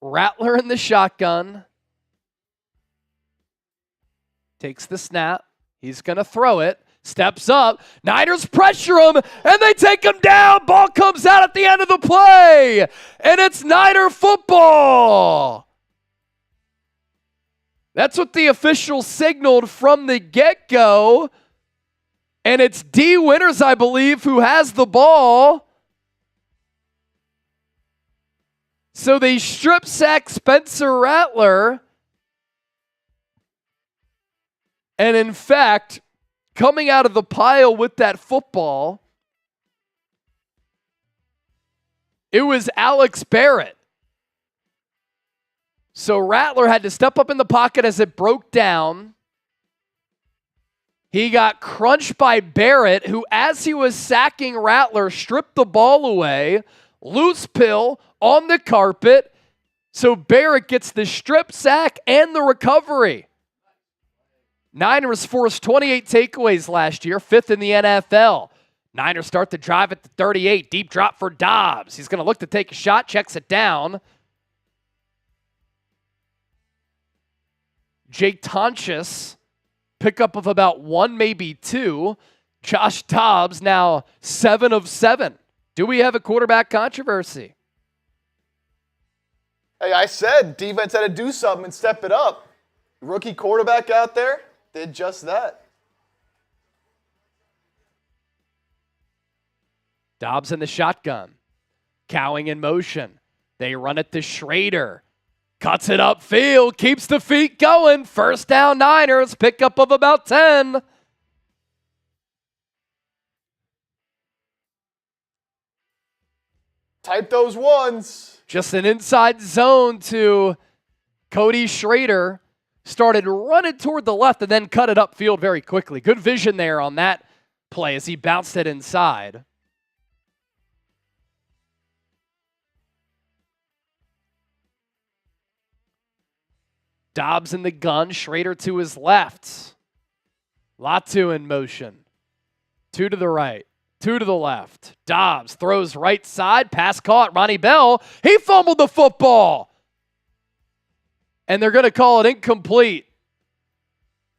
Rattler in the shotgun. Takes the snap. He's going to throw it. Steps up. Niners pressure him, and they take him down. Ball comes out at the end of the play, and it's Niner football. That's what the official signaled from the get-go, and it's D. Winters, I believe, who has the ball. So they strip sack Spencer Rattler, and in fact, coming out of the pile with that football, it was Alex Barrett. So Rattler had to step up in the pocket as it broke down. He got crunched by Barrett, who, as he was sacking Rattler, stripped the ball away. Loose pill on the carpet. So Barrett gets the strip sack and the recovery. Niners forced 28 takeaways last year, 5th in the NFL. Niners start the drive at the 38. Deep drop for Dobbs. He's going to look to take a shot, checks it down. Jake Tonches, pickup of about 1, maybe 2. Josh Dobbs now 7 of 7. Do we have a quarterback controversy? Hey, I said defense had to do something and step it up. Rookie quarterback out there did just that. Dobbs in the shotgun. Cowing in motion. They run it to Schrader. Cuts it upfield. Keeps the feet going. First down Niners. Pickup of about 10. Type those ones. Just an inside zone to Cody Schrader. Started running toward the left and then cut it upfield very quickly. Good vision there on that play as he bounced it inside. Dobbs in the gun. Schrader to his left. Latu in motion. 2 to the right. 2 to the left. Dobbs throws right side. Pass caught. Ronnie Bell. He fumbled the football. And they're going to call it incomplete.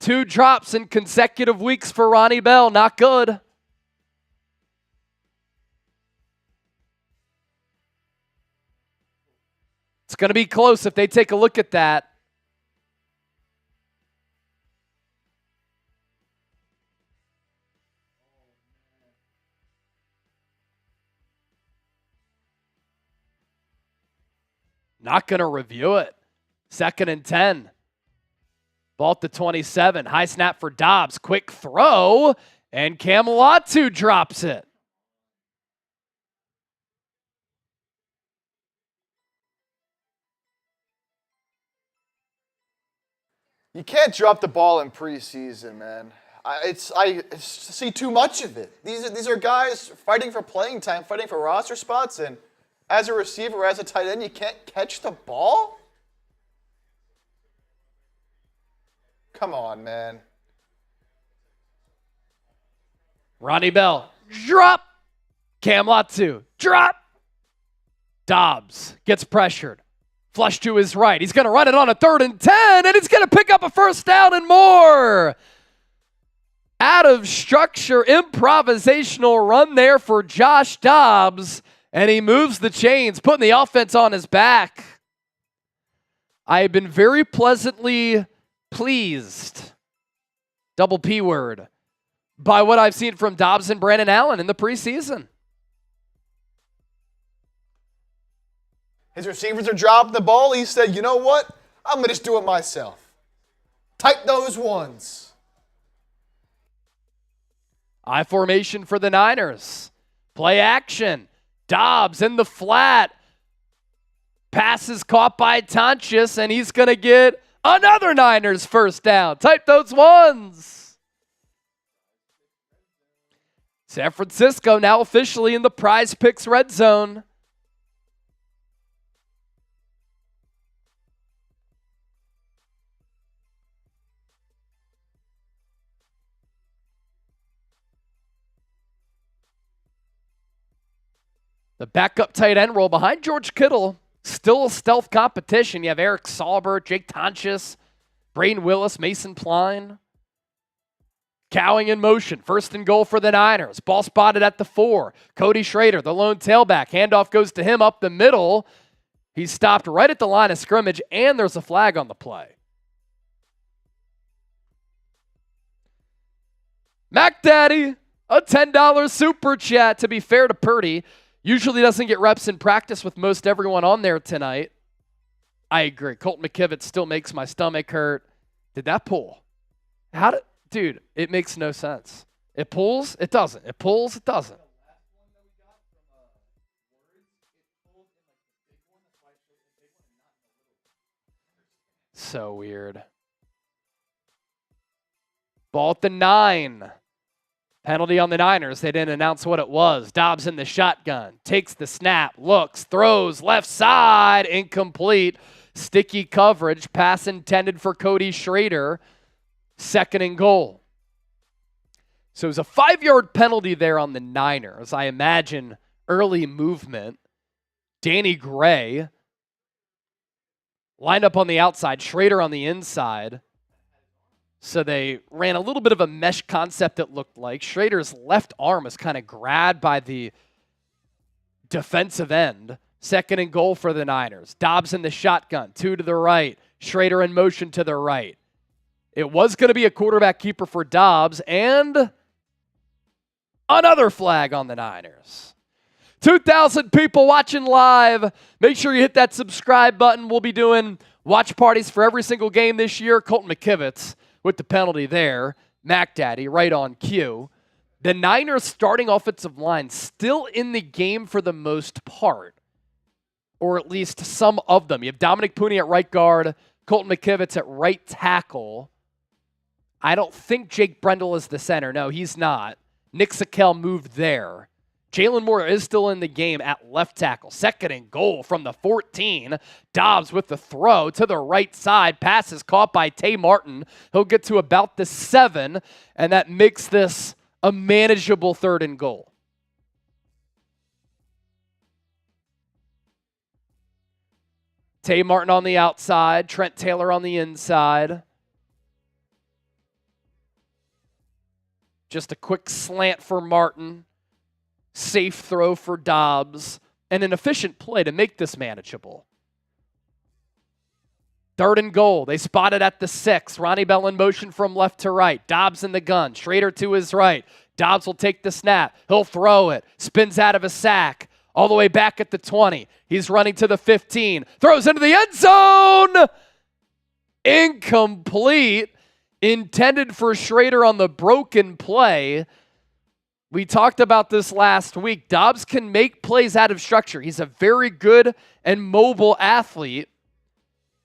2 drops in consecutive weeks for Ronnie Bell. Not good. It's going to be close if they take a look at that. Not going to review it. 2nd and 10. Ball at the 27. High snap for Dobbs. Quick throw. And Camelatu drops it. You can't drop the ball in preseason, man. I see too much of it. These are guys fighting for playing time, fighting for roster spots, and as a receiver, as a tight end, you can't catch the ball? Come on, man. Ronnie Bell, drop. Camelatu, drop. Dobbs gets pressured. Flush to his right. He's going to run it on a 3rd and 10, and he's going to pick up a first down and more. Out of structure, improvisational run there for Josh Dobbs, and he moves the chains, putting the offense on his back. I have been very pleasantly pleased, double P word, by what I've seen from Dobbs and Brandon Allen in the preseason. His receivers are dropping the ball. He said, you know what? I'm going to just do it myself. Type those ones. I formation for the Niners. Play action. Dobbs in the flat. Passes caught by Tonches, and he's going to get another Niners first down. Type those ones. San Francisco now officially in the Prize Picks red zone. The backup tight end role behind George Kittle. Still a stealth competition. You have Eric Saubert, Jake Tonches, Braden Willis, Mason Pline. Cowing in motion. 1st and goal for the Niners. Ball spotted at the 4. Cody Schrader, the lone tailback. Handoff goes to him up the middle. He's stopped right at the line of scrimmage, and there's a flag on the play. Mac Daddy, a $10 super chat. To be fair to Purdy, usually doesn't get reps in practice with most everyone on there tonight. I agree. Colt McKivitz still makes my stomach hurt. Did that pull? Dude, it makes no sense. It pulls, it doesn't. It pulls, it doesn't. So weird. Ball at the 9. Penalty on the Niners. They didn't announce what it was. Dobbs in the shotgun. Takes the snap. Looks. Throws. Left side. Incomplete. Sticky coverage. Pass intended for Cody Schrader. 2nd and goal. So it was a 5-yard penalty there on the Niners. I imagine early movement. Danny Gray lined up on the outside. Schrader on the inside. So they ran a little bit of a mesh concept, it looked like. Schrader's left arm was kind of grabbed by the defensive end. 2nd and goal for the Niners. Dobbs in the shotgun. 2 to the right. Schrader in motion to the right. It was going to be a quarterback keeper for Dobbs, and another flag on the Niners. 2,000 people watching live. Make sure you hit that subscribe button. We'll be doing watch parties for every single game this year. Colton McKivitz with the penalty there. Mac Daddy right on cue. The Niners starting offensive line still in the game for the most part, or at least some of them. You have Dominic Pooney at right guard, Colton McKivitz at right tackle. I don't think Jake Brendel is the center. No, he's not. Nick Sakel moved there. Jalen Moore is still in the game at left tackle. 2nd and goal from the 14. Dobbs with the throw to the right side. Pass is caught by Tay Martin. He'll get to about the 7, and that makes this a manageable 3rd and goal. Tay Martin on the outside. Trent Taylor on the inside. Just a quick slant for Martin. Safe throw for Dobbs. And an efficient play to make this manageable. 3rd and goal. They spot it at the 6. Ronnie Bell in motion from left to right. Dobbs in the gun. Schrader to his right. Dobbs will take the snap. He'll throw it. Spins out of a sack. All the way back at the 20. He's running to the 15. Throws into the end zone. Incomplete. Intended for Schrader on the broken play. We talked about this last week. Dobbs can make plays out of structure. He's a very good and mobile athlete.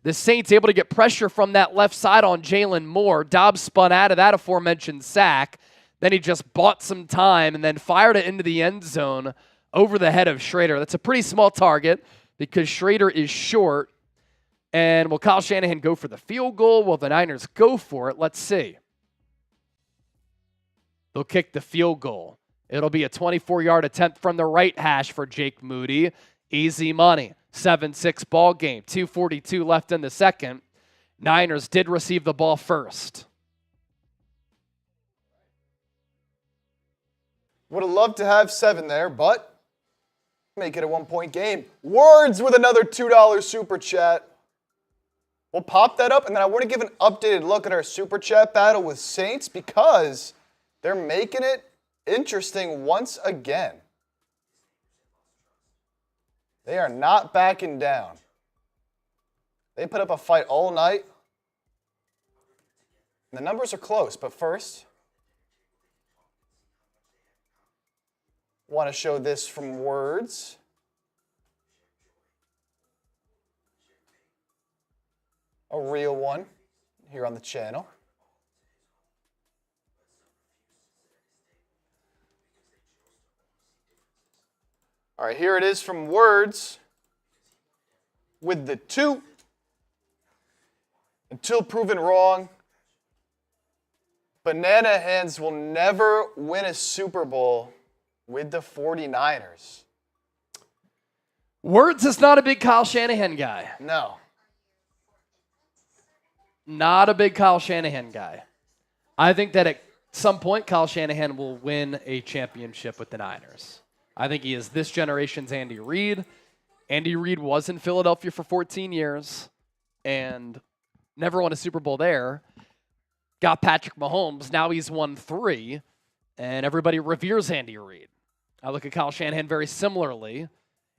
The Saints able to get pressure from that left side on Jalen Moore. Dobbs spun out of that aforementioned sack. Then he just bought some time and then fired it into the end zone over the head of Schrader. That's a pretty small target because Schrader is short. And will Kyle Shanahan go for the field goal? Will the Niners go for it? Let's see. They'll kick the field goal. It'll be a 24-yard attempt from the right hash for Jake Moody. Easy money. 7-6 ball game. 2:42 left in the second. Niners did receive the ball first. Would have loved to have 7 there, but make it a 1-point game. Words with another $2 super chat. We'll pop that up, and then I want to give an updated look at our super chat battle with Saints because they're making it interesting once again. They are not backing down. They put up a fight all night. The numbers are close, but first, want to show this from Words. A real one here on the channel. All right, here it is from Words with the 2. Until proven wrong, Banana Hands will never win a Super Bowl with the 49ers. Words is not a big Kyle Shanahan guy. No. Not a big Kyle Shanahan guy. I think that at some point, Kyle Shanahan will win a championship with the Niners. I think he is this generation's Andy Reid. Andy Reid was in Philadelphia for 14 years and never won a Super Bowl there. Got Patrick Mahomes. Now he's won 3, and everybody reveres Andy Reid. I look at Kyle Shanahan very similarly.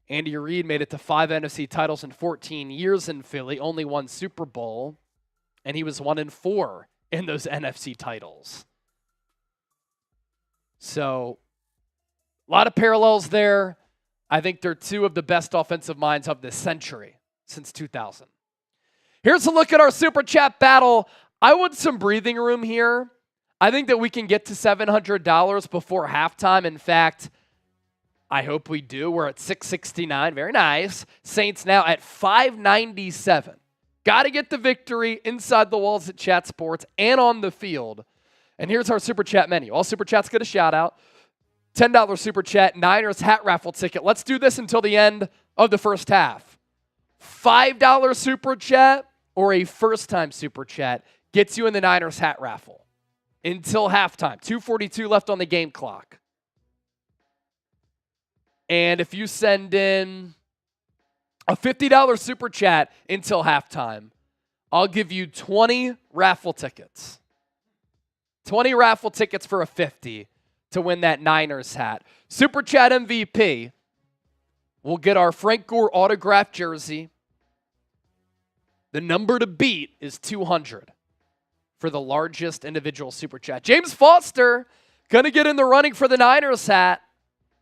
Andy Reid made it to 5 NFC titles in 14 years in Philly, only 1 Super Bowl, and he was 1-4 in those NFC titles. So, a lot of parallels there. I think they're 2 of the best offensive minds of this century since 2000. Here's a look at our Super Chat battle. I want some breathing room here. I think that we can get to $700 before halftime. In fact, I hope we do. We're at $669. Very nice. Saints now at $597. Got to get the victory inside the walls at Chat Sports and on the field. And here's our Super Chat menu. All Super Chats get a shout out. $10 Super Chat, Niners hat raffle ticket. Let's do this until the end of the first half. $5 Super Chat or a first-time Super Chat gets you in the Niners hat raffle until halftime. 2:42 left on the game clock. And if you send in a $50 Super Chat until halftime, I'll give you 20 raffle tickets. 20 raffle tickets for a 50 to win that Niners hat. Super Chat MVP will get our Frank Gore autographed jersey. The number to beat is 200 for the largest individual Super Chat. James Foster going to get in the running for the Niners hat,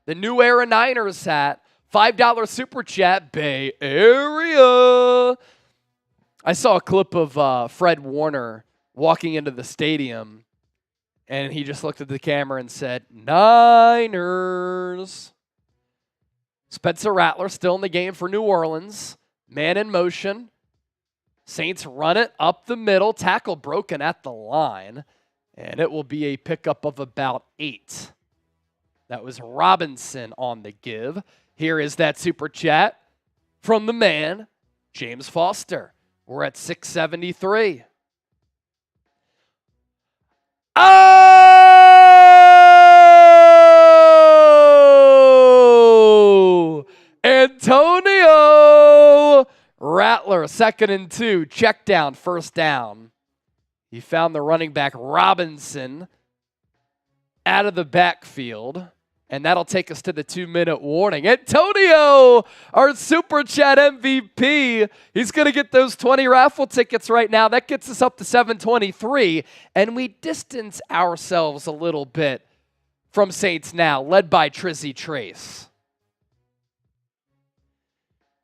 the New Era Niners hat. $5 Super Chat, Bay Area. I saw a clip of Fred Warner walking into the stadium, and he just looked at the camera and said, Niners. Spencer Rattler still in the game for New Orleans. Man in motion. Saints run it up the middle. Tackle broken at the line. And it will be a pickup of about 8. That was Robinson on the give. Here is that Super Chat from the man, James Foster. We're at 673. Oh! Antonio Rattler 2nd and 2. Check down, first down. He found the running back Robinson out of the backfield. And that'll take us to the 2-minute warning. Antonio, our Super Chat MVP. He's going to get those 20 raffle tickets right now. That gets us up to 723. And we distance ourselves a little bit from Saints now, led by Trizzy Trace.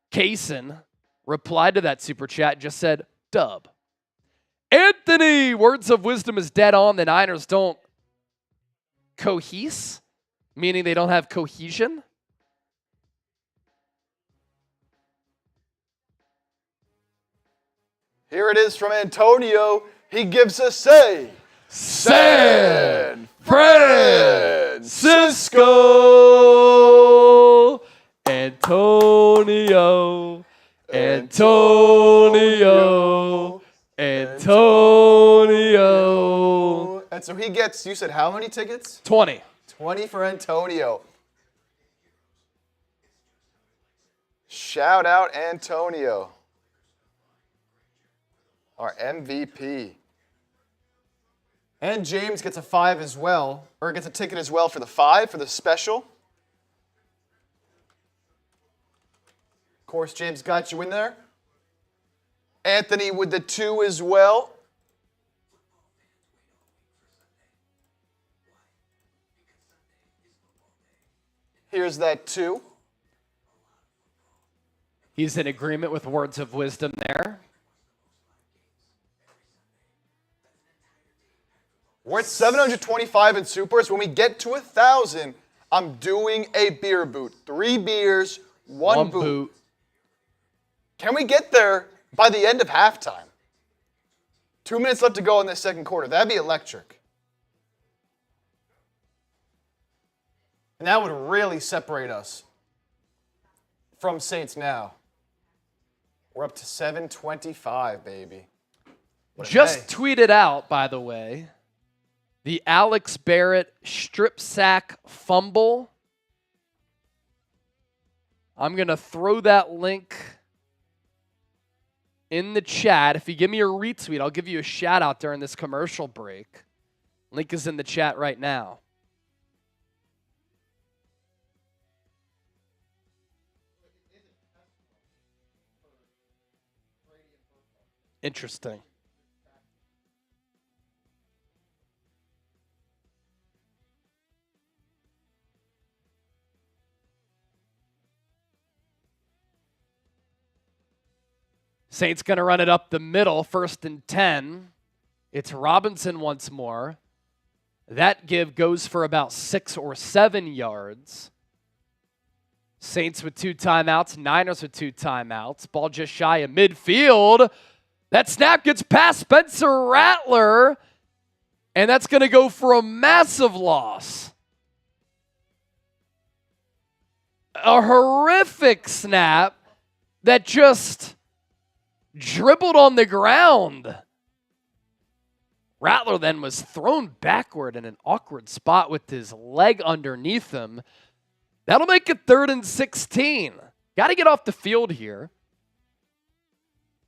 Kaysen replied to that Super Chat and just said, dub. Anthony, words of wisdom is dead on. The Niners don't cohese. Meaning they don't have cohesion? Here it is from Antonio. He gives us a San Francisco. Antonio. Antonio. Antonio. And so he gets, you said how many tickets? 20. 20 for Antonio. Shout out Antonio, our MVP. And James gets a 5 as well, or gets a ticket as well for the 5 for the special. Of course, James got you in there. Anthony with the 2 as well. Here's that 2. He's in agreement with words of wisdom there. We're at 725 in Supers. When we get to 1,000, I'm doing a beer boot. 3 beers, 1 boot. Can we get there by the end of halftime? 2 minutes left to go in this second quarter. That'd be electric. And that would really separate us from Saints now. We're up to 725, baby. Just tweeted out, by the way, the Alex Barrett strip sack fumble. I'm going to throw that link in the chat. If you give me a retweet, I'll give you a shout out during this commercial break. Link is in the chat right now. Interesting. Saints going to run it up the middle, 1st and 10. It's Robinson once more. That give goes for about 6 or 7 yards. Saints with 2 timeouts, Niners with 2 timeouts. Ball just shy of midfield. That snap gets past Spencer Rattler, and that's going to go for a massive loss. A horrific snap that just dribbled on the ground. Rattler then was thrown backward in an awkward spot with his leg underneath him. That'll make it 3rd and 16. Got to get off the field here.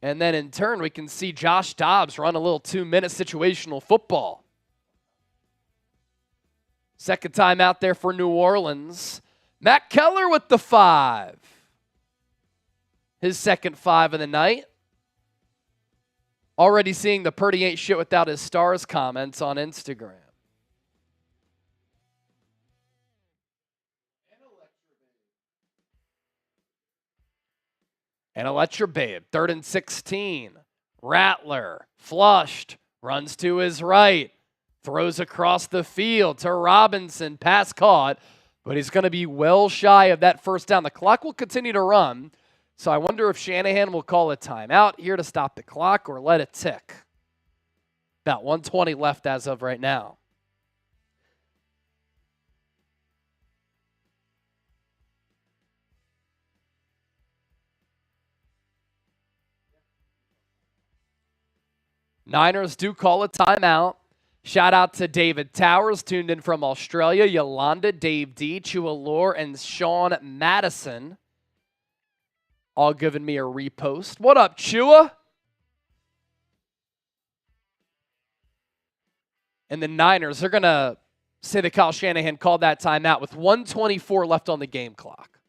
And then in turn, we can see Josh Dobbs run a little 2-minute situational football. Second time out there for New Orleans. Matt Keller with the 5. His second 5 of the night. Already seeing the Purdy ain't shit without his stars comments on Instagram. And Electric Babe, 3rd and 16. Rattler, flushed, runs to his right, throws across the field to Robinson, pass caught, but he's going to be well shy of that first down. The clock will continue to run, so I wonder if Shanahan will call a timeout here to stop the clock or let it tick. About 1:20 left as of right now. Niners do call a timeout. Shout out to David Towers, tuned in from Australia. Yolanda, Dave D, Chualor, and Sean Madison. all giving me a repost. What up, Chua? And the Niners, they're going to say that Kyle Shanahan called that timeout with 1:24 left on the game clock.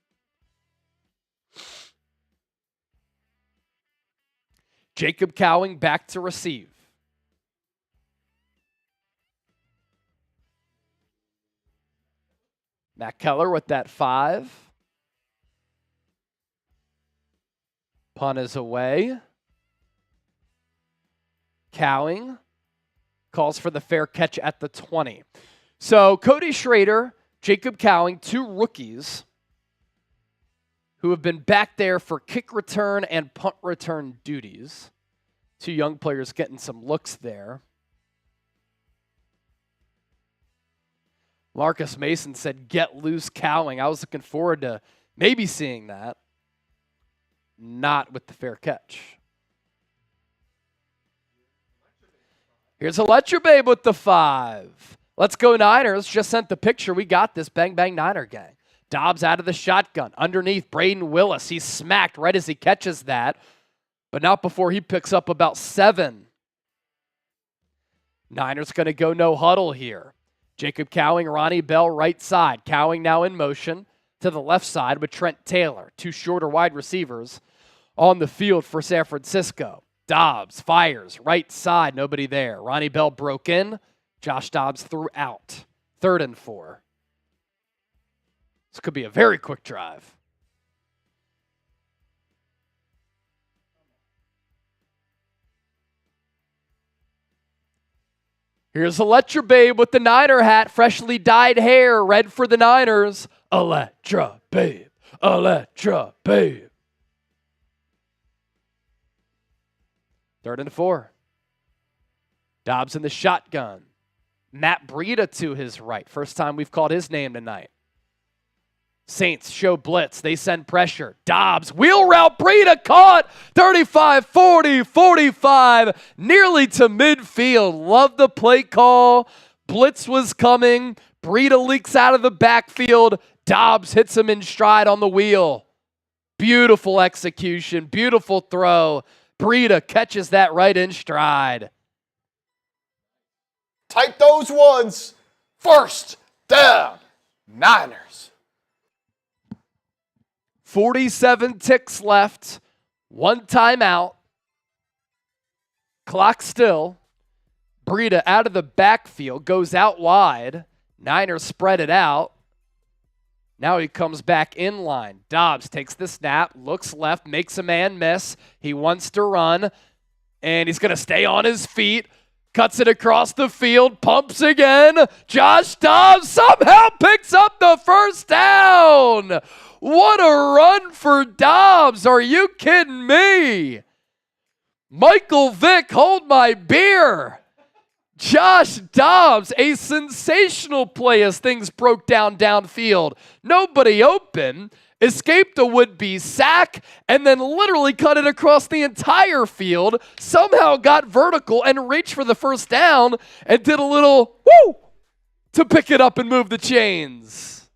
Jacob Cowing back to receive. Matt Keller with that 5. Punt is away. Cowing calls for the fair catch at the 20. So Cody Schrader, Jacob Cowing, 2 rookies who have been back there for kick return and punt return duties. 2 young players getting some looks there. Marcus Mason said, "Get loose, Cowing." I was looking forward to maybe seeing that. Not with the fair catch. Here's Electric with the 5. Let's go Niners. Just sent the picture. We got this. Bang, bang, Niner gang. Dobbs out of the shotgun. Underneath, Braden Willis. He's smacked right as he catches that, but not before he picks up about 7. Niners going to go no huddle here. Jacob Cowing, Ronnie Bell, right side. Cowing now in motion to the left side with Trent Taylor. 2 shorter wide receivers on the field for San Francisco. Dobbs fires, right side, nobody there. Ronnie Bell broke in. Josh Dobbs threw out. 3rd and 4. This could be a very quick drive. Here's Electra Babe with the Niner hat, freshly dyed hair, red for the Niners. Electra Babe, Electra Babe. 3rd and 4. Dobbs in the shotgun. Matt Breida to his right. First time we've called his name tonight. Saints show blitz. They send pressure. Dobbs, wheel route. Breida caught. 35, 40, 45. Nearly to midfield. Love the play call. Blitz was coming. Breida leaks out of the backfield. Dobbs hits him in stride on the wheel. Beautiful execution. Beautiful throw. Breida catches that right in stride. Type those ones. 1st down, Niners. 47 ticks left. 1 timeout. Clock still. Breida out of the backfield. Goes out wide. Niners spread it out. Now he comes back in line. Dobbs takes the snap. Looks left. Makes a man miss. He wants to run. And he's going to stay on his feet. Cuts it across the field. Pumps again. Josh Dobbs somehow picks up the 1st down. What a run for Dobbs. Are you kidding me? Michael Vick, hold my beer. Josh Dobbs, a sensational play as things broke down downfield. Nobody open. Escaped a would-be sack, and then literally cut it across the entire field, somehow got vertical and reached for the 1st down, and did a little woo to pick it up and move the chains.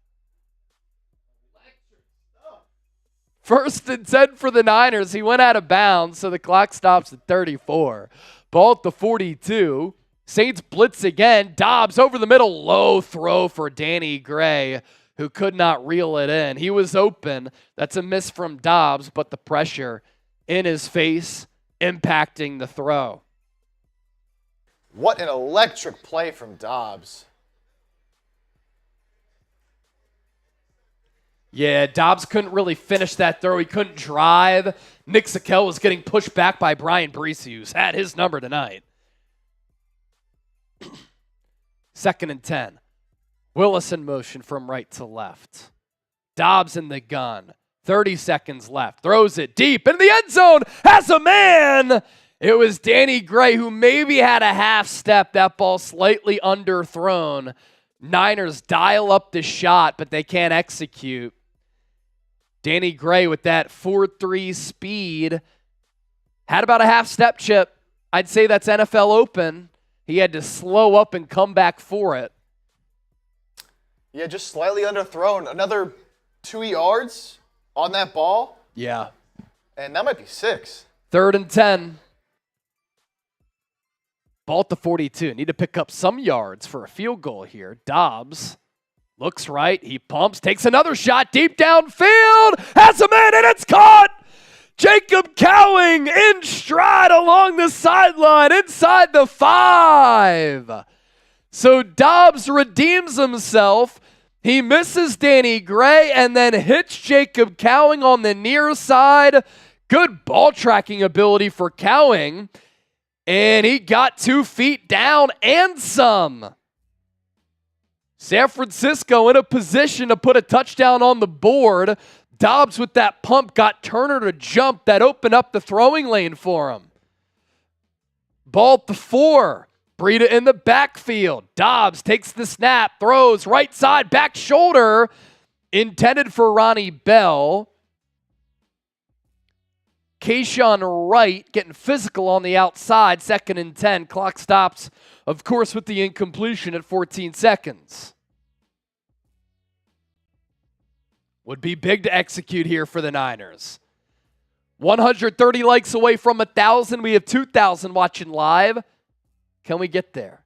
1st and 10 for the Niners. He went out of bounds, so the clock stops at 34. Ball at the 42. Saints blitz again. Dobbs over the middle. Low throw for Danny Gray, who could not reel it in. He was open. That's a miss from Dobbs, but the pressure in his face impacting the throw. What an electric play from Dobbs. Yeah, Dobbs couldn't really finish that throw. He couldn't drive. Nick Sakel was getting pushed back by Brian Breesy, who's had his number tonight. 2nd and 10. Willis in motion from right to left. Dobbs in the gun. 30 seconds left. Throws it deep in the end zone. Has a man. It was Danny Gray who maybe had a half step. That ball slightly underthrown. Niners dial up the shot, but they can't execute. Danny Gray with that 4.3 speed had about a half step chip. I'd say that's NFL open. He had to slow up and come back for it. Yeah, just slightly underthrown. Another 2 yards on that ball. Yeah. And that might be 6. 3rd and 10. Ball at the 42. Need to pick up some yards for a field goal here. Dobbs looks right. He pumps, takes another shot deep downfield. Has a man, and it's caught. Jacob Cowing in stride along the sideline inside the 5. So Dobbs redeems himself. He misses Danny Gray and then hits Jacob Cowing on the near side. Good ball tracking ability for Cowing. And he got 2 feet down and some. San Francisco in a position to put a touchdown on the board. Dobbs with that pump got Turner to jump. That opened up the throwing lane for him. Ball at the 4. Breida in the backfield. Dobbs takes the snap, throws right side, back shoulder. Intended for Ronnie Bell. Kayshawn Wright getting physical on the outside. 2nd and 10. Clock stops, of course, with the incompletion at 14 seconds. Would be big to execute here for the Niners. 130 likes away from 1,000. We have 2,000 watching live. Can we get there?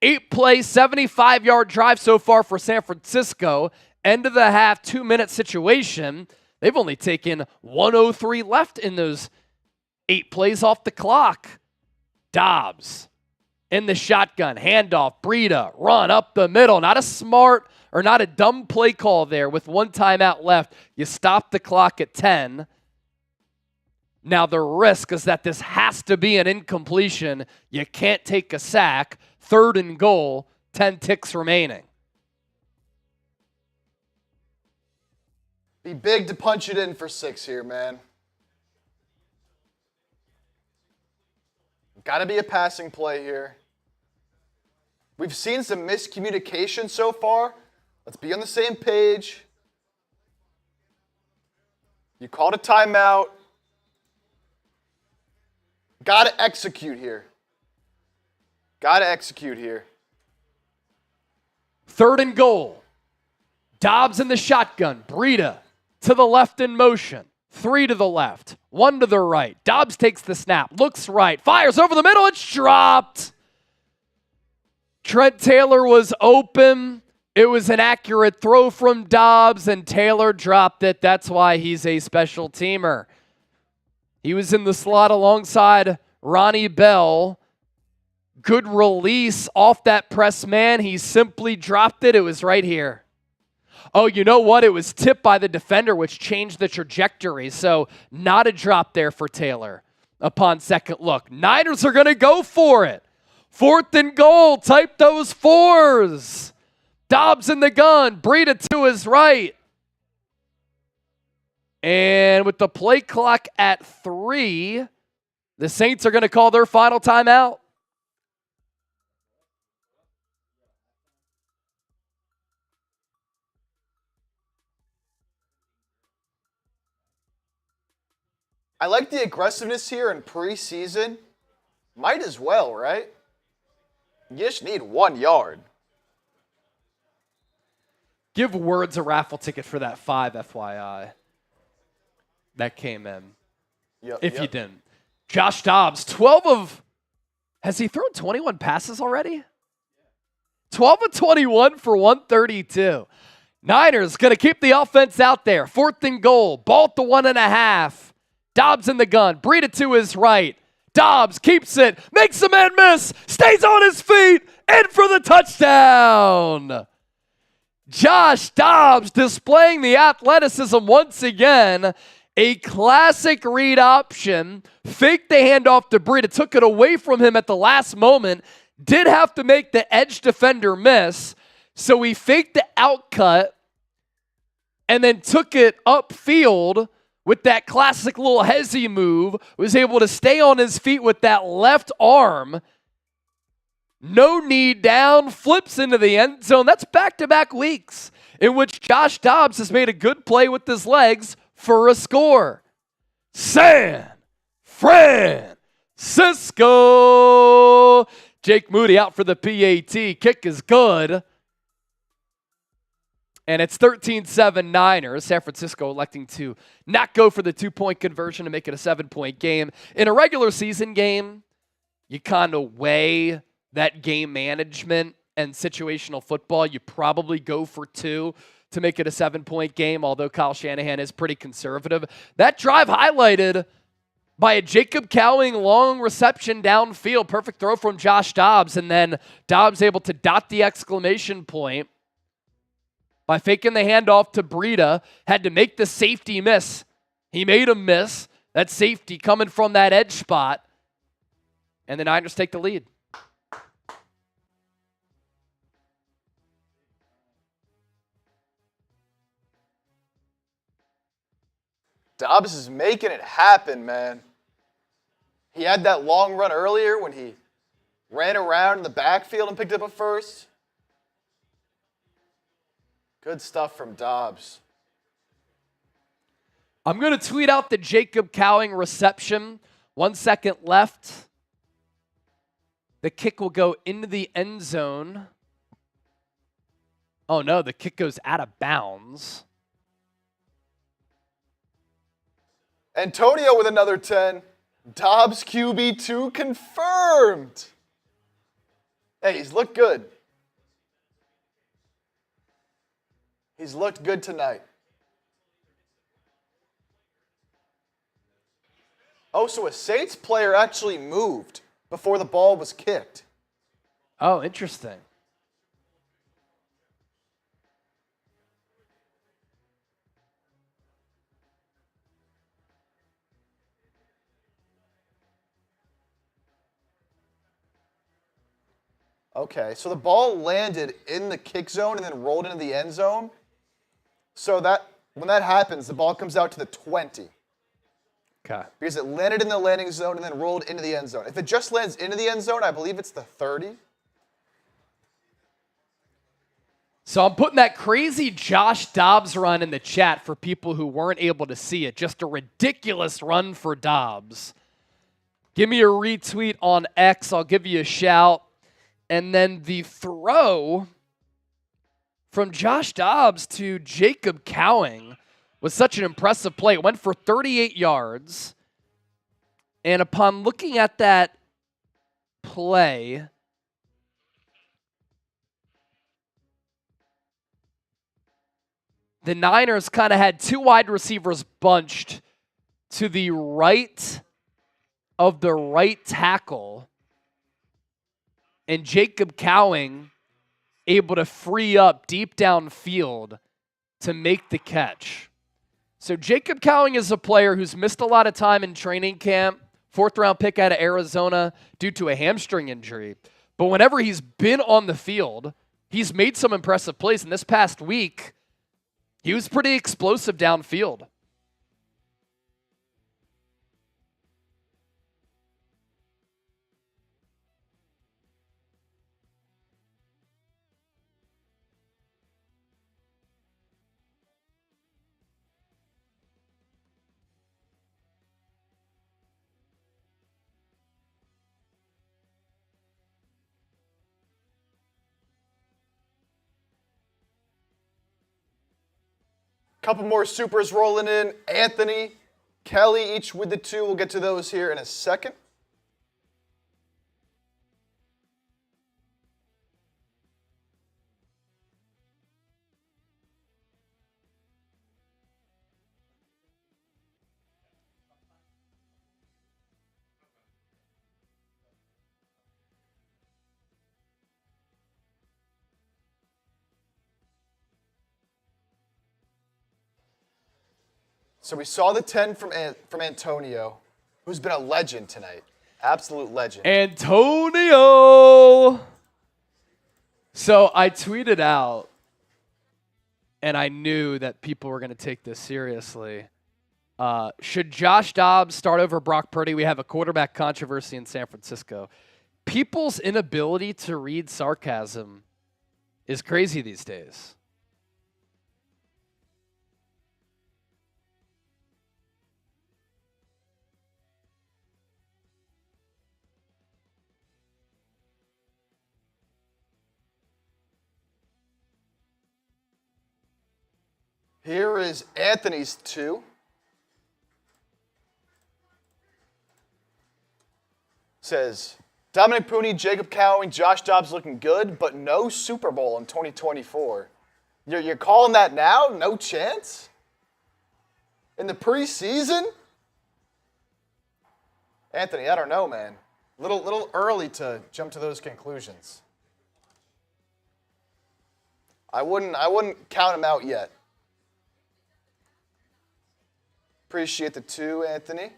8-play, 75-yard drive so far for San Francisco. End of the half, 2-minute situation. They've only taken 1:03 left in those 8 plays off the clock. Dobbs in the shotgun, handoff, Breida, run up the middle. Not a smart or not a dumb play call there with 1 timeout left. You stop the clock at 10. Now the risk is that this has to be an incompletion. You can't take a sack. 3rd and goal, 10 ticks remaining. Be big to punch it in for 6 here, man. Got to be a passing play here. We've seen some miscommunication so far. Let's be on the same page. You called a timeout. Got to execute here. Got to execute here. 3rd and goal. Dobbs in the shotgun. Breida to the left in motion. 3 to the left. 1 to the right. Dobbs takes the snap. Looks right. Fires over the middle. It's dropped. Trent Taylor was open. It was an accurate throw from Dobbs, and Taylor dropped it. That's why he's a special teamer. He was in the slot alongside Ronnie Bell. Good release off that press man. He simply dropped it. It was right here. Oh, you know what? It was tipped by the defender, which changed the trajectory. So not a drop there for Taylor upon second look. Niners are going to go for it. 4th and goal. Type those 4s. Dobbs in the gun. Breida to his right. And with the play clock at 3, the Saints are going to call their final timeout. I like the aggressiveness here in preseason. Might as well, right? You just need 1 yard. Give Words a raffle ticket for that 5, FYI. That came in. Yep, if you didn't. Josh Dobbs, has he thrown 21 passes already? 12 of 21 for 132. Niners going to keep the offense out there. 4th and goal. Ball at the 1.5. Dobbs in the gun. Breida to his right. Dobbs keeps it. Makes the man miss. Stays on his feet. In for the touchdown. Josh Dobbs displaying the athleticism once again. A classic read option. Faked the handoff to Breida. Took it away from him at the last moment. Did have to make the edge defender miss. So he faked the outcut and then took it upfield with that classic little hezzy move. Was able to stay on his feet with that left arm. No knee down. Flips into the end zone. That's back-to-back weeks in which Josh Dobbs has made a good play with his legs for a score. San Francisco. Jake Moody out for the PAT. Kick is good. And it's 13-7 Niners. San Francisco electing to not go for the 2-point conversion to make it a 7-point game. In a regular season game, you kind of weigh that game management and situational football. You probably go for 2 to make it a 7-point game, although Kyle Shanahan is pretty conservative. That drive highlighted by a Jacob Cowing long reception downfield. Perfect throw from Josh Dobbs, and then Dobbs able to dot the exclamation point by faking the handoff to Breida. Had to make the safety miss. He made him miss. That safety coming from that edge spot. And the Niners take the lead. Dobbs is making it happen, man. He had that long run earlier when he ran around in the backfield and picked up a first. Good stuff from Dobbs. I'm going to tweet out the Jacob Cowing reception. 1 second left. The kick will go into the end zone. Oh no, the kick goes out of bounds. Antonio with another 10. Dobbs QB2 confirmed. Hey, he's looked good. He's looked good tonight. Oh, so a Saints player actually moved before the ball was kicked. Oh, interesting. Okay, so the ball landed in the kick zone and then rolled into the end zone. So that when that happens, the ball comes out to the 20. Okay. Because it landed in the landing zone and then rolled into the end zone. If it just lands into the end zone, I believe it's the 30. So I'm putting that crazy Josh Dobbs run in the chat for people who weren't able to see it. Just a ridiculous run for Dobbs. Give me a retweet on X. I'll give you a shout. And then the throw from Josh Dobbs to Jacob Cowing was such an impressive play. It went for 38 yards. And upon looking at that play, the Niners kind of had 2 wide receivers bunched to the right of the right tackle. And Jacob Cowing able to free up deep downfield to make the catch. So Jacob Cowing is a player who's missed a lot of time in training camp, 4th-round pick out of Arizona due to a hamstring injury. But whenever he's been on the field, he's made some impressive plays. And this past week, he was pretty explosive downfield. Couple more supers rolling in. Anthony, Kelly, each with the 2. We'll get to those here in a second. So we saw the 10 from Antonio, who's been a legend tonight. Absolute legend. Antonio! So I tweeted out, and I knew that people were going to take this seriously. Should Josh Dobbs start over Brock Purdy? We have a quarterback controversy in San Francisco. People's inability to read sarcasm is crazy these days. Here is Anthony's 2. Says, Dominic Pooney, Jacob Cowing, Josh Dobbs looking good, but no Super Bowl in 2024. You're calling that now? No chance? In the preseason? Anthony, I don't know, man. Little early to jump to those conclusions. I wouldn't count him out yet. Appreciate the 2, Anthony.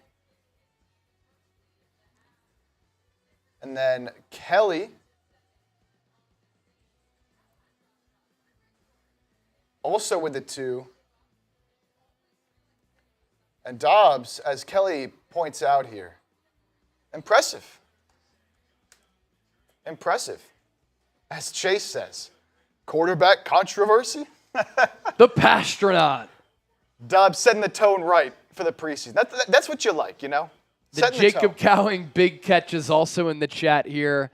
And then Kelly. Also with the 2. And Dobbs, as Kelly points out here, impressive. Impressive. As Chase says, quarterback controversy? The Pastronaut. Dobbs setting the tone right for the preseason. That's what you like, you know? The Jacob Cowing big catch is also in the chat here.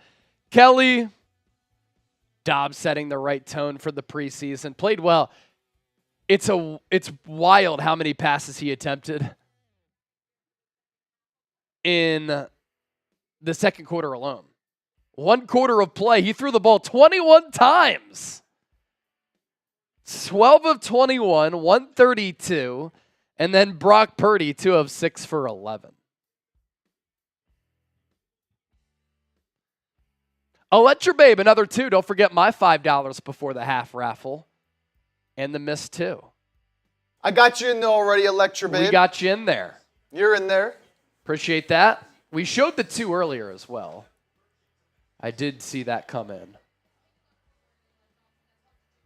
Kelly, Dobbs setting the right tone for the preseason. Played well. It's wild how many passes he attempted in the second quarter alone. 1 quarter of play, he threw the ball 21 times. 12 of 21, 132, and then Brock Purdy, 2 of 6 for 11. Electric Babe, another 2. Don't forget my $5 before the half raffle. And the miss 2. I got you in there already, Electric Babe. We got you in there. You're in there. Appreciate that. We showed the 2 earlier as well. I did see that come in.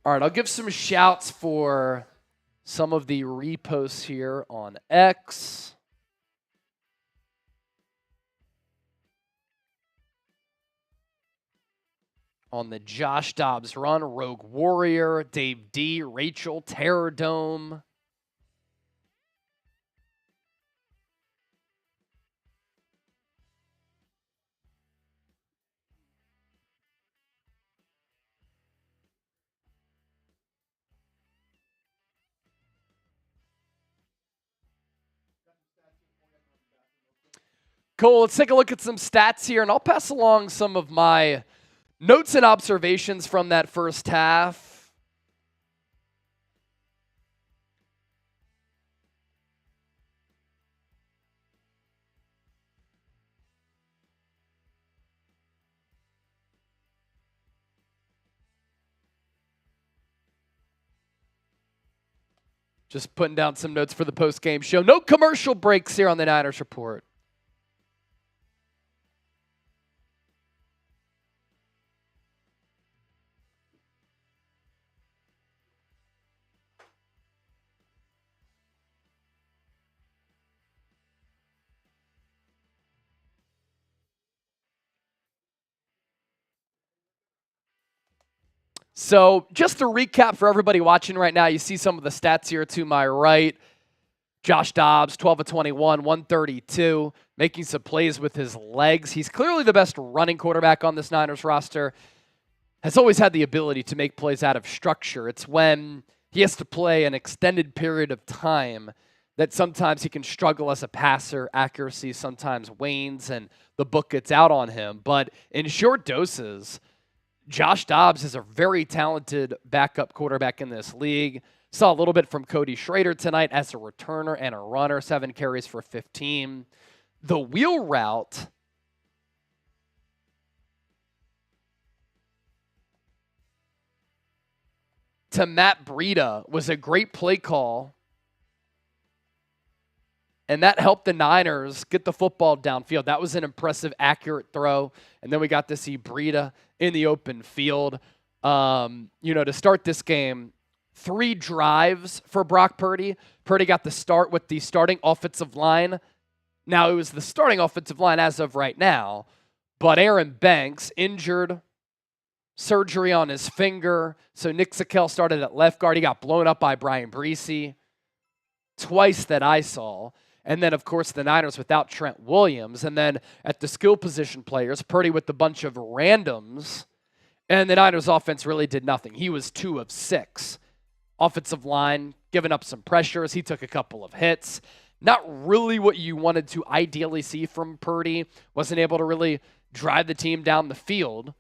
All right, I'll give some shouts for some of the reposts here on X. On the Josh Dobbs run, Rogue Warrior, Dave D, Rachel, Terror Dome. Cool, let's take a look at some stats here, and I'll pass along some of my notes and observations from that first half. Just putting down some notes for the post-game show. No commercial breaks here on the Niners Report. So just to recap for everybody watching right now, you see some of the stats here to my right. Josh Dobbs, 12 of 21, 132, making some plays with his legs. He's clearly the best running quarterback on this Niners roster. Has always had the ability to make plays out of structure. It's when he has to play an extended period of time that sometimes he can struggle as a passer. Accuracy sometimes wanes and the book gets out on him. But in short doses, Josh Dobbs is a very talented backup quarterback in this league. Saw a little bit from Cody Schrader tonight as a returner and a runner, 7 carries for 15. The wheel route to Matt Breida was a great play call, and that helped the Niners get the football downfield. That was an impressive, accurate throw. And then we got to see Breida in the open field. To start this game, 3 drives for Brock Purdy. Purdy got the start with the starting offensive line. Now, it was the starting offensive line as of right now, but Aaron Banks injured, surgery on his finger. So Nick Sakel started at left guard. He got blown up by Brian Breesy twice that I saw. And then, of course, the Niners without Trent Williams. And then at the skill position players, Purdy with a bunch of randoms. And the Niners offense really did nothing. He was 2 of 6. Offensive line giving up some pressures. He took a couple of hits. Not really what you wanted to ideally see from Purdy. Wasn't able to really drive the team down the field.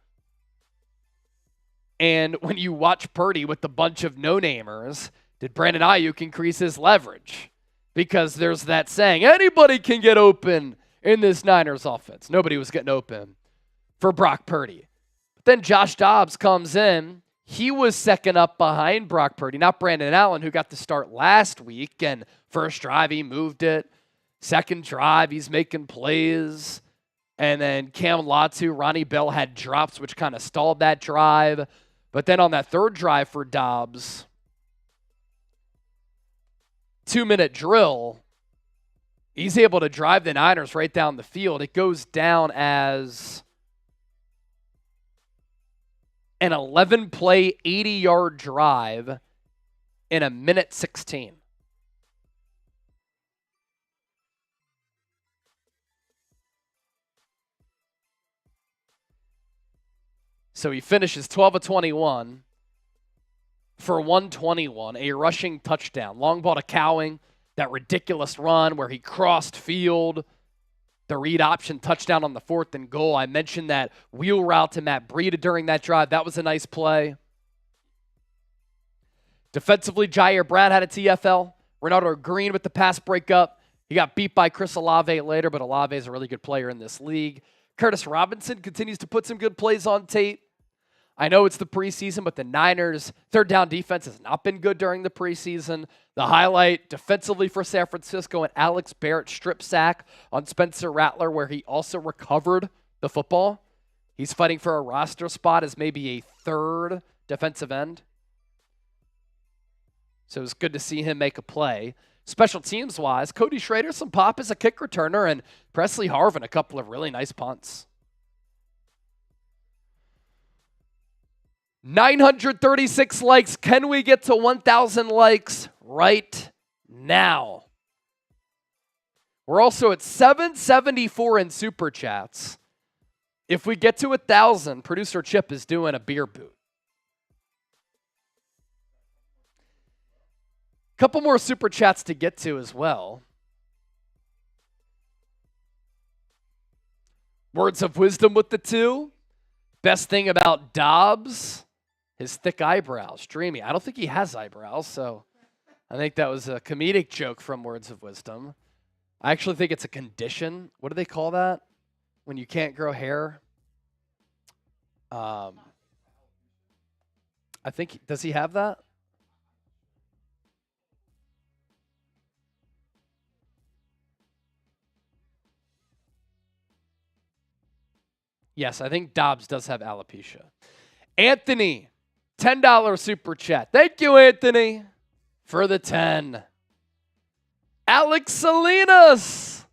And when you watch Purdy with a bunch of no-namers, did Brandon Aiyuk increase his leverage? Because there's that saying, anybody can get open in this Niners offense. Nobody was getting open for Brock Purdy. But then Josh Dobbs comes in. He was second up behind Brock Purdy, not Brandon Allen, who got the start last week. And first drive, he moved it. Second drive, he's making plays. And then Cam Latu, Ronnie Bell had drops, which kind of stalled that drive. But then on that third drive for Dobbs, 2-minute drill, he's able to drive the Niners right down the field. It goes down as an 11-play, 80-yard drive in a minute 16. So he finishes 12 of 21 for 121, a rushing touchdown. Long ball to Cowing, that ridiculous run where he crossed field. The read option touchdown on the 4th and goal. I mentioned that wheel route to Matt Breida during that drive. That was a nice play. Defensively, Jair Brad had a TFL. Ronaldo Green with the pass breakup. He got beat by Chris Olave later, but Olave is a really good player in this league. Curtis Robinson continues to put some good plays on tape. I know it's the preseason, but the Niners' third down defense has not been good during the preseason. The highlight defensively for San Francisco, an Alex Barrett strip sack on Spencer Rattler, where he also recovered the football. He's fighting for a roster spot as maybe a third defensive end. So it was good to see him make a play. Special teams-wise, Cody Schrader, some pop as a kick returner, and Presley Harvin, a couple of really nice punts. 936 likes. Can we get to 1,000 likes right now? We're also at 774 in Super Chats. If we get to 1,000, producer Chip is doing a beer boot. Couple more Super Chats to get to as well. Words of wisdom with the 2. Best thing about Dobbs, his thick eyebrows. Dreamy. I don't think he has eyebrows, so I think that was a comedic joke from Words of Wisdom. I actually think it's a condition. What do they call that when you can't grow hair? I think, does he have that? Yes, I think Dobbs does have alopecia. Anthony, $10 super chat. Thank you, Anthony, for the 10. Alex Salinas,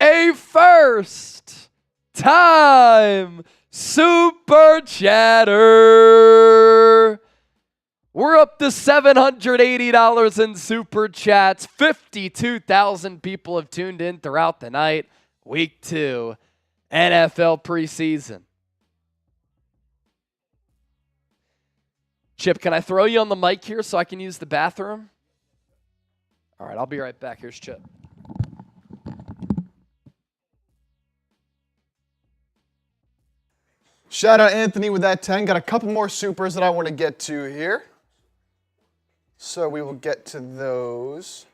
a first time super chatter. We're up to $780 in super chats. 52,000 people have tuned in throughout the night. Week 2. NFL preseason. Chip, can I throw you on the mic here so I can use the bathroom? All right, I'll be right back. Here's Chip. Shout out Anthony with that 10. Got a couple more supers that I want to get to here. So we will get to those.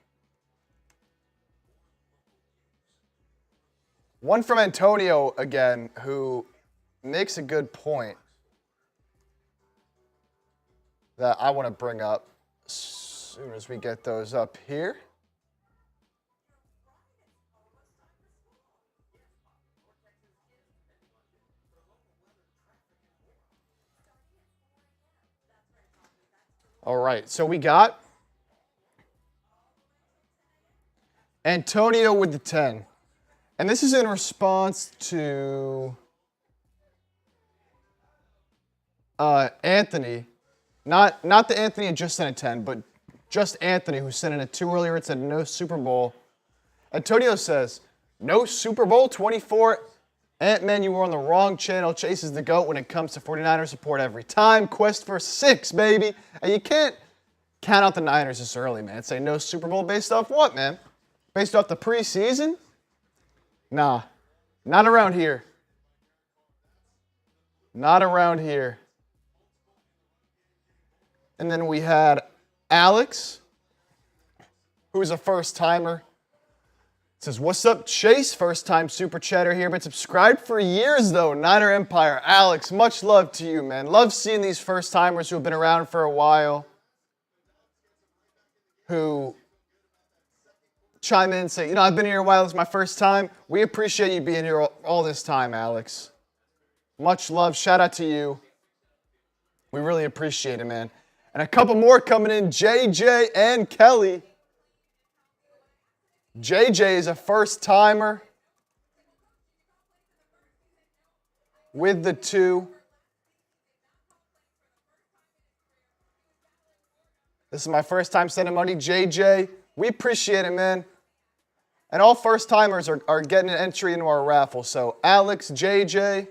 One from Antonio again, who makes a good point that I want to bring up as soon as we get those up here. All right, so we got Antonio with the 10. And this is in response to Anthony, not the Anthony who just sent a 10, but just Anthony who sent in a 2 earlier. It said no Super Bowl. Antonio says, no Super Bowl 24. Ant-Man, you were on the wrong channel. Chase is the GOAT when it comes to 49er support every time. Quest for 6, baby. And you can't count out the Niners this early, man. Say no Super Bowl based off what, man? Based off the preseason? Nah, not around here. Not around here. And then we had Alex, who's a first-timer. Says, what's up, Chase? First-time super chatter here. Been subscribed for years, though. Niner Empire. Alex, much love to you, man. Love seeing these first-timers who have been around for a while, who chime in and say, I've been here a while. This is my first time. We appreciate you being here all this time, Alex. Much love. Shout out to you. We really appreciate it, man. And a couple more coming in, JJ and Kelly. JJ is a first-timer with the 2. This is my first time sending money. JJ, we appreciate it, man. And all first-timers are getting an entry into our raffle. So Alex, JJ,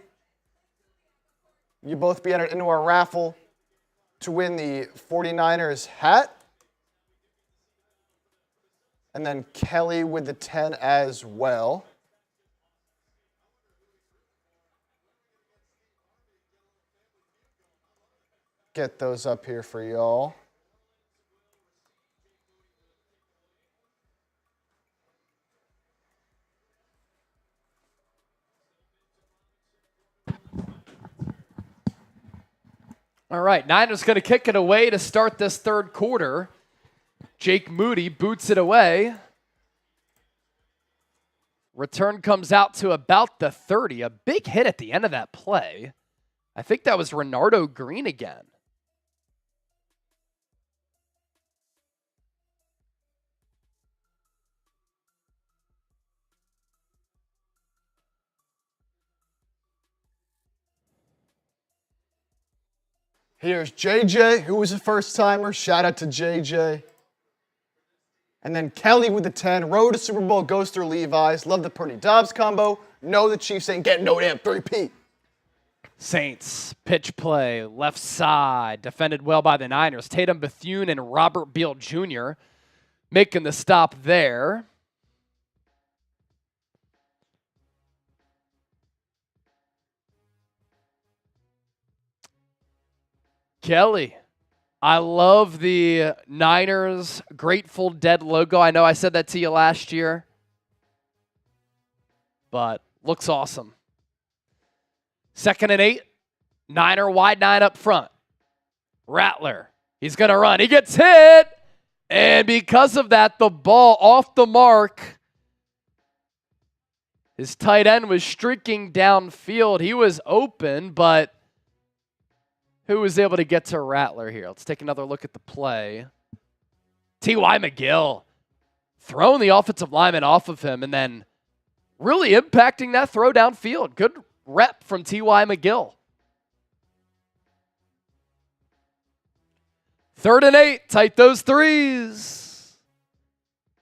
you both be entered into our raffle to win the 49ers hat. And then Kelly with the 10 as well. Get those up here for y'all. All right, Niners going to kick it away to start this third quarter. Jake Moody boots it away. Return comes out to about the 30. A big hit at the end of that play. I think that was Renardo Green again. Here's JJ, who was a first-timer. Shout out to JJ. And then Kelly with the 10. Road to Super Bowl goes through Levi's. Love the Purdy Dobbs combo. No, the Chiefs ain't getting no damn 3P. Saints, pitch play, left side, defended well by the Niners. Tatum Bethune and Robert Beal Jr. making the stop there. Kelly. I love the Niners Grateful Dead logo. I know I said that to you last year, but looks awesome. 2nd and 8. Niner wide 9 up front. Rattler. He's going to run. He gets hit. And because of that, the ball off the mark. His tight end was streaking downfield. He was open, but who was able to get to Rattler here? Let's take another look at the play. T.Y. McGill throwing the offensive lineman off of him and then really impacting that throw downfield. Good rep from T.Y. McGill. 3rd and 8. Type those threes.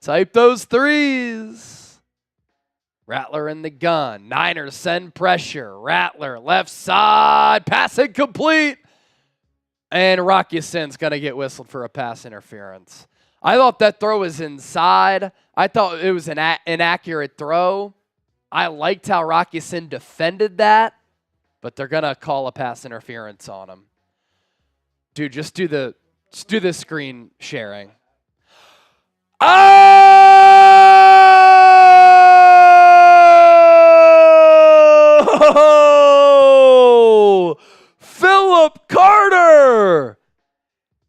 Type those threes. Rattler in the gun. Niners send pressure. Rattler left side. Pass incomplete. And Rocky Sin's going to get whistled for a pass interference. I thought that throw was inside. I thought it was an inaccurate throw. I liked how Rocky Sin defended that, but they're going to call a pass interference on him. Dude, just do the screen sharing. Oh! Philip Carter!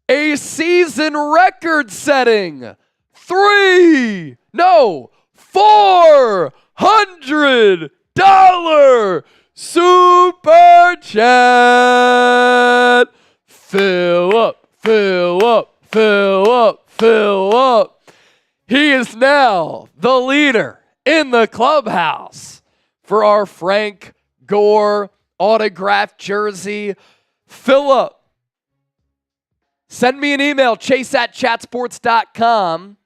A season record-setting $400 super chat. Fill up. He is now the leader in the clubhouse for our Frank Gore autographed jersey. Philip, send me an email, chase@chatsports.com,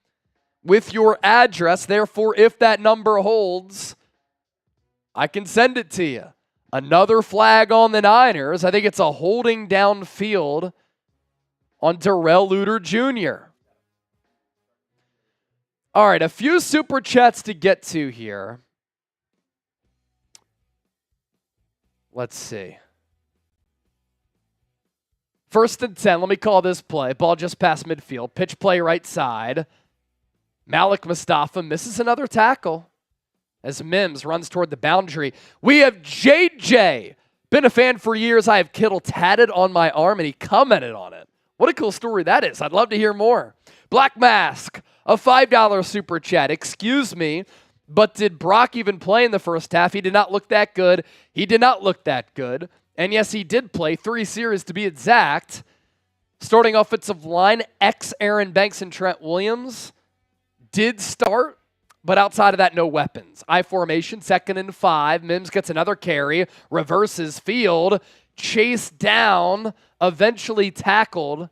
with your address. Therefore, if that number holds, I can send it to you. Another flag on the Niners. I think it's a holding downfield on Darrell Luter Jr. All right, a few super chats to get to here. Let's see. 1st and 10. Let me call this play. Ball just past midfield. Pitch play right side. Malik Mustafa misses another tackle as Mims runs toward the boundary. We have JJ. Been a fan for years. I have Kittle tatted on my arm, and he commented on it. What a cool story that is. I'd love to hear more. Black Mask, a $5 super chat. Excuse me, but did Brock even play in the first half? He did not look that good. He did not look that good. And yes, he did play 3 series to be exact. Starting offensive line, Aaron Banks and Trent Williams did start, but outside of that, no weapons. I formation, 2nd and 5. Mims gets another carry, reverses field, chased down, eventually tackled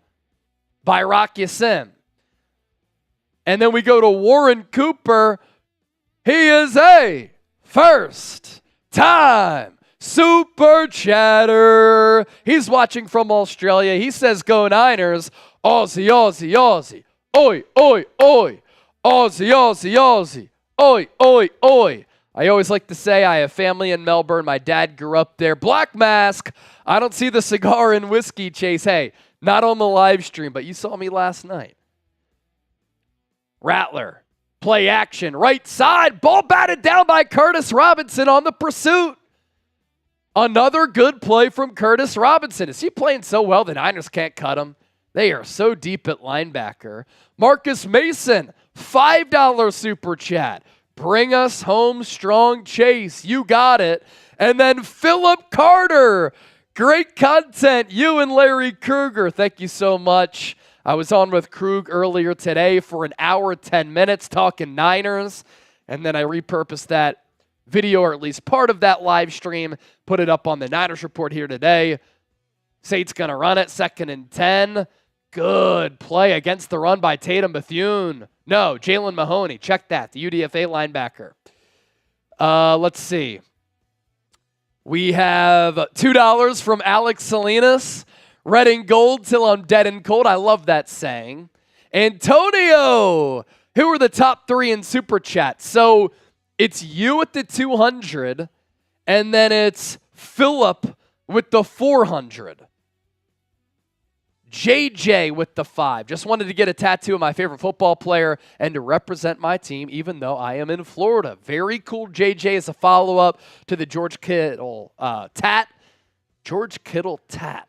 by Rock Ya-Sin. And then we go to Warren Cooper. He is a first-time super chatter. He's watching from Australia. He says, go Niners. Aussie, Aussie, Aussie. Oi, oi, oi. Aussie, Aussie, Aussie. Oi, oi, oi. I always like to say I have family in Melbourne. My dad grew up there. Black Mask. I don't see the cigar and whiskey chase. Hey, not on the live stream, but you saw me last night. Rattler. Play action. Right side. Ball batted down by Curtis Robinson on the pursuit. Another good play from Curtis Robinson. Is he playing so well the Niners can't cut him? They are so deep at linebacker. Marcus Mason, $5 super chat. Bring us home strong, Chase. You got it. And then Philip Carter. Great content. You and Larry Kruger. Thank you so much. I was on with Krug earlier today for an hour, 10 minutes talking Niners. And then I repurposed that video, or at least part of that live stream, put it up on the Niners Report here today. Saints going to run it, 2nd and 10. Good play against the run by Tatum Bethune. No, Jalen Mahoney. Check that, the UDFA linebacker. Let's see. We have $2 from Alex Salinas. Red and gold till I'm dead and cold. I love that saying. Antonio, who are the top 3 in Super Chat? So it's you at the 200, and then it's Philip with the 400. JJ with the 5. Just wanted to get a tattoo of my favorite football player and to represent my team, even though I am in Florida. Very cool. JJ is a follow-up to the George Kittle tat. George Kittle tat.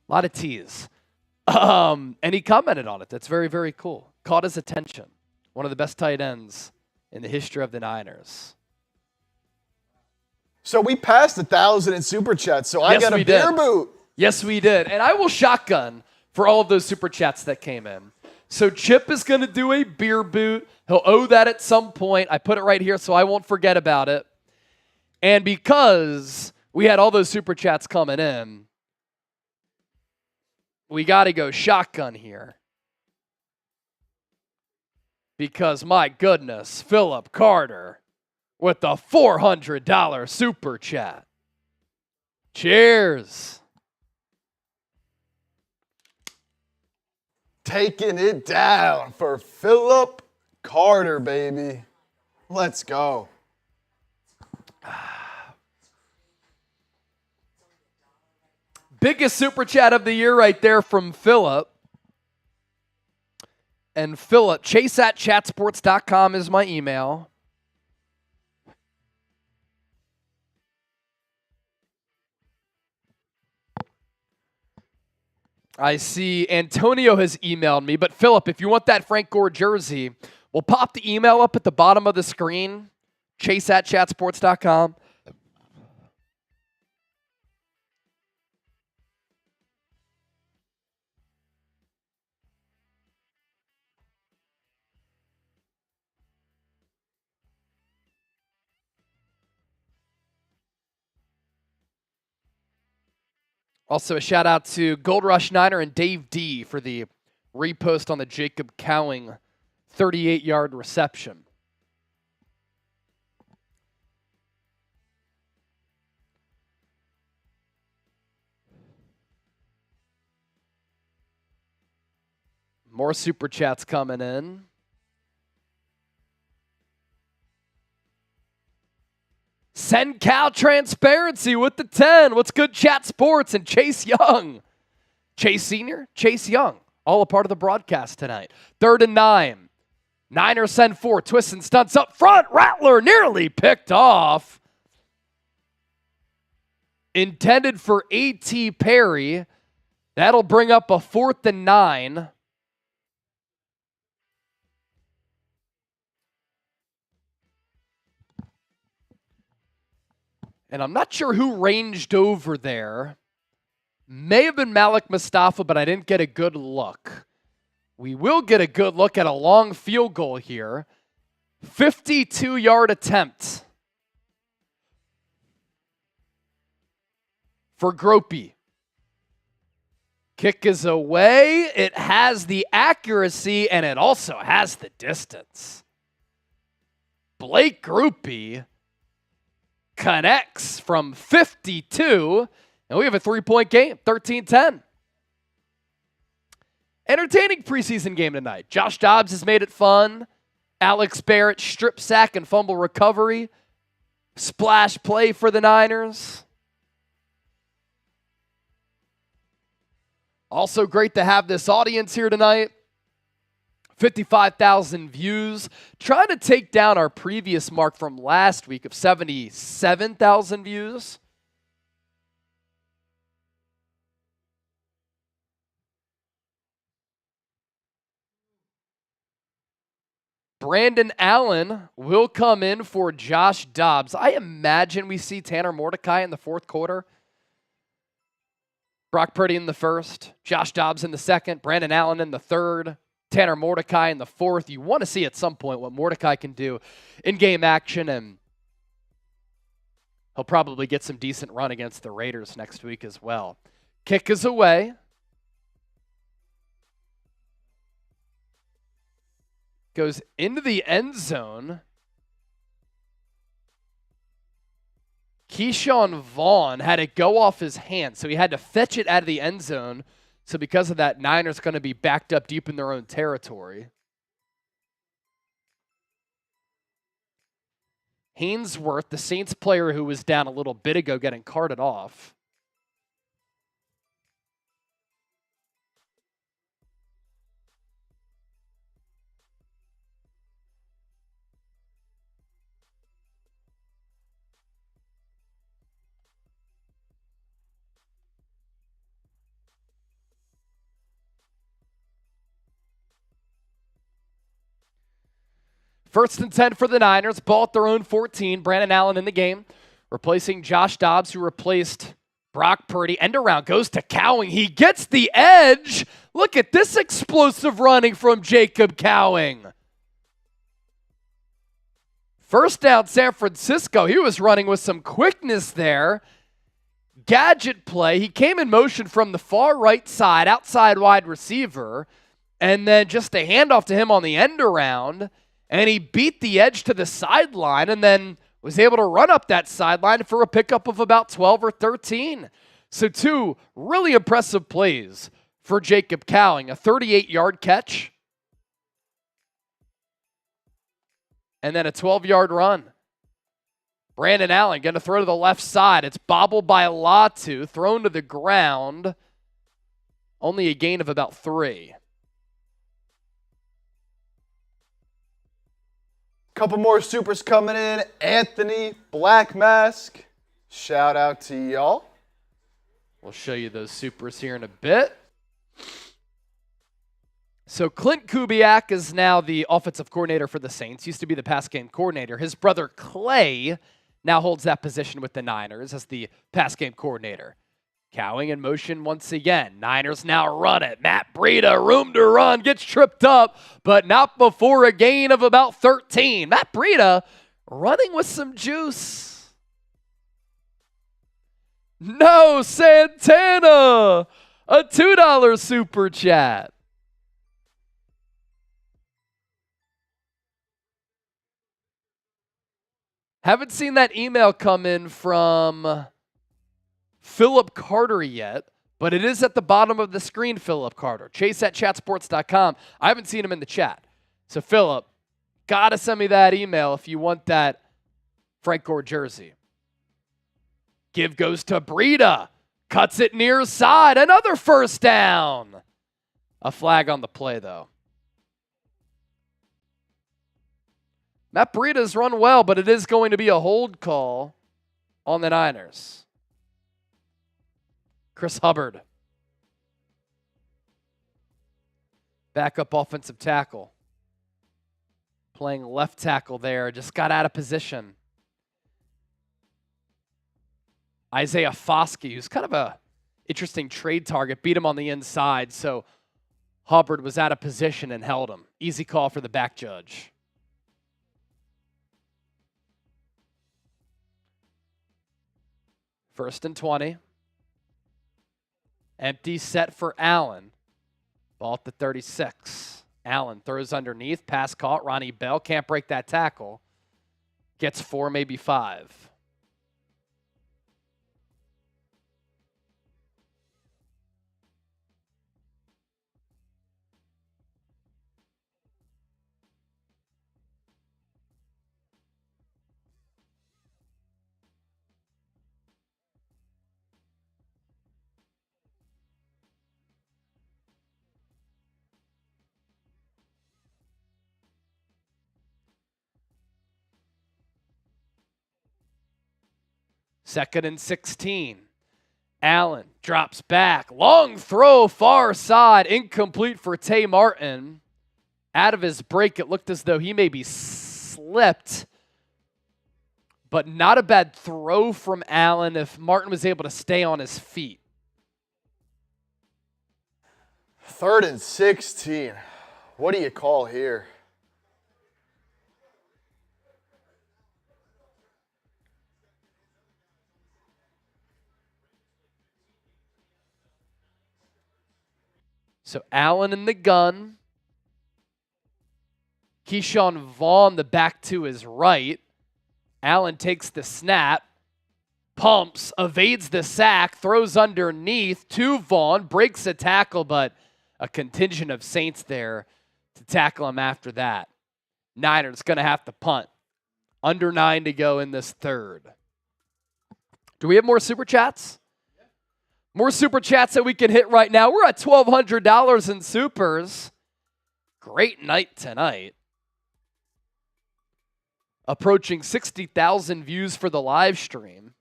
A lot of T's. And he commented on it. That's very, very cool. Caught his attention. One of the best tight ends in the history of the Niners. So we passed 1,000 in Super Chats, so I got a beer boot. Yes, we did. And I will shotgun for all of those Super Chats that came in. So Chip is going to do a beer boot. He'll owe that at some point. I put it right here so I won't forget about it. And because we had all those Super Chats coming in, we got to go shotgun here. Because, my goodness, Philip Carter with the $400 Super Chat. Cheers. Taking it down for Philip Carter, baby. Let's go. Biggest Super Chat of the year right there from Philip. And Philip, chase@chatsports.com is my email. I see Antonio has emailed me, but Philip, if you want that Frank Gore jersey, we'll pop the email up at the bottom of the screen, chase@chatsports.com. Also, a shout out to Gold Rush Niner and Dave D for the repost on the Jacob Cowing 38-yard reception. More super chats coming in. Send Cal Transparency with the 10. What's good, Chat Sports? And Chase Young. Chase Sr., Chase Young. All a part of the broadcast tonight. 3rd and 9. Niners send 4. Twists and stunts up front. Rattler nearly picked off. Intended for A.T. Perry. That'll bring up a 4th and 9. And I'm not sure who ranged over there. May have been Malik Mustafa, but I didn't get a good look. We will get a good look at a long field goal here. 52-yard attempt for Gropey. Kick is away. It has the accuracy, and it also has the distance. Blake Gropey connects from 52, and we have a 3-point game, 13-10. Entertaining preseason game tonight. Josh Dobbs has made it fun. Alex Barrett, strip sack and fumble recovery. Splash play for the Niners. Also great to have this audience here tonight. 55,000 views. Trying to take down our previous mark from last week of 77,000 views. Brandon Allen will come in for Josh Dobbs. I imagine we see Tanner Mordecai in the 4th quarter. Brock Purdy in the 1st. Josh Dobbs in the 2nd. Brandon Allen in the 3rd. Tanner Mordecai in the 4th. You want to see at some point what Mordecai can do in game action, and he'll probably get some decent run against the Raiders next week as well. Kick is away. Goes into the end zone. Keyshawn Vaughn had it go off his hand, so he had to fetch it out of the end zone. So because of that, Niners going to be backed up deep in their own territory. Hainsworth, the Saints player who was down a little bit ago, getting carted off. First and 10 for the Niners. Ball at their own 14. Brandon Allen in the game. Replacing Josh Dobbs, who replaced Brock Purdy. End around goes to Cowing. He gets the edge. Look at this explosive running from Jacob Cowing. First down, San Francisco. He was running with some quickness there. Gadget play. He came in motion from the far right side, outside wide receiver. And then just a handoff to him on the end around. And he beat the edge to the sideline and then was able to run up that sideline for a pickup of about 12 or 13. So 2 really impressive plays for Jacob Cowing. A 38-yard catch. And then a 12-yard run. Brandon Allen going to throw to the left side. It's bobbled by Latu, thrown to the ground. Only a gain of about 3. Couple more supers coming in. Anthony Black Mask. Shout out to y'all. We'll show you those supers here in a bit. So Clint Kubiak is now the offensive coordinator for the Saints. Used to be the pass game coordinator. His brother Clay now holds that position with the Niners as the pass game coordinator. Cowing in motion once again. Niners now run it. Matt Breida, room to run, gets tripped up, but not before a gain of about 13. Matt Breida running with some juice. No, Santana, a $2 super chat. Haven't seen that email come in from Philip Carter yet, But it is at the bottom of the screen, Philip Carter. Chase at chatsports.com. I haven't seen him in the chat. So, Philip, got to send me that email if you want that Frank Gore jersey. Give goes to Breida. Cuts it near side. Another first down. A flag on the play, though. Matt Breida's run well, but it is going to be a hold call on the Niners. Chris Hubbard. Backup offensive tackle. Playing left tackle there. Just got out of position. Isaiah Foskey, who's kind of a interesting trade target, beat him on the inside, so Hubbard was out of position and held him. Easy call for the back judge. First and 20. Empty set for Allen. Ball at the 36. Allen throws underneath. Pass caught. Ronnie Bell can't break that tackle. Gets 4, maybe 5. Second and 16. Allen drops back. Long throw, far side. Incomplete for Tay Martin. Out of his break, it looked as though he maybe slipped. But not a bad throw from Allen if Martin was able to stay on his feet. Third and 16. What do you call here? So Allen in the gun. Keyshawn Vaughn, the back to his right. Allen takes the snap, pumps, evades the sack, throws underneath to Vaughn, breaks a tackle, but a contingent of Saints there to tackle him after that. Niners going to have to punt. Under 9 to go in this third. Do we have more Super Chats? More Super Chats that we can hit right now. We're at $1,200 in Supers. Great night tonight. Approaching 60,000 views for the live stream.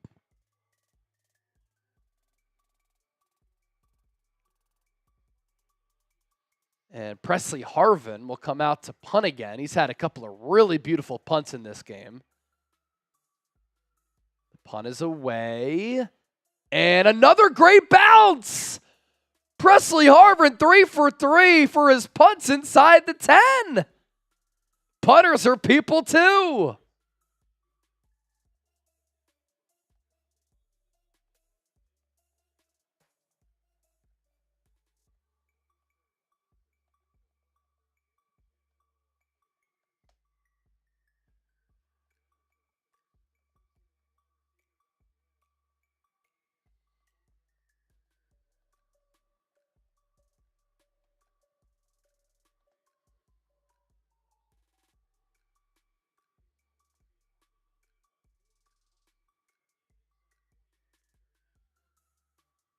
And Presley Harvin will come out to punt again. He's had a couple of really beautiful punts in this game. The punt is away. And another great bounce. Presley Harvin 3 for 3 for his punts inside the 10. Punters are people too.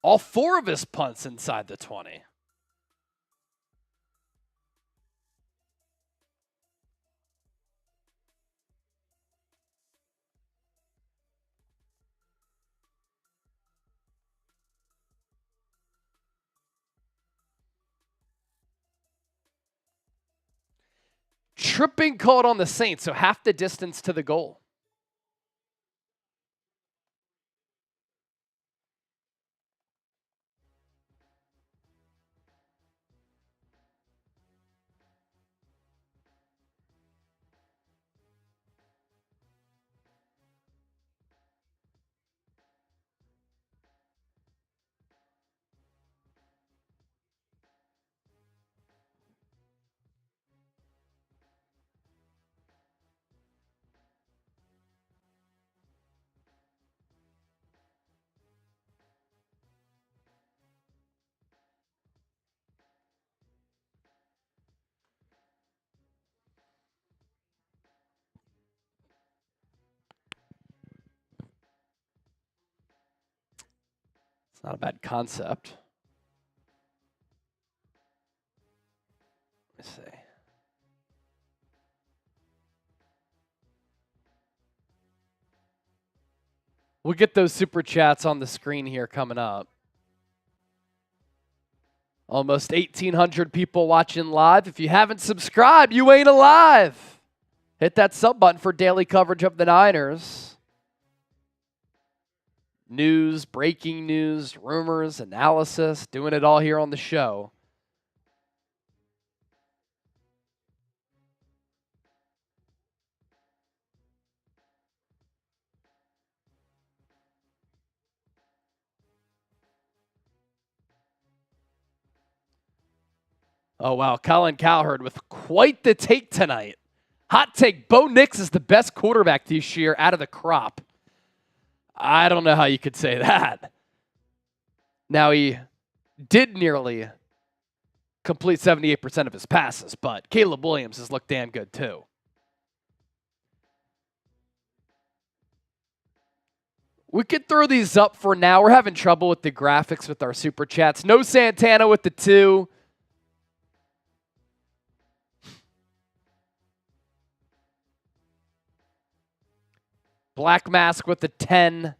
All 4 of his punts inside the 20. Tripping called on the Saints, so half the distance to the goal. Not a bad concept. Let me see. We'll get those super chats on the screen here coming up. Almost 1,800 people watching live. If you haven't subscribed, you ain't alive. Hit that sub button for daily coverage of the Niners. News, breaking news, rumors, analysis, doing it all here on the show. Oh, wow. Colin Cowherd with quite the take tonight. Hot take. Bo Nix is the best quarterback this year out of the crop. I don't know how you could say that. Now, he did nearly complete 78% of his passes, but Caleb Williams has looked damn good too. We could throw these up for now. We're having trouble with the graphics with our super chats. No Santana with the 2. Black Mask with the 10.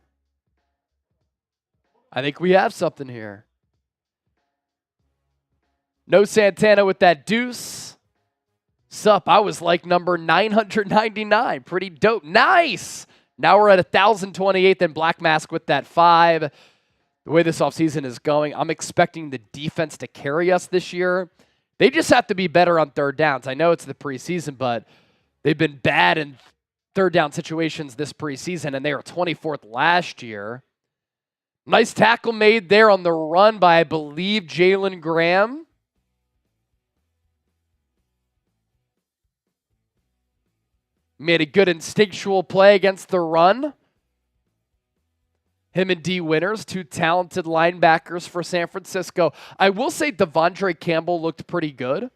I think we have something here. No Santana with that deuce. Sup, I was like number 999. Pretty dope. Nice. Now we're at 1,028. Then Black Mask with that 5. The way this offseason is going, I'm expecting the defense to carry us this year. They just have to be better on third downs. I know it's the preseason, but they've been bad in third down situations this preseason, and they were 24th last year. Nice tackle made there on the run by, I believe, Jalen Graham. Made a good instinctual play against the run. Him and D. Winters, 2 talented linebackers for San Francisco. I will say Devondre Campbell looked pretty good.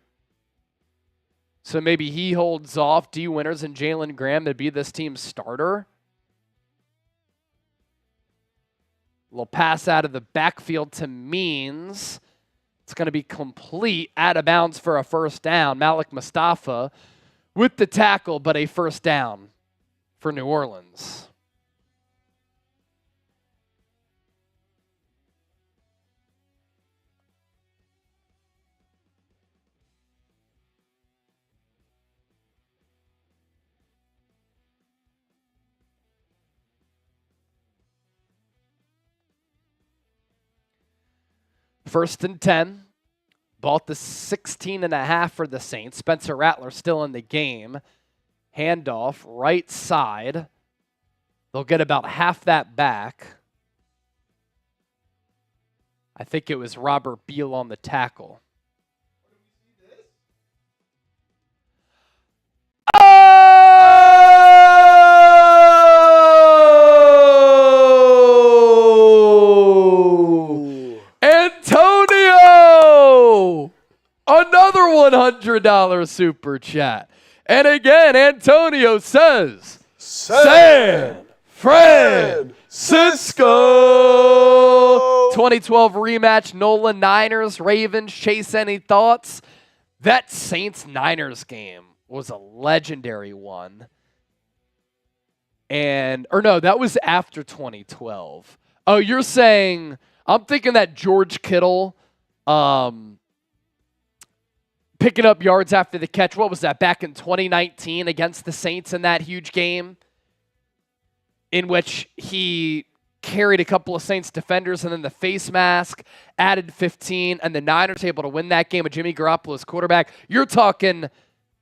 So maybe he holds off D. Winters and Jalen Graham to be this team's starter. A little pass out of the backfield to Means. It's going to be complete, out of bounds for a first down. Malik Mustafa with the tackle, but a first down for New Orleans. First and 10. Bought the 16.5 for the Saints. Spencer Rattler still in the game. Handoff, right side. They'll get about half that back. I think it was Robert Beal on the tackle. Another $100 super chat. And again, Antonio says, San Francisco. 2012 rematch, Nolan Niners, Ravens. Chase, any thoughts? That Saints-Niners game was a legendary one. Or no, that was after 2012. Oh, you're saying, I'm thinking that George Kittle, picking up yards after the catch. What was that? Back in 2019 against the Saints in that huge game in which he carried a couple of Saints defenders and then the face mask added 15 and the Niners able to win that game with Jimmy Garoppolo's quarterback. You're talking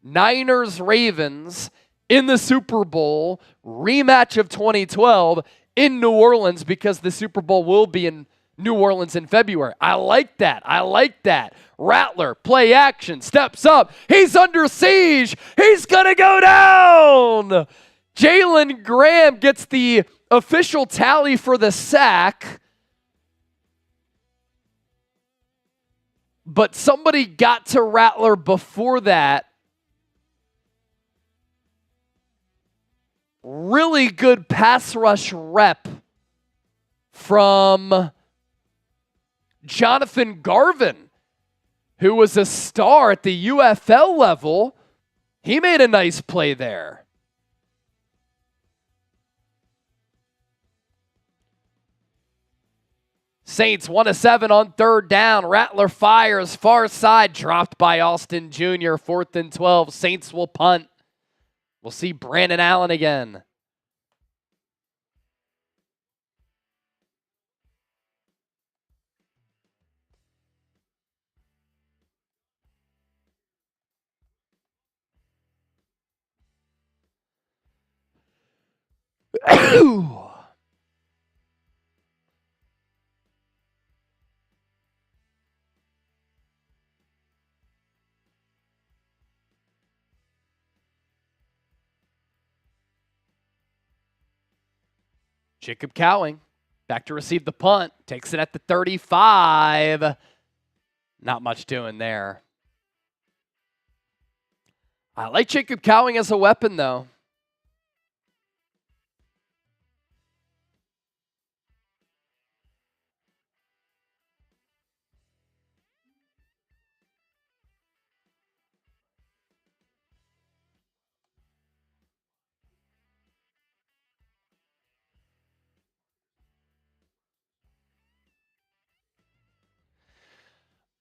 Niners-Ravens in the Super Bowl, rematch of 2012 in New Orleans because the Super Bowl will be in New Orleans in February. I like that. I like that. Rattler, play action, steps up. He's under siege. He's going to go down. Jalen Graham gets the official tally for the sack. But somebody got to Rattler before that. Really good pass rush rep from Jonathan Garvin, who was a star at the UFL level, he made a nice play there. Saints 1-7 on third down. Rattler fires far side, dropped by Austin Jr. 4th and 12. Saints will punt. We'll see Brandon Allen again. Jacob Cowing back to receive the punt. Takes it at the 35. Not much doing there. I like Jacob Cowing as a weapon, though.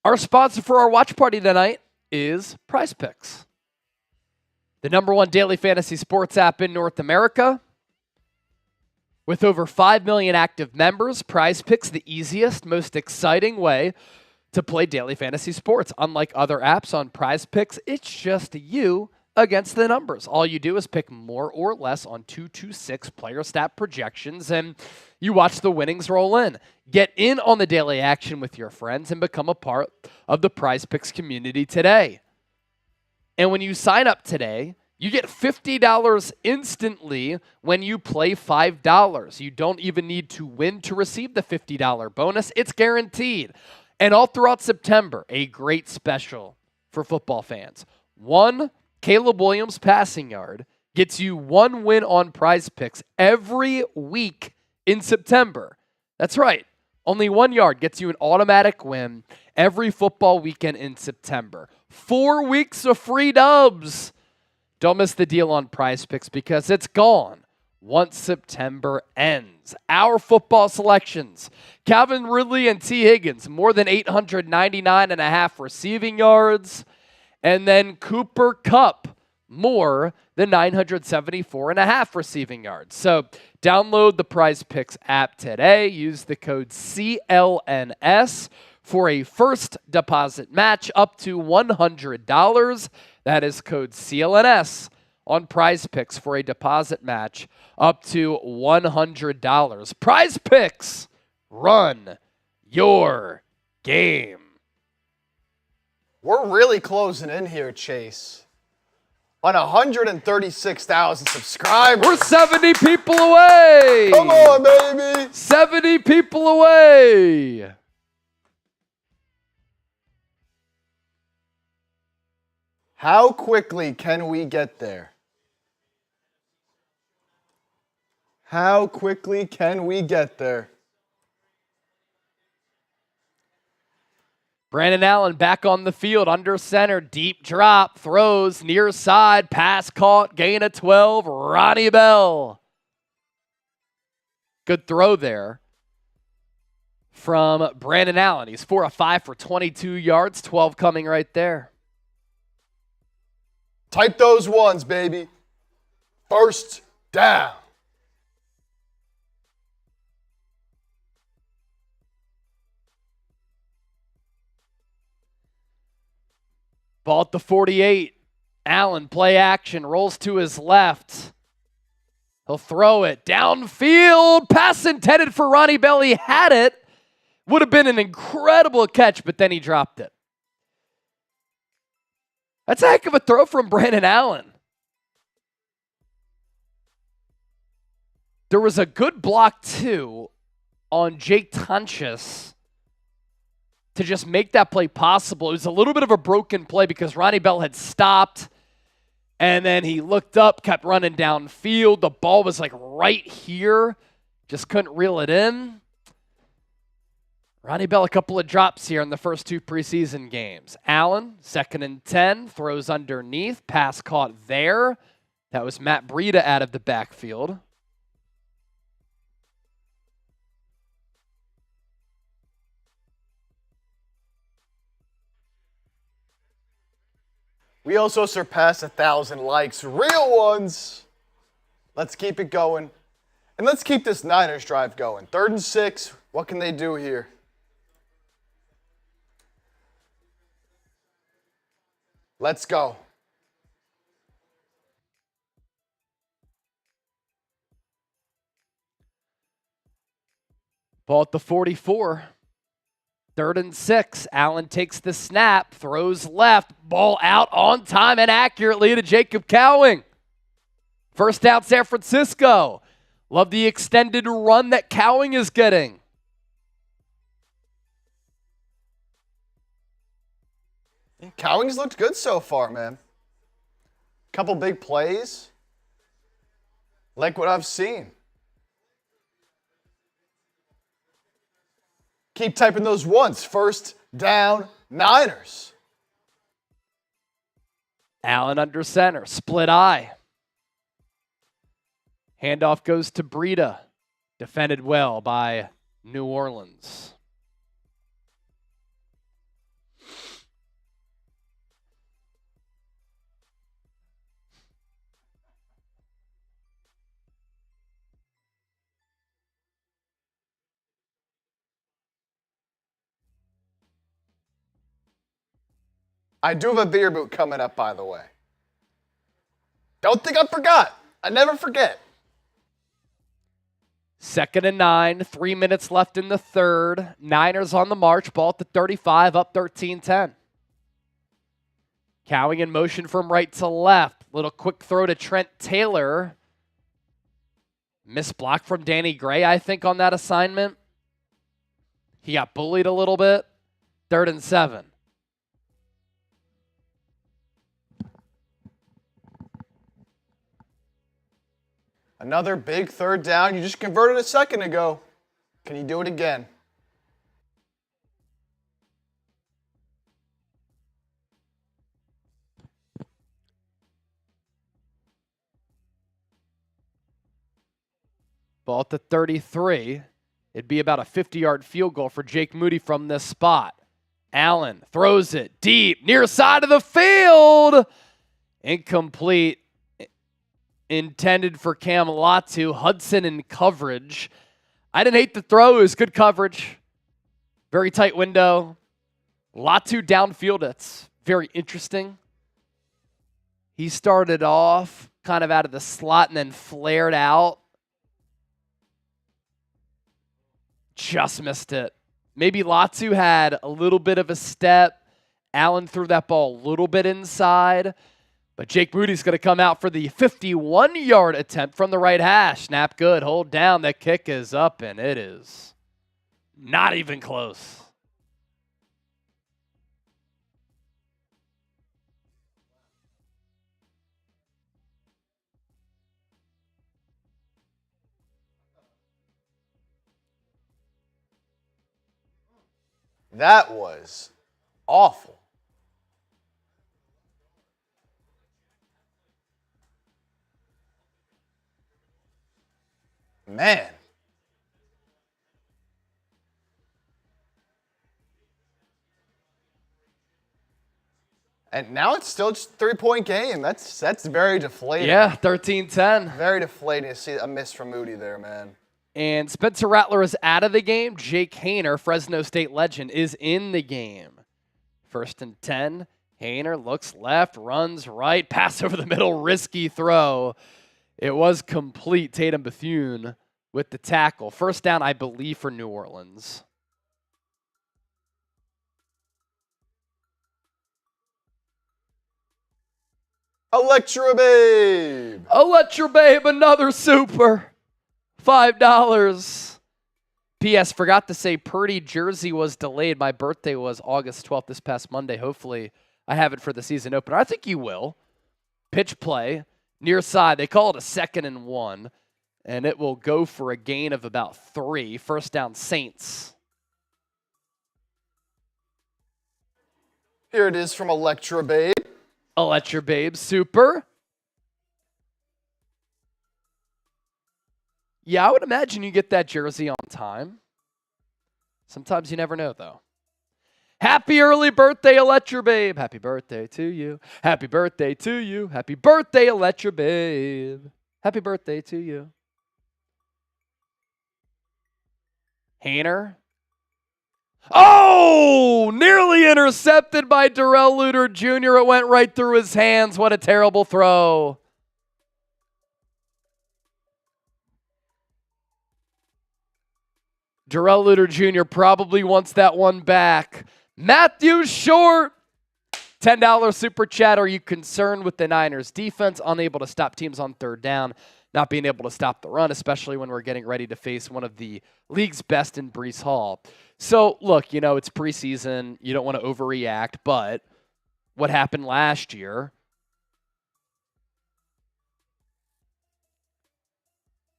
Our sponsor for our watch party tonight is PrizePicks, the #1 daily fantasy sports app in North America. With over 5 million active members, PrizePicks the easiest, most exciting way to play daily fantasy sports. Unlike other apps on PrizePicks, it's just you against the numbers. All you do is pick more or less on 2-6 player stat projections, and you watch the winnings roll in. Get in on the daily action with your friends and become a part of the PrizePicks community today. And when you sign up today, you get $50 instantly when you play $5. You don't even need to win to receive the $50 bonus. It's guaranteed. And all throughout September, a great special for football fans. One Caleb Williams passing yard gets you one win on PrizePicks every week in September. That's right. Only 1 yard gets you an automatic win every football weekend in September. 4 weeks of free dubs. Don't miss the deal on PrizePicks because it's gone once September ends. Our football selections: Calvin Ridley and T. Higgins, more than 899.5 receiving yards. And then Cooper Kupp, more than 974.5 receiving yards. So download the PrizePicks app today. Use the code CLNS for a first deposit match up to $100. That is code CLNS on PrizePicks for a deposit match up to $100. PrizePicks, run your game. We're really closing in here, Chase. On 136,000 subscribers. We're 70 people away. Come on, baby. 70 people away. How quickly can we get there? How quickly can we get there? Brandon Allen back on the field, under center, deep drop, throws, near side, pass caught, gain of 12, Ronnie Bell. Good throw there from Brandon Allen. He's 4 of 5 for 22 yards, 12 coming right there. Type those ones, baby. First down. Ball at the 48. Allen, play action, rolls to his left. He'll throw it downfield. Pass intended for Ronnie Bell. He had it. Would have been an incredible catch, but then he dropped it. That's a heck of a throw from Brandon Allen. There was a good block, too, on Jake Tunchess to just make that play possible. It was a little bit of a broken play because Ronnie Bell had stopped, and then he looked up, kept running downfield. The ball was like right here. Just couldn't reel it in. Ronnie Bell, a couple of drops here in the first 2 preseason games. Allen, 2nd and 10, throws underneath, pass caught there. That was Matt Breida out of the backfield. We also surpassed 1,000 likes, real ones. Let's keep it going. And let's keep this Niners drive going. 3rd and 6, what can they do here? Let's go. Ball at the 44. 3rd and 6. Allen takes the snap, throws left, ball out on time and accurately to Jacob Cowing. First down, San Francisco. Love the extended run that Cowing is getting. Cowing's looked good so far, man. Couple big plays. Like what I've seen. Keep typing those ones. 1st down, Niners. Allen under center, split eye. Handoff goes to Breida. Defended well by New Orleans. I do have a beer boot coming up, by the way. Don't think I forgot. I never forget. 2nd and 9, 3 minutes left in the 3rd. Niners on the march, ball at the 35, up 13-10. Cowing in motion from right to left. Little quick throw to Trent Taylor. Missed block from Danny Gray, I think, on that assignment. He got bullied a little bit. 3rd and 7. Another big 3rd down. You just converted a second ago. Can you do it again? Ball at the 33. It'd be about a 50-yard field goal for Jake Moody from this spot. Allen throws it deep, near side of the field. Incomplete. Intended for Cam Latu. Hudson in coverage. I didn't hate the throw. It was good coverage. Very tight window. Latu downfield. That's very interesting. He started off kind of out of the slot and then flared out. Just missed it. Maybe Latu had a little bit of a step. Allen threw that ball a little bit inside. But Jake Moody's going to come out for the 51-yard attempt from the right hash. Snap good. Hold down. The kick is up, and it is not even close. That was awful. Man. And now it's still just a 3-point game. That's very deflating. Yeah, 13-10. Very deflating to see a miss from Moody there, man. And Spencer Rattler is out of the game. Jake Haener, Fresno State legend, is in the game. 1st and 10. Haener looks left, runs right, pass over the middle, risky throw. It was complete. Tatum Bethune with the tackle. 1st down, I believe, for New Orleans. Electra Babe. Electra Babe, another super. $5. P.S. Forgot to say Purdy jersey was delayed. My birthday was August 12th this past Monday. Hopefully I have it for the season opener. I think you will. Pitch play. Near side. They call it a 2nd and 1. And it will go for a gain of about 3. 1st down, Saints. Here it is from Electra Babe. Electra Babe, super. Yeah, I would imagine you get that jersey on time. Sometimes you never know, though. Happy early birthday, Electra Babe. Happy birthday to you. Happy birthday to you. Happy birthday, Electra Babe. Happy birthday to you. Hainer. Oh, nearly intercepted by Darrell Luter Jr. It went right through his hands. What a terrible throw. Darrell Luter Jr. probably wants that one back. Matthew Short, $10 super chat. Are you concerned with the Niners defense unable to stop teams on third down, not being able to stop the run, especially when we're getting ready to face one of the league's best in Breece Hall? So, look, it's preseason. You don't want to overreact, but what happened last year,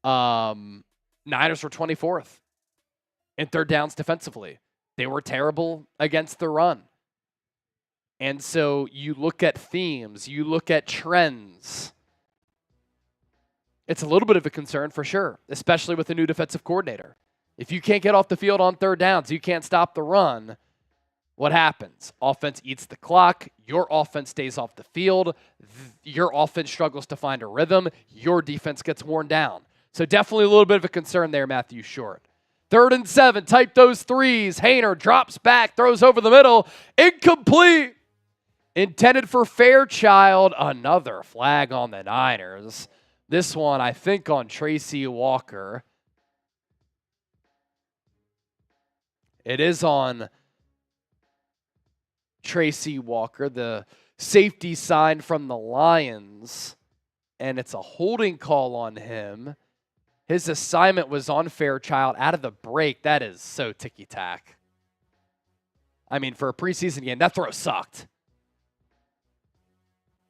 Niners were 24th in third downs defensively. They were terrible against the run. And so you look at themes, you look at trends. It's a little bit of a concern for sure, especially with a new defensive coordinator. If you can't get off the field on third downs, you can't stop the run, what happens? Offense eats the clock. Your offense stays off the field. Your offense struggles to find a rhythm. Your defense gets worn down. So definitely a little bit of a concern there, Matthew Short. 3rd and 7, type those threes. Hainer drops back, throws over the middle. Incomplete. Intended for Fairchild. Another flag on the Niners. This one, I think, on Tracy Walker. It is on Tracy Walker, the safety sign from the Lions, and it's a holding call on him. His assignment was on Fairchild out of the break. That is so ticky-tack. I mean, for a preseason game, that throw sucked.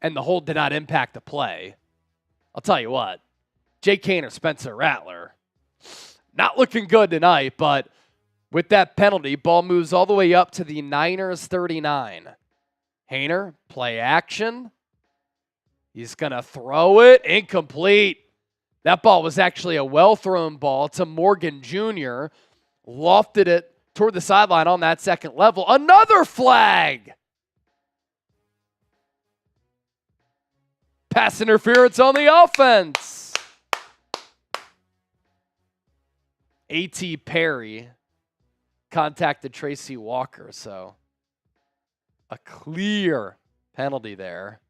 And the hold did not impact the play. I'll tell you what, Jake Kane or Spencer Rattler, not looking good tonight, but with that penalty, ball moves all the way up to the Niners 39. Hainer, play action. He's going to throw it. Incomplete. That ball was actually a well-thrown ball to Morgan Jr. Lofted it toward the sideline on that second level. Another flag. Pass interference on the offense. A.T. Perry contacted Tracy Walker, so a clear penalty there.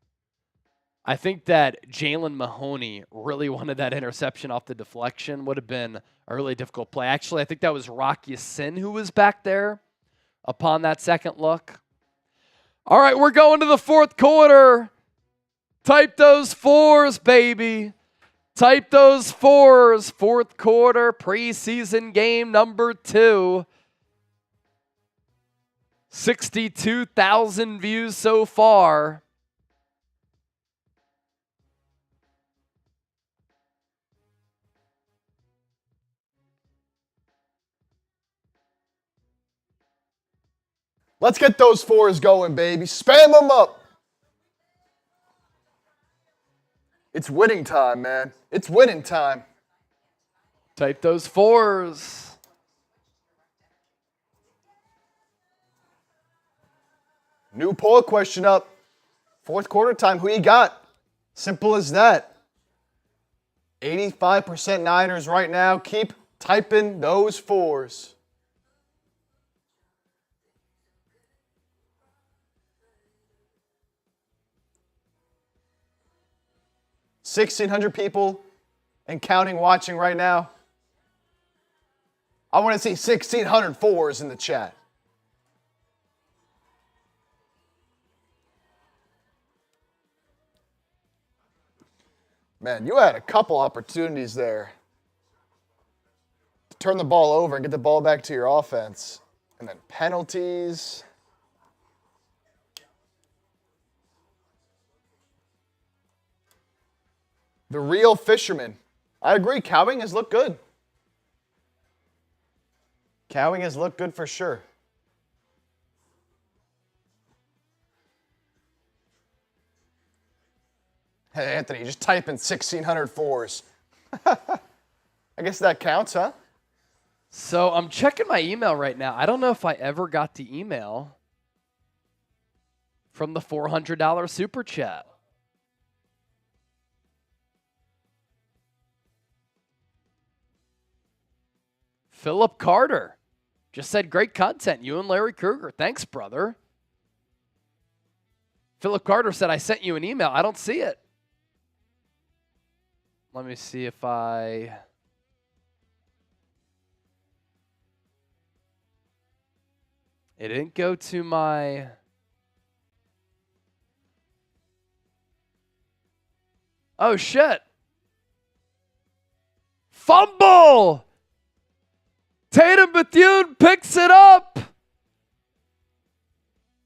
I think that Jalen Mahoney really wanted that interception off the deflection. Would have been a really difficult play. Actually, I think that was Rock Ya-Sin who was back there upon that second look. All right, we're going to the fourth quarter. Type those fours, baby. Type those fours. Fourth quarter, preseason game number 2. 62,000 views so far. Let's get those fours going, baby. Spam them up. It's winning time, man. It's winning time. Type those fours. New poll question up. Fourth quarter time, who you got? Simple as that. 85% Niners right now. Keep typing those fours. 1,600 people and counting watching right now. I want to see 1,600 fours in the chat. Man, you had a couple opportunities there to turn the ball over and get the ball back to your offense. And then penalties. The real fisherman. I agree, Cowing has looked good. Cowing has looked good for sure. Hey, Anthony, just type in 1,600 fours. I guess that counts, huh? So I'm checking my email right now. I don't know if I ever got the email from the $400 super chat. Philip Carter just said, great content, you and Larry Krueger. Thanks, brother. Philip Carter said, I sent you an email. I don't see it. Let me see if I... It didn't go to my... Oh, shit. Fumble! Tatum Bethune picks it up.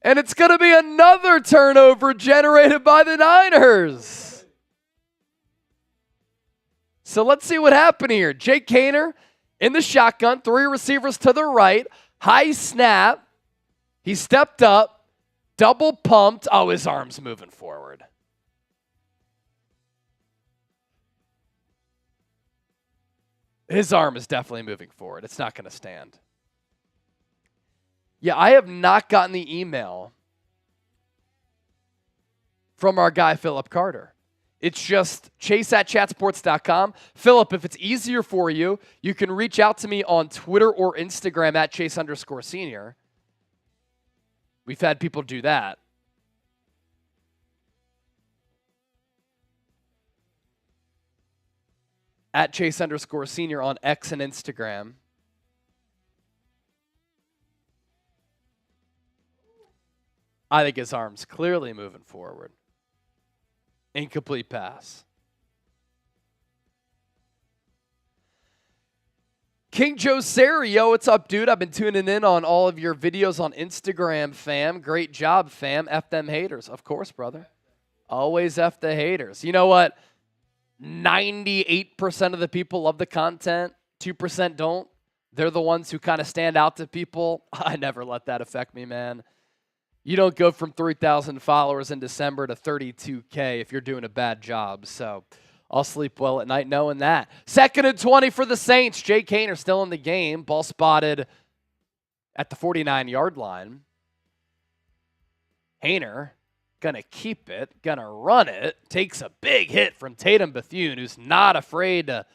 And it's going to be another turnover generated by the Niners. So let's see what happened here. Jake Haener in the shotgun, 3 receivers to the right, high snap. He stepped up, double pumped. Oh, his arm's moving forward. His arm is definitely moving forward. It's not going to stand. Yeah, I have not gotten the email from our guy, Philip Carter. It's just chase@chatsports.com. Philip, if it's easier for you, you can reach out to me on Twitter or Instagram at @Chase_Senior. We've had people do that. At @Chase_Senior on X and Instagram. I think his arm's clearly moving forward. Incomplete pass. King Joe Serio, what's up, dude? I've been tuning in on all of your videos on Instagram, fam. Great job, fam. F them haters. Of course, brother. Always F the haters. You know what? 98% of the people love the content. 2% don't. They're the ones who kind of stand out to people. I never let that affect me, man. You don't go from 3,000 followers in December to 32K if you're doing a bad job. So I'll sleep well at night knowing that. 2nd and 20 for the Saints. Jake Haener still in the game. Ball spotted at the 49-yard line. Haener going to keep it, going to run it. Takes a big hit from Tatum Bethune, who's not afraid to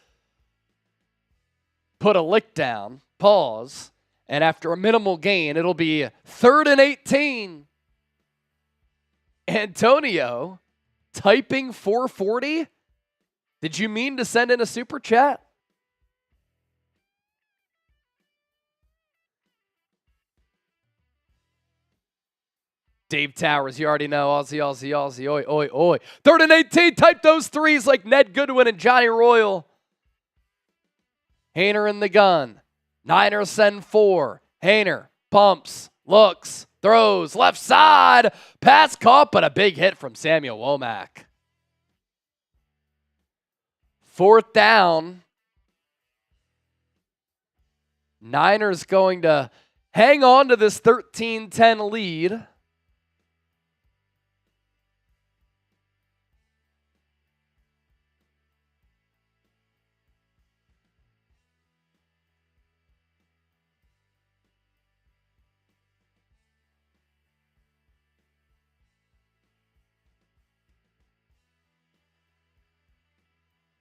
put a lick down. Pause. And after a minimal gain, it'll be 3rd and 18. Antonio typing 440. Did you mean to send in a super chat? Dave Towers, you already know. Aussie, Aussie, Aussie. Oi, oi, oi. 3rd and 18. Type those threes like Ned Goodwin and Johnny Royal. Haener in the gun. Niners send 4. Haener pumps, looks, throws, left side. Pass caught, but a big hit from Samuel Womack. 4th down. Niners going to hang on to this 13-10 lead.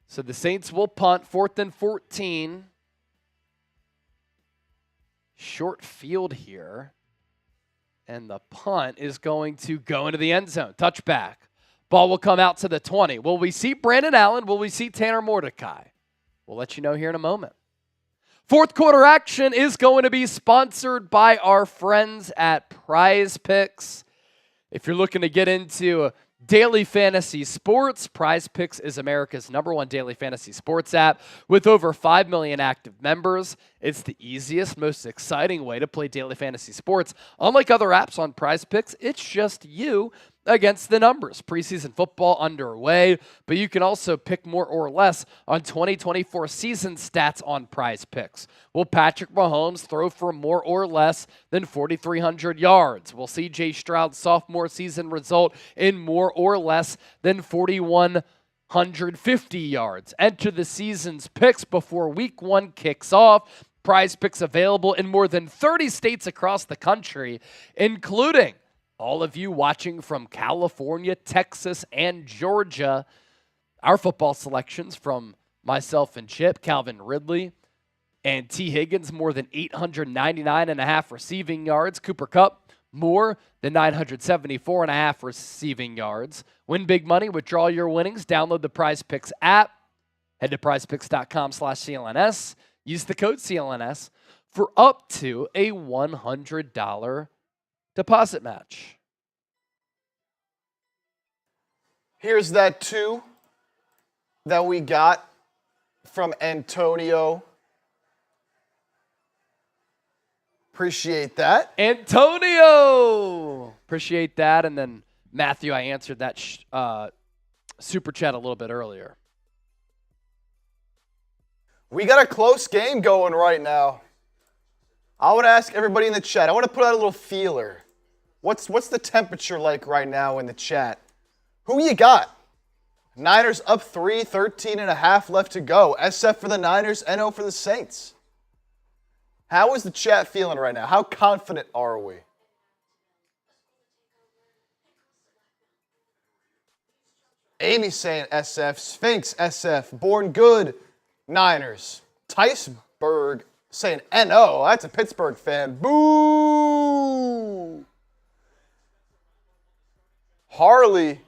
So the Saints will punt, 4th and 14. Short field here. And the punt is going to go into the end zone. Touchback. Ball will come out to the 20. Will we see Brandon Allen? Will we see Tanner Mordecai? We'll let you know here in a moment. 4th quarter action is going to be sponsored by our friends at Prize Picks. If you're looking to get into daily fantasy sports, Prize Picks is America's #1 daily fantasy sports app with over 5 million active members. It's the easiest, most exciting way to play daily fantasy sports. Unlike other apps on Prize Picks, it's just you against the numbers. Preseason football underway, but you can also pick more or less on 2024 season stats on Prize Picks. Will Patrick Mahomes throw for more or less than 4,300 yards? Will C.J. Stroud's sophomore season result in more or less than 4,150 yards? Enter the season's picks before week 1 kicks off. Prize Picks available in more than 30 states across the country, including all of you watching from California, Texas, and Georgia. Our football selections from myself and Chip, Calvin Ridley, and T. Higgins, more than 899.5 receiving yards. Cooper Kupp, more than 974.5 receiving yards. Win big money, withdraw your winnings. Download the Prize Picks app. Head to prizepicks.com/CLNS. Use the code CLNS for up to a $100 deposit match. Here's that 2 that we got from Antonio. Appreciate that. Antonio! Appreciate that. And then, Matthew, I answered that super chat a little bit earlier. We got a close game going right now. I want to ask everybody in the chat. I want to put out a little feeler. What's the temperature like right now in the chat? Who you got? Niners up 3, 13.5 left to go. SF for the Niners, NO for the Saints. How is the chat feeling right now? How confident are we? Amy saying SF. Sphinx, SF. Born Good, Niners. Ticeberg saying NO. That's a Pittsburgh fan. Boo! Harley,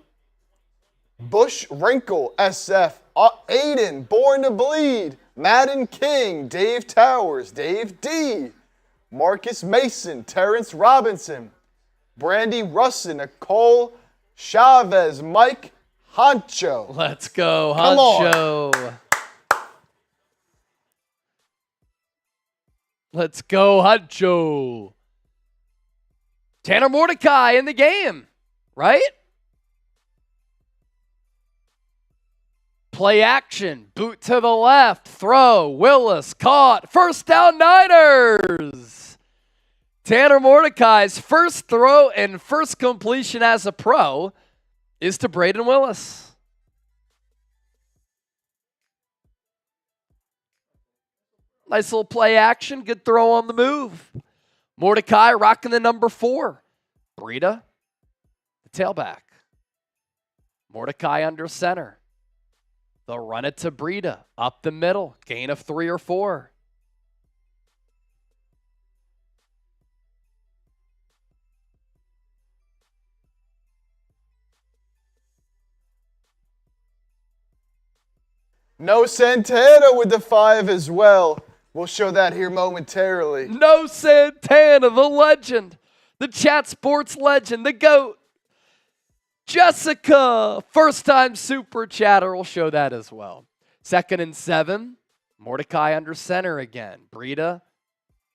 Bush Wrinkle, SF, Aiden, Born to Bleed, Madden King, Dave Towers, Dave D, Marcus Mason, Terrence Robinson, Brandy Russin, Nicole Chavez, Mike Honcho. Let's go, Come Honcho. on. Let's go, Honcho. Tanner Mordecai in the game, right? Play action, boot to the left, throw, Willis, caught, first down Niners. Tanner Mordecai's first throw and first completion as a pro is to Braden Willis. Nice little play action, good throw on the move. Mordecai rocking the number 4. Breida, the tailback. Mordecai under center. They'll run it to Breida, up the middle, gain of 3 or 4. No Santana with the 5 as well. We'll show that here momentarily. No Santana, the legend, the chat sports legend, the GOAT. Jessica, first-time super chatter. We'll show that as well. 2nd and 7. Mordecai under center again. Breida,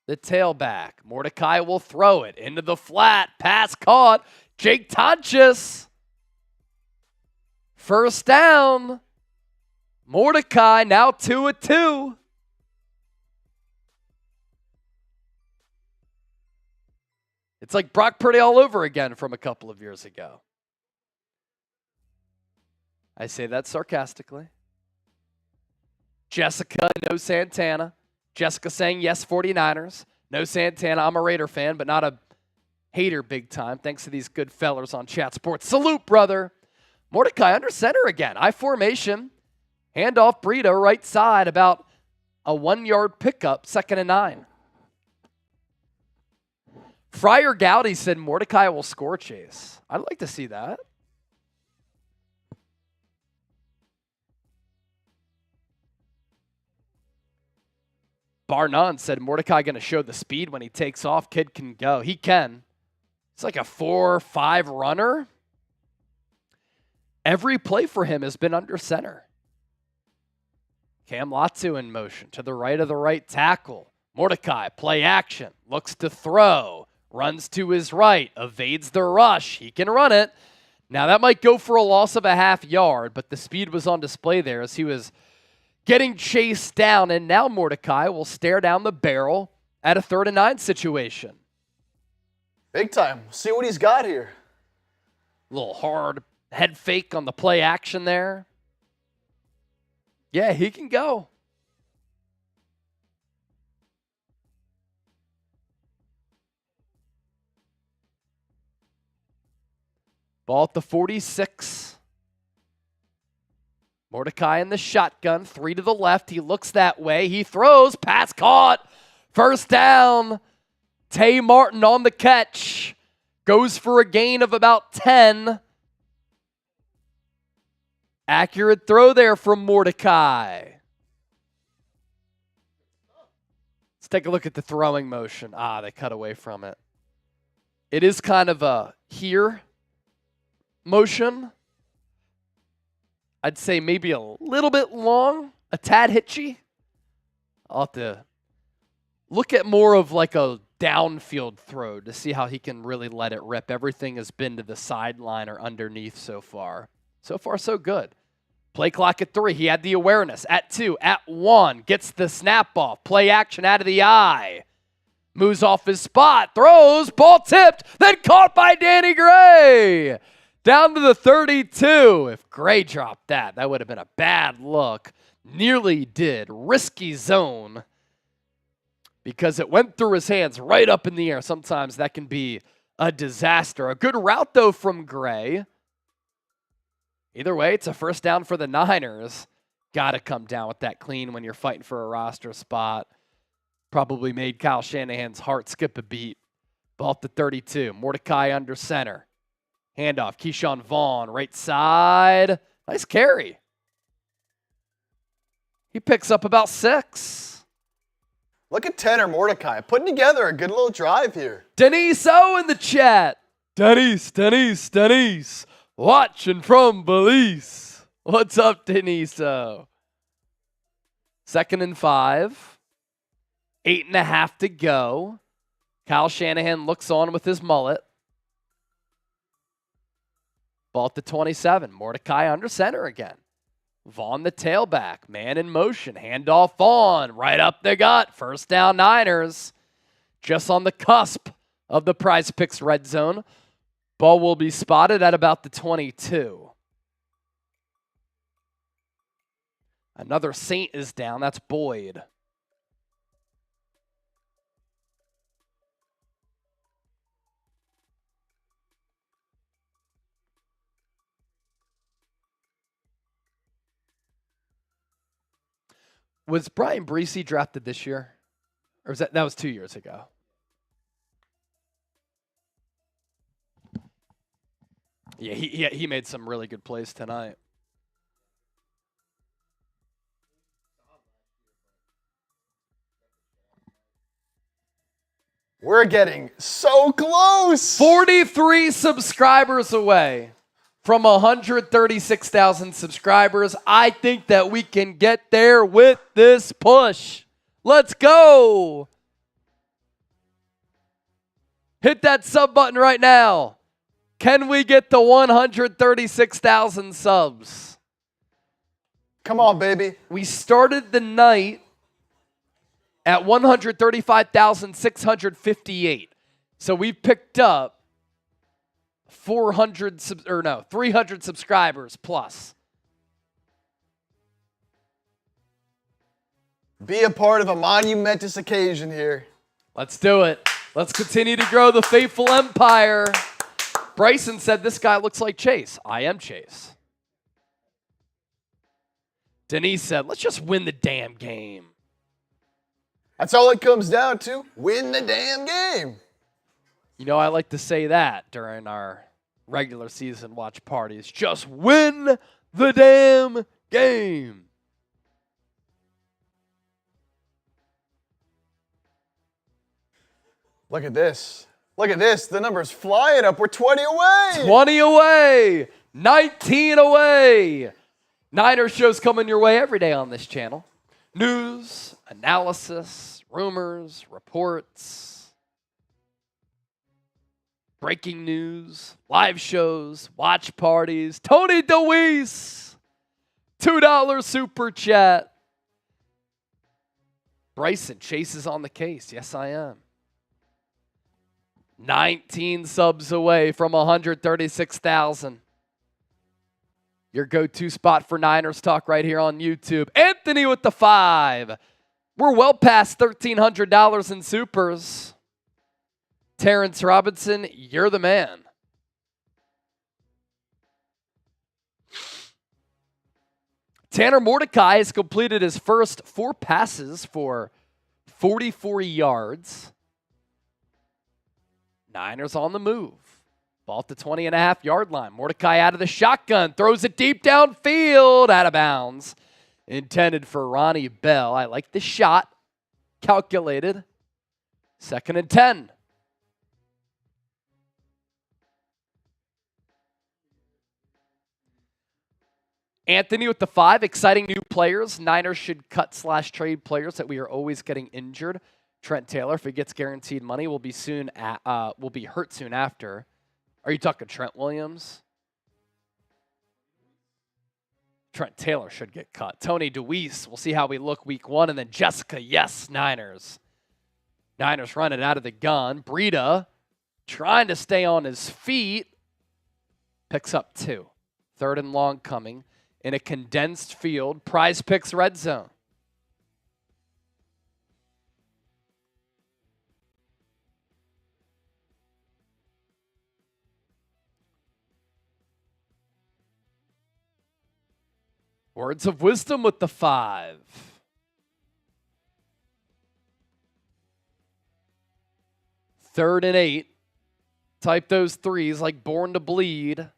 the tailback. Mordecai will throw it into the flat. Pass caught. Jake Tonches. First down. Mordecai now 2-2. It's like Brock Purdy all over again from a couple of years ago. I say that sarcastically. Jessica, no Santana. Jessica saying yes, 49ers. No Santana. I'm a Raider fan, but not a hater big time. Thanks to these good fellers on Chat Sports. Salute, brother. Mordecai under center again. I formation. Handoff Breida, right side, about a 1-yard pickup, 2nd and 9. Friar Gowdy said Mordecai will score chase. I'd like to see that. Bar none said Mordecai going to show the speed when he takes off. Kid can go. He can. It's like a 4-5 runner. Every play for him has been under center. Cam Latu in motion to the right of the right tackle. Mordecai, play action, looks to throw, runs to his right, evades the rush. He can run it. Now, that might go for a loss of a half yard, but the speed was on display there as he was getting chased down, and now Mordecai will stare down the barrel at a 3rd and 9 situation. Big time. See what he's got here. A little hard head fake on the play action there. Yeah, he can go. Ball at the 46. Mordecai in the shotgun, 3 to the left. He looks that way. He throws. Pass caught. First down. Tay Martin on the catch. Goes for a gain of about 10. Accurate throw there from Mordecai. Let's take a look at the throwing motion. They cut away from it. It is kind of a here motion. I'd say maybe a little bit long, a tad hitchy. I'll have to look at more of like a downfield throw to see how he can really let it rip. Everything has been to the sideline or underneath so far. So far, so good. Play clock at 3. He had the awareness. At 2, at 1, gets the snap off. Play action out of the eye. Moves off his spot, throws, ball tipped, then caught by Danny Gray. Down to the 32. If Gray dropped that, that would have been a bad look. Nearly did. Risky zone because it went through his hands right up in the air. Sometimes that can be a disaster. A good route, though, from Gray. Either way, it's a first down for the Niners. Got to come down with that clean when you're fighting for a roster spot. Probably made Kyle Shanahan's heart skip a beat. Ball at the 32. Mordecai under center. Handoff. Keyshawn Vaughn, right side. Nice carry. He picks up about 6. Look at Tanner Mordecai putting together a good little drive here. Denise O in the chat. Denise. Watching from Belize. What's up, Denise O? 2nd and 5. 8.5 to go. Kyle Shanahan looks on with his mullet. Ball at the 27. Mordecai under center again. Vaughn the tailback. Man in motion. Handoff Vaughn. Right up the gut. First down Niners. Just on the cusp of the Prize Picks red zone. Ball will be spotted at about the 22. Another Saint is down. That's Boyd. Was Brian Breesy drafted this year? Or was that was 2 years ago? Yeah, he made some really good plays tonight. We're getting so close. 43 subscribers away from 136,000 subscribers. I think that we can get there with this push. Let's go. Hit that sub button right now. Can we get the 136,000 subs? Come on, baby. We started the night at 135,658. So we've picked up 300 subscribers plus. Be a part of a monumentous occasion here. Let's do it. Let's continue to grow the faithful empire. Bryson said this guy looks like Chase. I am Chase. Denise said, let's just win the damn game. That's all it comes down to. Win the damn game. You know, I like to say that during our regular season watch parties. Just win the damn game. Look at this. Look at this. The number's flying up. We're 20 away. 20 away. 19 away. Niner shows coming your way every day on this channel. News, analysis, rumors, reports. breaking news, live shows, watch parties. Tony DeWeese, $2 super chat. Bryson, Chase is on the case. Yes, I am. 19 subs away from 136,000. Your go-to spot for Niners talk right here on YouTube. Anthony with the 5. We're well past $1,300 in supers. Terrence Robinson, you're the man. Tanner Mordecai has completed his first 4 passes for 44 yards. Niners on the move. Ball at the 20.5-yard line. Mordecai out of the shotgun. Throws it deep downfield. Out of bounds. Intended for Ronnie Bell. I like the shot. Calculated. 2nd and 10. Anthony with the 5. Exciting new players. Niners should cut/trade players that we are always getting injured. Trent Taylor, if he gets guaranteed money, will be hurt soon after. Are you talking Trent Williams? Trent Taylor should get cut. Tony DeWeese, we'll see how we look week 1. And then Jessica, yes, Niners. Niners run it out of the gun. Breida trying to stay on his feet. Picks up 2. 3rd and long coming in a condensed field. Prize Picks red zone. Words of wisdom with the 5. Third and 8. Type those 3s like born to bleed.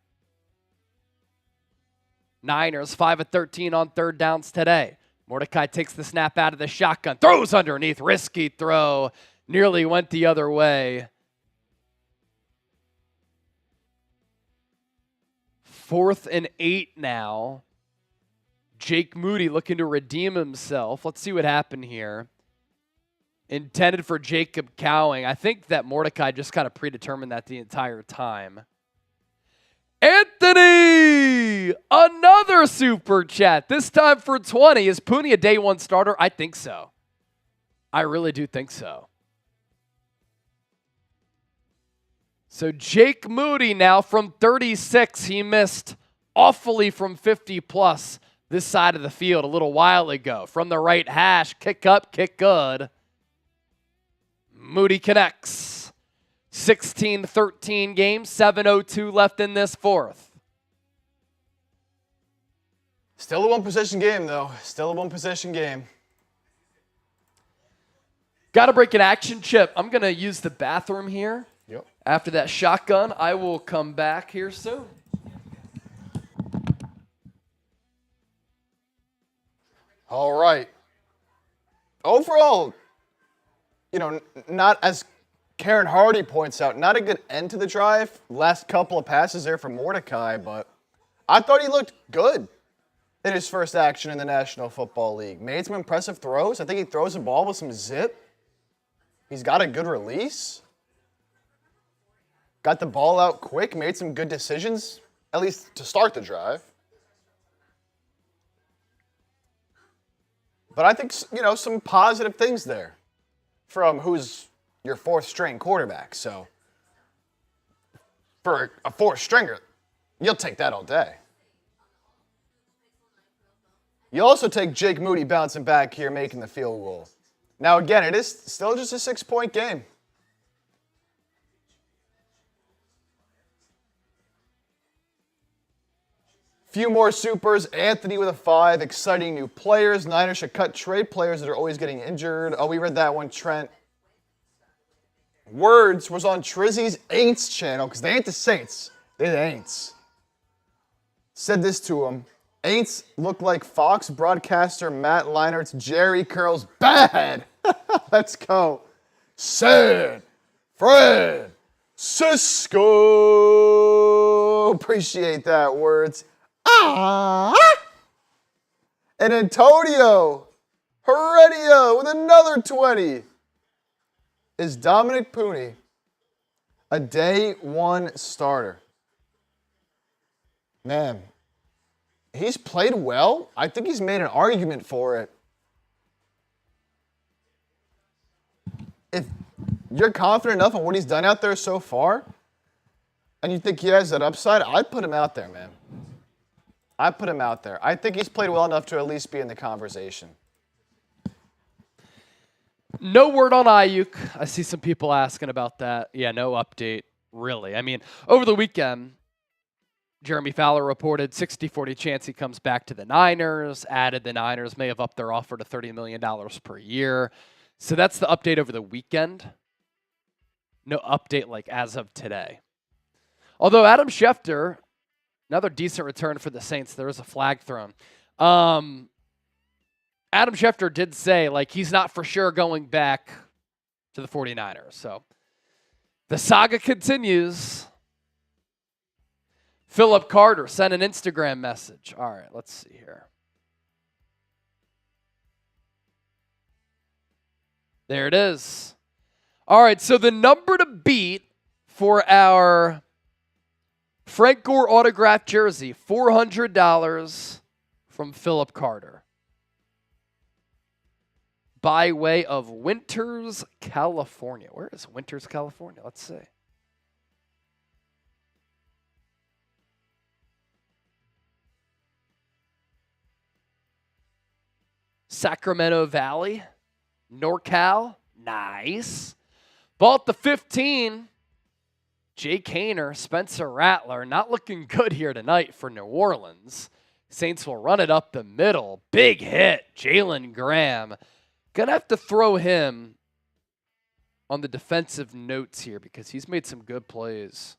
Niners 5 of 13 on 3rd downs today. Mordecai takes the snap out of the shotgun. Throws underneath. Risky throw. Nearly went the other way. 4th and 8 now. Jake Moody looking to redeem himself. Let's see what happened here. Intended for Jacob Cowing. I think that Mordecai just kind of predetermined that the entire time. Anthony! Another super chat. This time for 20. Is Pooney a day 1 starter? I think so. I really do think so. So Jake Moody now from 36. He missed awfully from 50 plus. This side of the field a little while ago. From the right hash, kick up, kick good. Moody connects. 16-13 game, 7:02 left in this 4th. Still a 1-possession game, though. Still a 1-possession game. Got to break an action, Chip. I'm going to use the bathroom here. Yep. After that shotgun, I will come back here soon. All right. Overall, not as Karen Hardy points out, not a good end to the drive. Last couple of passes there for Mordecai, but I thought he looked good in his first action in the National Football League. Made some impressive throws. I think he throws the ball with some zip. He's got a good release. Got the ball out quick, made some good decisions, at least to start the drive. But I think, some positive things there from who's your 4th string quarterback. So for a 4th stringer, you'll take that all day. You also take Jake Moody bouncing back here, making the field goal. Now, again, it is still just a 6-point game. Few more supers. Anthony with a 5. Exciting new players. Niners should cut trade players that are always getting injured. Oh, we read that one, Trent. Words was on Trizzy's Aints channel, because they ain't the Saints. They're the Aints. Said this to him. Aints look like Fox broadcaster Matt Leinert's Jerry Curls bad. Let's go. San Francisco. Appreciate that, Words. And Antonio Heredia with another 20. Is Dominic Pooney A day one starter. Man, he's played well. I think he's made an argument for it. If you're confident enough on what he's done out there so far, and you think he has that upside, I'd put him out there, man. I'd put him out there. I think he's played well enough to at least be in the conversation. No word on Aiyuk. I see some people asking about that. Yeah, no update, really. I mean, over the weekend, Jeremy Fowler reported 60-40 chance he comes back to the Niners, added the Niners may have upped their offer to $30 million per year. So that's the update over the weekend. No update like as of today. Although Adam Schefter, another decent return for the Saints. There was a flag thrown. Adam Schefter did say, like, he's not for sure going back to the 49ers. So the saga continues. Philip Carter sent an Instagram message. All right, let's see here. There it is. All right, so the number to beat for our Frank Gore autographed jersey, $400 from Philip Carter. By way of Winters, California. Where is Winters, California? Let's see. Sacramento Valley, NorCal. Nice. Bought the 15. Jake Haener, Spencer Rattler, not looking good here tonight for New Orleans. Saints will run it up the middle. Big hit, Jalen Graham. Gonna have to throw him on the defensive notes here because he's made some good plays.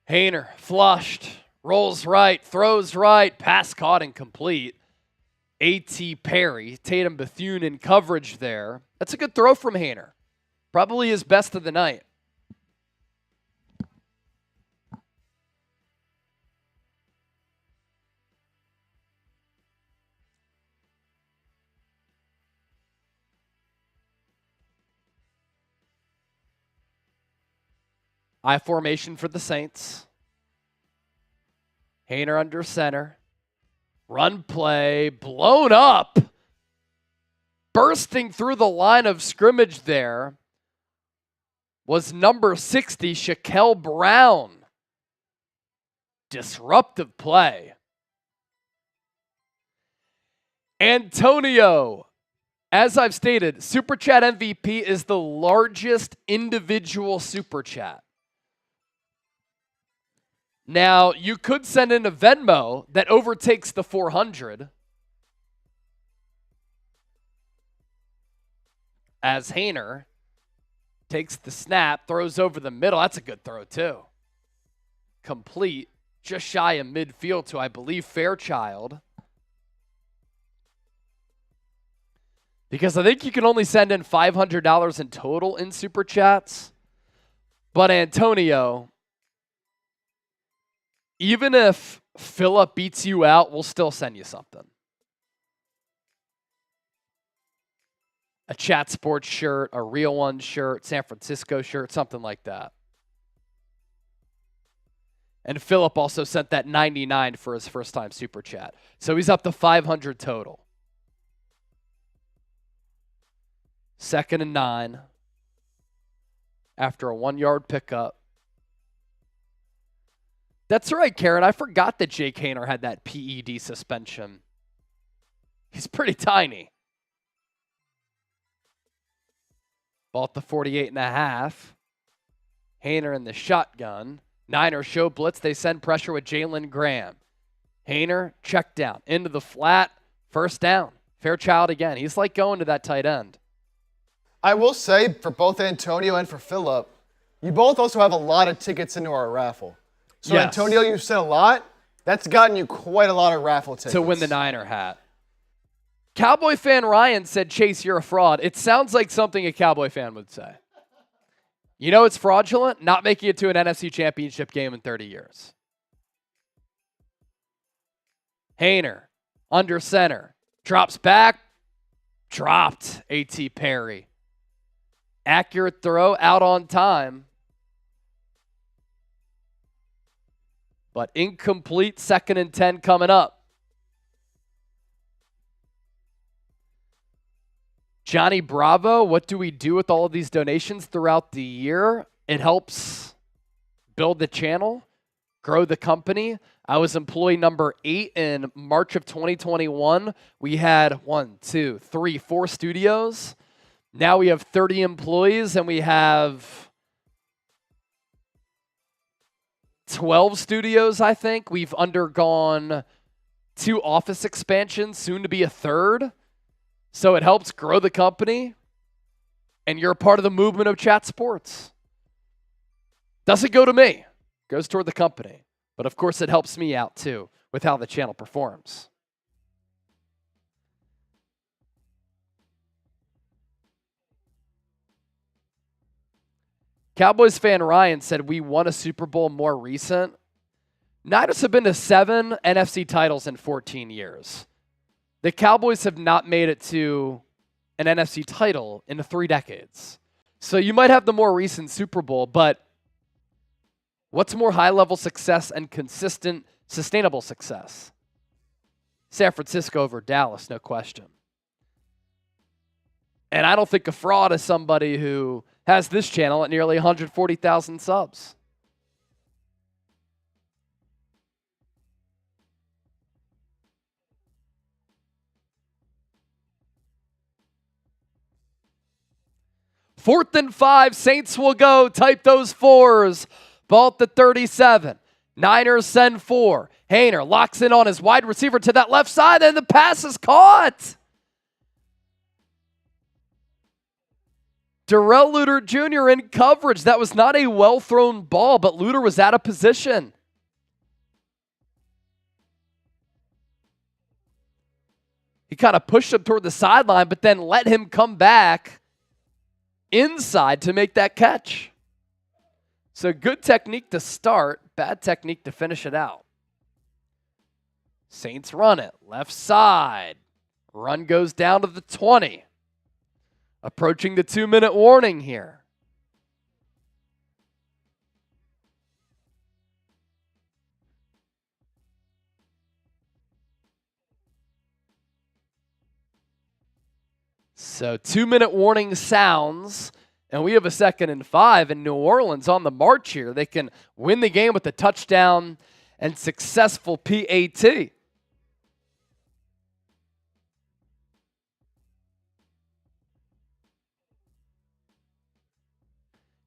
Haener, flushed, rolls right, throws right, pass caught incomplete. A.T. Perry, Tatum Bethune in coverage there. That's a good throw from Haener. Probably his best of the night. I formation for the Saints. Haener under center. Run play, blown up. Bursting through the line of scrimmage there was number 60, Shaquille Brown. Disruptive play. Antonio, as I've stated, Super Chat MVP is the largest individual Super Chat. Now, you could send in a Venmo that overtakes the 400. As Haener takes the snap, throws over the middle. That's a good throw, too. Complete, just shy of midfield to, I believe, Fairchild. Because I think you can only send in $500 in total in Super Chats. But Antonio, even if Philip beats you out, we'll still send you something. A Chat Sports shirt, a Real One shirt, San Francisco shirt, something like that. And Philip also sent that 99 for his first time Super Chat. So he's up to 500 total. 2nd and 9 after a 1-yard pickup. That's right, Karen. I forgot that Jake Haener had that PED suspension. He's pretty tiny. Ball at the 48.5. Haener in the shotgun. Niners show blitz. They send pressure with Jalen Graham. Haener, check down. Into the flat. First down. Fairchild again. He's like going to that tight end. I will say, for both Antonio and for Philip, you both also have a lot of tickets into our raffle. So, yes. Antonio, you've said a lot. That's gotten you quite a lot of raffle tickets. To win the Niner hat. Cowboy fan Ryan said, Chase, you're a fraud. It sounds like something a Cowboy fan would say. You know it's fraudulent? Not making it to an NFC Championship game in 30 years. Haener, under center, drops back, dropped A.T. Perry. Accurate throw, out on time. But incomplete, 2nd and 10 coming up. Johnny Bravo, what do we do with all of these donations throughout the year? It helps build the channel, grow the company. I was employee number 8 in March of 2021. We had 4 studios. Now we have 30 employees and we have 12 studios, I think. We've undergone 2 office expansions, soon to be a 3rd. So it helps grow the company, and you're a part of the movement of chat sports. Doesn't go to me. It goes toward the company. But of course, it helps me out too with how the channel performs. Cowboys fan Ryan said, we won a Super Bowl more recent. Niners have been to 7 NFC titles in 14 years. The Cowboys have not made it to an NFC title in 3 decades. So you might have the more recent Super Bowl, but what's more high-level success and consistent, sustainable success? San Francisco over Dallas, no question. And I don't think a fraud is somebody who has this channel at nearly 140,000 subs. Fourth and 5, Saints will go. Type those 4s. Ball at the 37. Niners send 4. Haener locks in on his wide receiver to that left side, and the pass is caught. Darrell Luter Jr. in coverage. That was not a well-thrown ball, but Luter was out of position. He kind of pushed him toward the sideline, but then let him come back inside to make that catch. So good technique to start, bad technique to finish it out. Saints run it, left side. Run goes down to the 20. Approaching the 2-minute warning here. So 2-minute warning sounds, and we have a 2nd and 5, and New Orleans on the march here. They can win the game with a touchdown and successful PAT.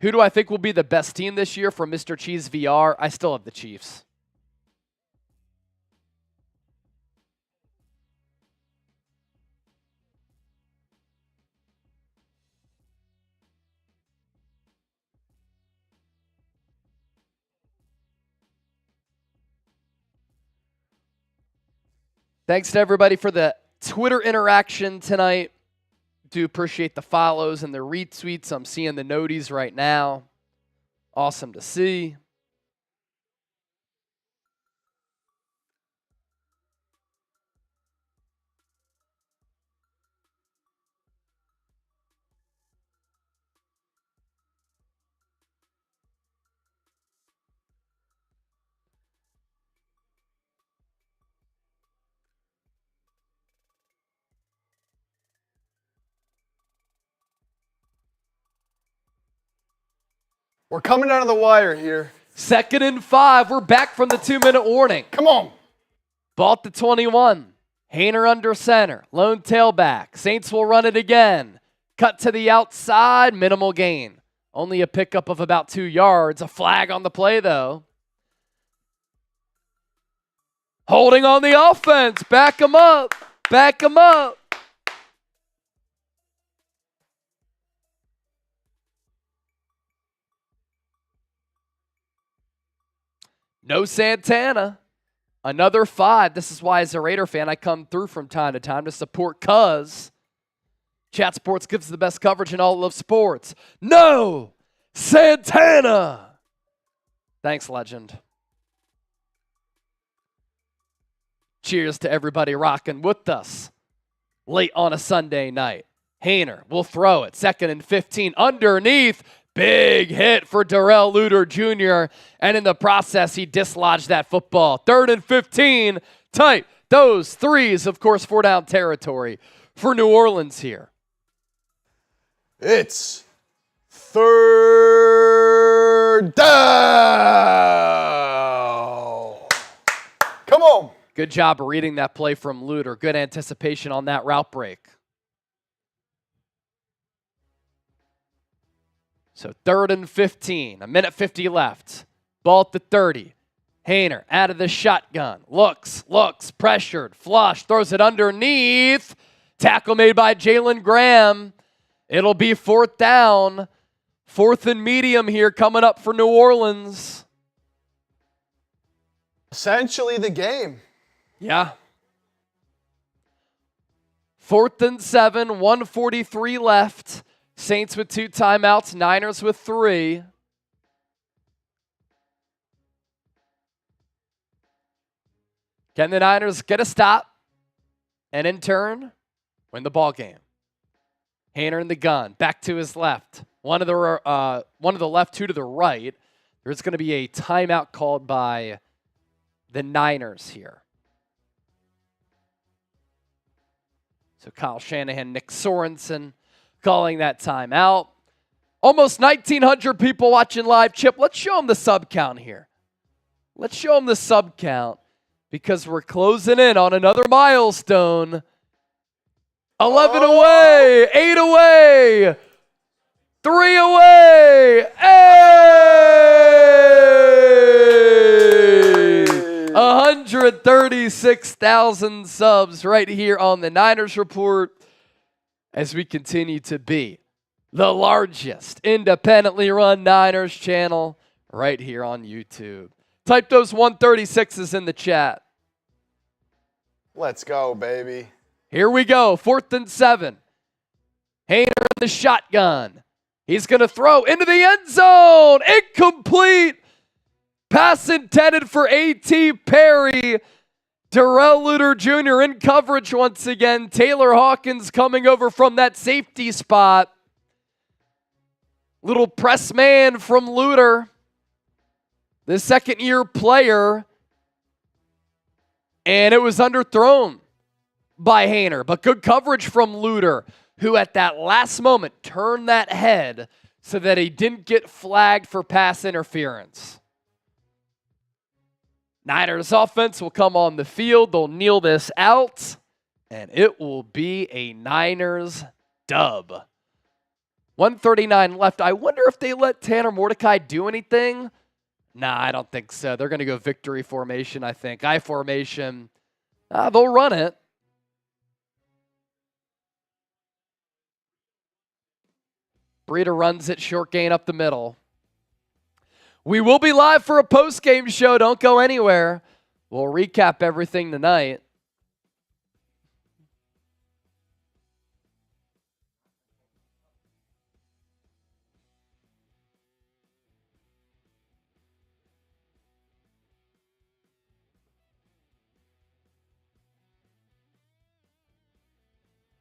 Who do I think will be the best team this year for Mr. Cheese VR? I still have the Chiefs. Thanks to everybody for the Twitter interaction tonight. Do appreciate the follows and the retweets. I'm seeing the noties right now. Awesome to see. We're coming down to the wire here. 2nd and 5. We're back from the 2-minute warning. Come on. Ball at the 21. Haener under center. Lone tailback. Saints will run it again. Cut to the outside. Minimal gain. Only a pickup of about 2 yards. A flag on the play, though. Holding on the offense. Back him up. Back him up. No Santana. Another 5. This is why, as a Raider fan, I come through from time to time to support, cuz Chat Sports gives the best coverage in all of sports. No! Santana! Thanks, legend. Cheers to everybody rocking with us late on a Sunday night. Haener will throw it. 2nd and 15 underneath. Big hit for Darrell Luter Jr. And in the process, he dislodged that football. 3rd and 15. Tight. Those threes, of course, 4-down territory for New Orleans here. It's 3rd down. Come on. Good job reading that play from Luter. Good anticipation on that route break. So 3rd and 15, 1:50 left. Ball at the 30. Haener out of the shotgun. Looks, pressured, flush, throws it underneath. Tackle made by Jalen Graham. It'll be 4th down. 4th and medium here coming up for New Orleans. Essentially the game. Yeah. 4th and 7, 1:43 left. Saints with 2 timeouts, Niners with 3. Can the Niners get a stop and in turn win the ball game? Haener in the gun, back to his left. One of the left, 2 to the right. There's going to be a timeout called by the Niners here. So Kyle Shanahan, Nick Sorensen calling that timeout. Almost 1,900 people watching live. Chip, let's show them the sub count here. Let's show them the sub count because we're closing in on another milestone. 11 away, 8 away, 3 away. Hey! 136,000 subs right here on the Niners Report, as we continue to be the largest independently run Niners channel right here on YouTube. Type those 136s in the chat. Let's go, baby. Here we go, 4th and 7. Haener in the shotgun. He's going to throw into the end zone. Incomplete. Pass intended for A.T. Perry. Darrell Luter Jr. in coverage once again. Taylor Hawkins coming over from that safety spot. Little press man from Luter, the 2nd-year player. And it was underthrown by Haener. But good coverage from Luter, who at that last moment turned that head so that he didn't get flagged for pass interference. Niners offense will come on the field. They'll kneel this out, and it will be a Niners dub. 1:39 left. I wonder if they let Tanner Mordecai do anything. Nah, I don't think so. They're going to go victory formation, I think. I formation. They'll run it. Breida runs it, short gain up the middle. We will be live for a post-game show. Don't go anywhere. We'll recap everything tonight.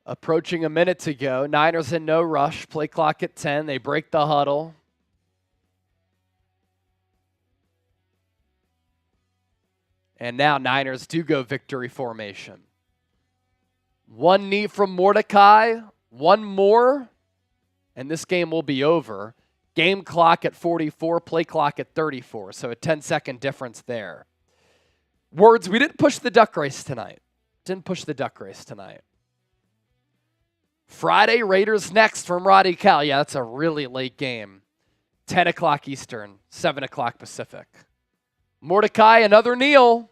Approaching a minute to go. Niners in no rush. Play clock at 10. They break the huddle. And now Niners do go victory formation. One knee from Mordecai. One more. And this game will be over. Game clock at 44. Play clock at 34. So a 10-second difference there. Words, we didn't push the duck race tonight. Didn't push the duck race tonight. Friday, Raiders next from Roddy Cal. Yeah, that's a really late game. 10 o'clock Eastern, 7 o'clock Pacific. Mordecai, another kneel.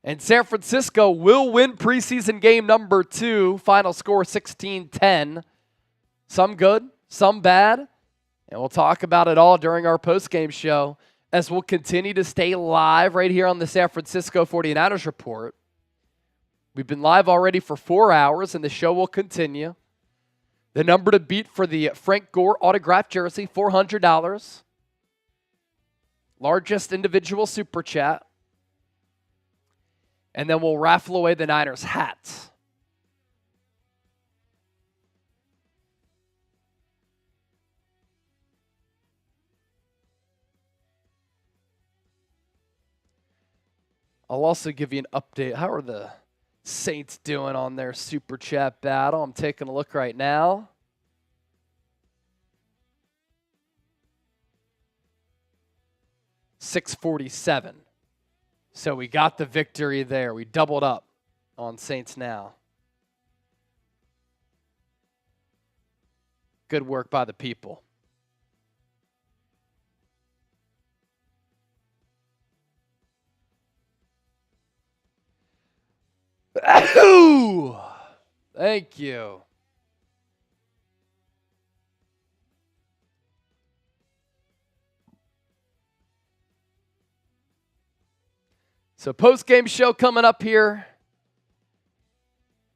And San Francisco will win preseason game number 2. Final score 16-10. Some good, some bad. And we'll talk about it all during our postgame show as we'll continue to stay live right here on the San Francisco 49ers Report. We've been live already for 4 hours, and the show will continue. The number to beat for the Frank Gore autographed jersey, $400. Largest individual super chat. And then we'll raffle away the Niners hats. I'll also give you an update. How are the Saints doing on their super chat battle? I'm taking a look right now. $647. So we got the victory there. We doubled up on Saints now. Good work by the people. Thank you. So post-game show coming up here.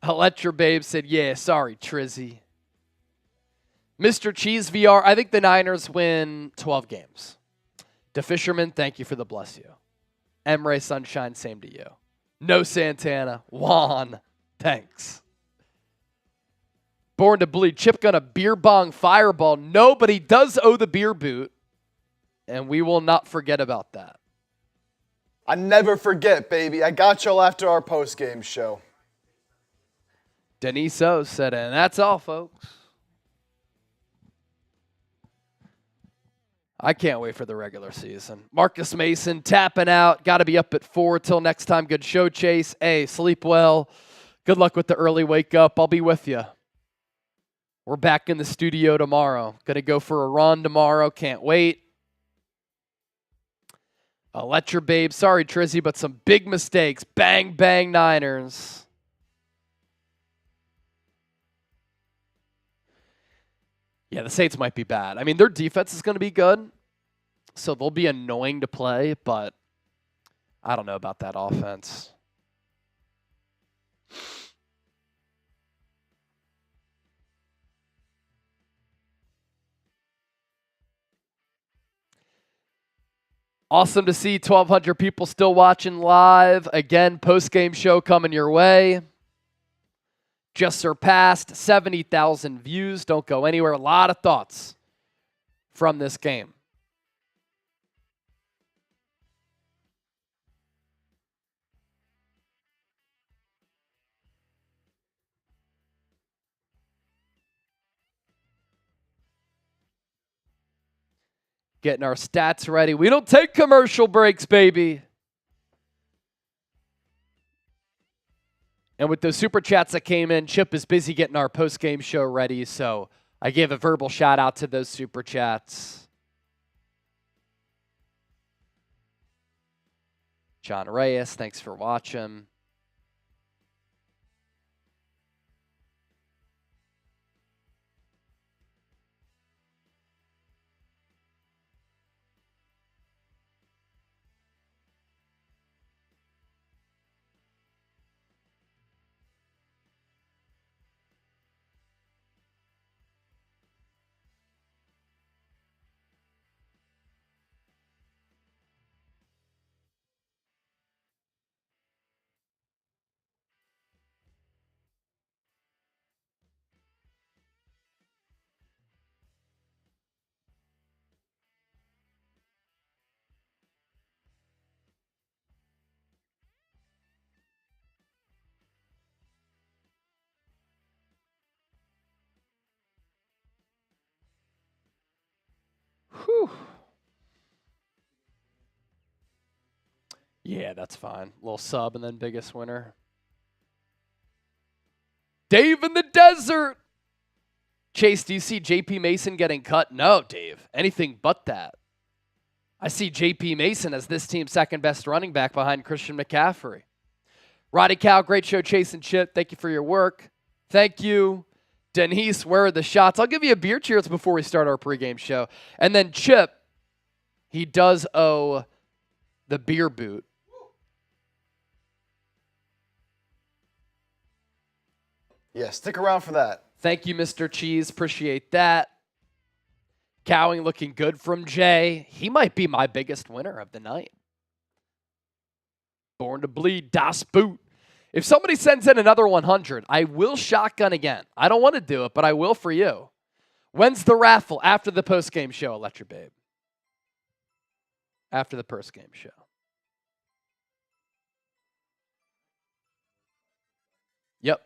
Electric Babe said, yeah, sorry, Trizzy. Mr. Cheese VR, I think the Niners win 12 games. DeFisherman, thank you for the bless you. Emre Sunshine, same to you. No Santana. Juan, thanks. Born to Bleed, Chip Gun, a beer bong fireball. Nobody does owe the beer boot, and we will not forget about that. I never forget, baby. I got y'all after our post-game show. Denise O said, and that's all, folks. I can't wait for the regular season. Marcus Mason tapping out. Got to be up at 4 till next time. Good show, Chase. Hey, sleep well. Good luck with the early wake up. I'll be with you. We're back in the studio tomorrow. Going to go for a run tomorrow. Can't wait. Electric Babe. Sorry, Trizzy, but some big mistakes. Bang, bang, Niners. Yeah, the Saints might be bad. I mean, their defense is going to be good, so they'll be annoying to play, but I don't know about that offense. Awesome to see 1,200 people still watching live. Again, post-game show coming your way. Just surpassed 70,000 views. Don't go anywhere. A lot of thoughts from this game. Getting our stats ready. We don't take commercial breaks, baby. And with those super chats that came in, Chip is busy getting our post-game show ready, so I gave a verbal shout-out to those super chats. John Reyes, thanks for watching. Whew. Yeah, that's fine. Little sub and then biggest winner. Dave in the desert. Chase, do you see JP Mason getting cut? No, Dave. Anything but that. I see JP Mason as this team's second best running back behind Christian McCaffrey. Roddy Cow, great show, Chase and Chip. Thank you for your work. Thank you. Denise, where are the shots? I'll give you a beer cheers before we start our pregame show. And then Chip, He does owe the beer boot. Yeah, stick around for that. Thank you, Mr. Cheese. Appreciate that. Cowing looking good from Jay. He might be my biggest winner of the night. Born to bleed, Das Boot. If somebody sends in another 100, I will shotgun again. I don't want to do it, but I will for you. When's the raffle? After the postgame show, Electric Babe. After the postgame show. Yep.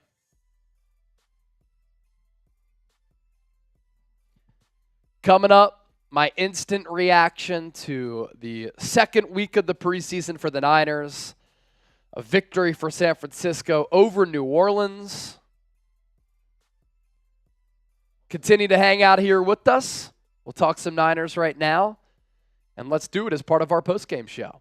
Coming up, my instant reaction to the second week of the preseason for the Niners. A victory for San Francisco over New Orleans. Continue to hang out here with us. We'll talk some Niners right now. And let's do it as part of our postgame show.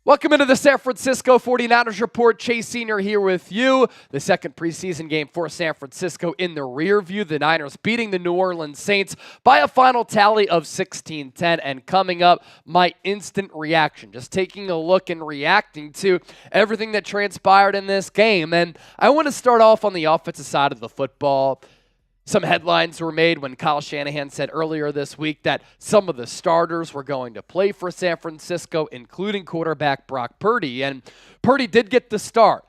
Welcome into the San Francisco 49ers Report. Chase Sr. here with you. The second preseason game for San Francisco in the rear view. The Niners beating the New Orleans Saints by a final tally of 16-10. And coming up, my instant reaction. Just taking a look and reacting to everything that transpired in this game. And I want to start off on the offensive side of the football. Some headlines were made when Kyle Shanahan said earlier this week that some of the starters were going to play for San Francisco, including quarterback Brock Purdy. And Purdy did get the start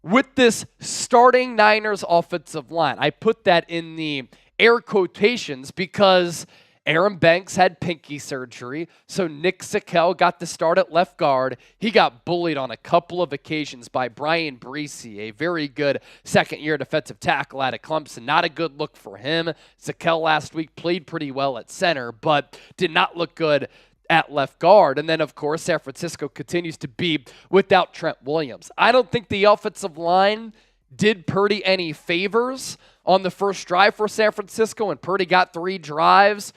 with this starting Niners offensive line. I put that in the air quotations because Aaron Banks had pinky surgery, so Nick Sickell got the start at left guard. He got bullied on a couple of occasions by Brian Breesy, a very good second-year defensive tackle out of Clemson. Not a good look for him. Sickell last week played pretty well at center, but did not look good at left guard. And then, of course, San Francisco continues to be without Trent Williams. I don't think the offensive line did Purdy any favors on the first drive for San Francisco, and Purdy got 3 drives.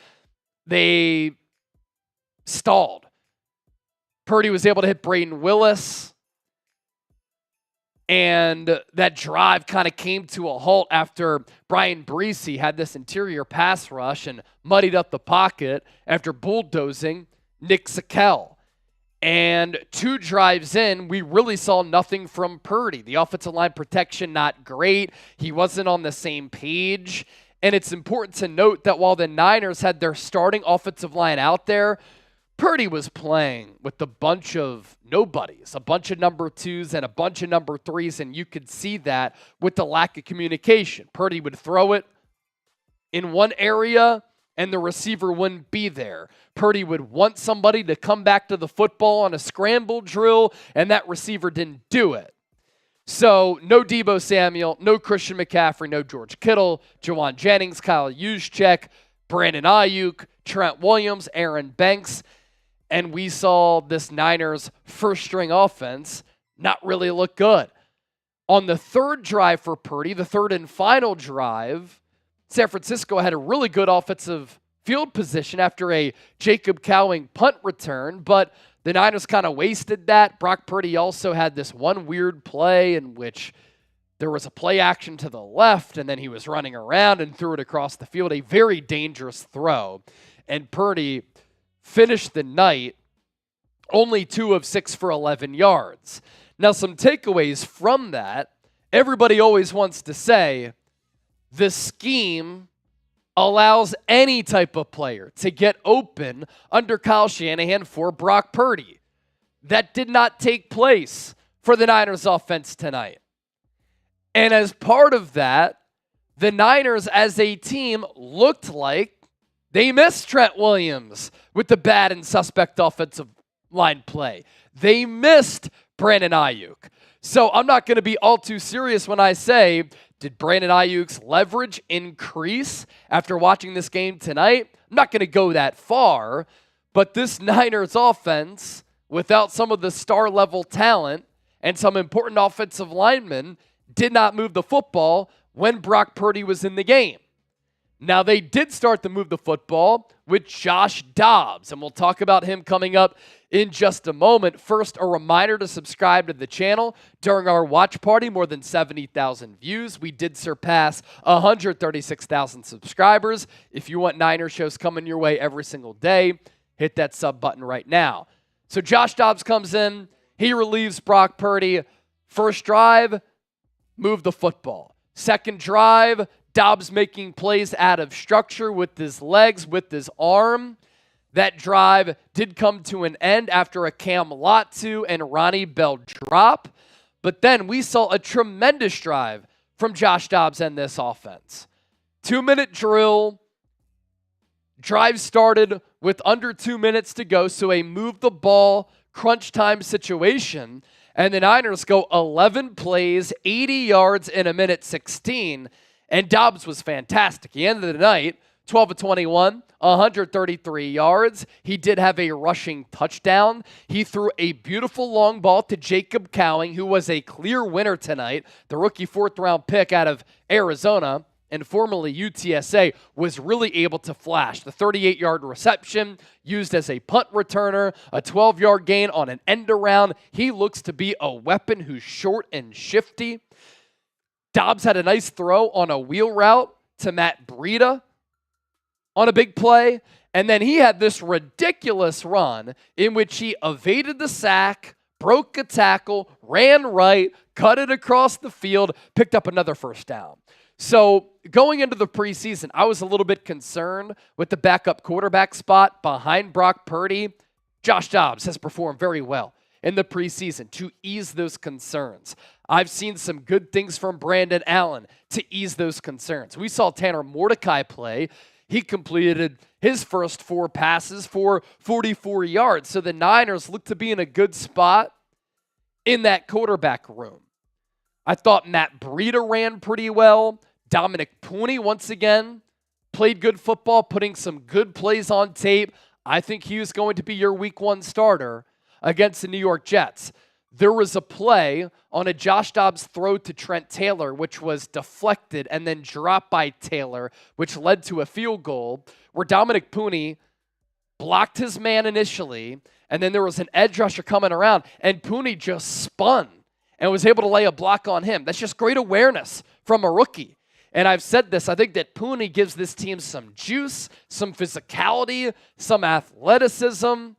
They stalled. Purdy was able to hit Braden Willis, and that drive kind of came to a halt after Brian Breesy had this interior pass rush and muddied up the pocket after bulldozing Nick Sickell. And 2 drives in, we really saw nothing from Purdy. The offensive line protection, not great. He wasn't on the same page. And it's important to note that while the Niners had their starting offensive line out there, Purdy was playing with a bunch of nobodies, a bunch of number 2s and a bunch of number 3s, and you could see that with the lack of communication. Purdy would throw it in one area, and the receiver wouldn't be there. Purdy would want somebody to come back to the football on a scramble drill, and that receiver didn't do it. So, no Deebo Samuel, no Christian McCaffrey, no George Kittle, Jawan Jennings, Kyle Juszczyk, Brandon Aiyuk, Trent Williams, Aaron Banks, and we saw this Niners first-string offense not really look good. On the third drive for Purdy, the third and final drive, San Francisco had a really good offensive field position after a Jacob Cowing punt return, but the Niners kind of wasted that. Brock Purdy also had this one weird play in which there was a play action to the left, and then he was running around and threw it across the field. A very dangerous throw. And Purdy finished the night only 2 of 6 for 11 yards. Now, some takeaways from that. Everybody always wants to say the scheme allows any type of player to get open under Kyle Shanahan for Brock Purdy. That did not take place for the Niners offense tonight. And as part of that, the Niners as a team looked like they missed Trent Williams with the bad and suspect offensive line play. They missed Brandon Aiyuk. So I'm not going to be all too serious when I say, did Brandon Aiyuk's leverage increase after watching this game tonight? I'm not going to go that far, but this Niners offense, without some of the star-level talent and some important offensive linemen, did not move the football when Brock Purdy was in the game. Now, they did start to move the football with Josh Dobbs, and we'll talk about him coming up in just a moment. First, a reminder to subscribe to the channel. During our watch party, more than 70,000 views. We did surpass 136,000 subscribers. If you want Niner shows coming your way every single day, hit that sub button right now. So Josh Dobbs comes in. He relieves Brock Purdy. First drive, move the football. Second drive, Dobbs making plays out of structure with his legs, with his arm. That drive did come to an end after a Cam Latu and Ronnie Bell drop. But then we saw a tremendous drive from Josh Dobbs and this offense. 2-minute drill. Drive started with under 2 minutes to go, so a move the ball, crunch time situation. And the Niners go 11 plays, 80 yards in a minute 16. And Dobbs was fantastic. He ended the night 12 of 21, 133 yards. He did have a rushing touchdown. He threw a beautiful long ball to Jacob Cowing, who was a clear winner tonight. The rookie fourth-round pick out of Arizona and formerly UTSA was really able to flash. The 38-yard reception used as a punt returner, a 12-yard gain on an end around. He looks to be a weapon who's short and shifty. Dobbs had a nice throw on a wheel route to Matt Breida on a big play. And then he had this ridiculous run in which he evaded the sack, broke a tackle, ran right, cut it across the field, picked up another first down. So going into the preseason, I was a little bit concerned with the backup quarterback spot behind Brock Purdy. Josh Dobbs has performed very well in the preseason to ease those concerns. I've seen some good things from Brandon Allen to ease those concerns. We saw Tanner Mordecai play. He completed his first 4 passes for 44 yards. So the Niners look to be in a good spot in that quarterback room. I thought Matt Breida ran pretty well. Dominic Pooney, once again, played good football, putting some good plays on tape. I think he was going to be your week 1 starter against the New York Jets. There was a play on a Josh Dobbs throw to Trent Taylor, which was deflected and then dropped by Taylor, which led to a field goal, where Dominic Pooney blocked his man initially, and then there was an edge rusher coming around, and Pooney just spun and was able to lay a block on him. That's just great awareness from a rookie. And I've said this, I think that Pooney gives this team some juice, some physicality, some athleticism,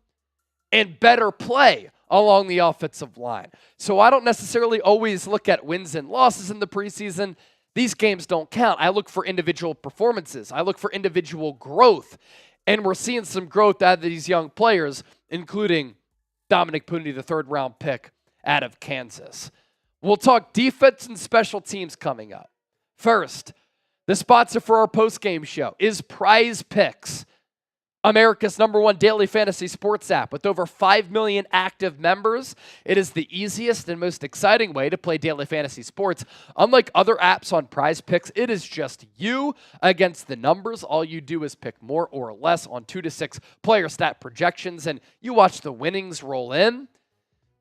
and better play along the offensive line. So I don't necessarily always look at wins and losses in the preseason. These games don't count. I look for individual performances. I look for individual growth. And we're seeing some growth out of these young players, including Dominic Pooney, the 3rd-round pick out of Kansas. We'll talk defense and special teams coming up. First, the sponsor for our postgame show is Prize Picks, America's #1 daily fantasy sports app. With over 5 million active members, it is the easiest and most exciting way to play daily fantasy sports. Unlike other apps on Prize Picks, it is just you against the numbers. All you do is pick more or less on 2 to 6 player stat projections, and you watch the winnings roll in.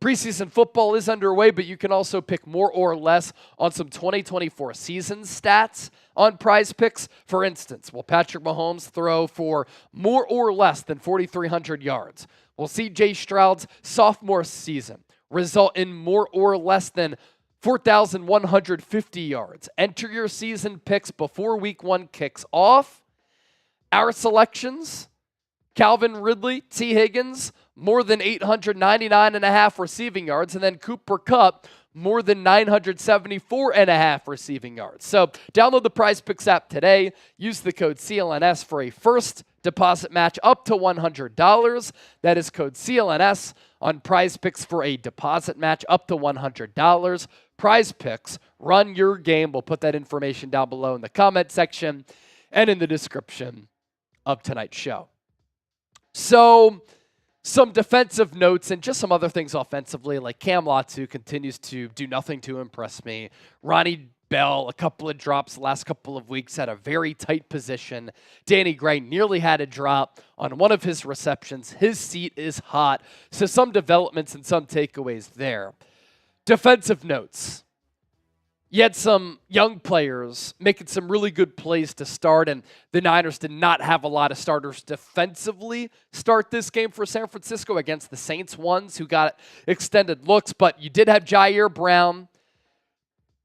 Preseason football is underway, but you can also pick more or less on some 2024 season stats on Prize Picks. For instance, will Patrick Mahomes throw for more or less than 4,300 yards? Will C.J. Stroud's sophomore season result in more or less than 4,150 yards? Enter your season picks before week 1 kicks off. Our selections: Calvin Ridley, T. Higgins, more than 899.5 receiving yards, and then Cooper Kupp, more than 974.5 receiving yards. So download the Prize Picks app today. Use the code CLNS for a first deposit match up to $100. That is code CLNS on Prize Picks for a deposit match up to $100. Prize Picks, run your game. We'll put that information down below in the comment section and in the description of tonight's show. So some defensive notes and just some other things offensively, like Cam Latu continues to do nothing to impress me. Ronnie Bell, a couple of drops the last couple of weeks, had a very tight position. Danny Gray nearly had a drop on one of his receptions. His seat is hot. So some developments and some takeaways there. Defensive notes. You had some young players making some really good plays to start, and the Niners did not have a lot of starters defensively start this game for San Francisco against the Saints ones who got extended looks, but you did have Jair Brown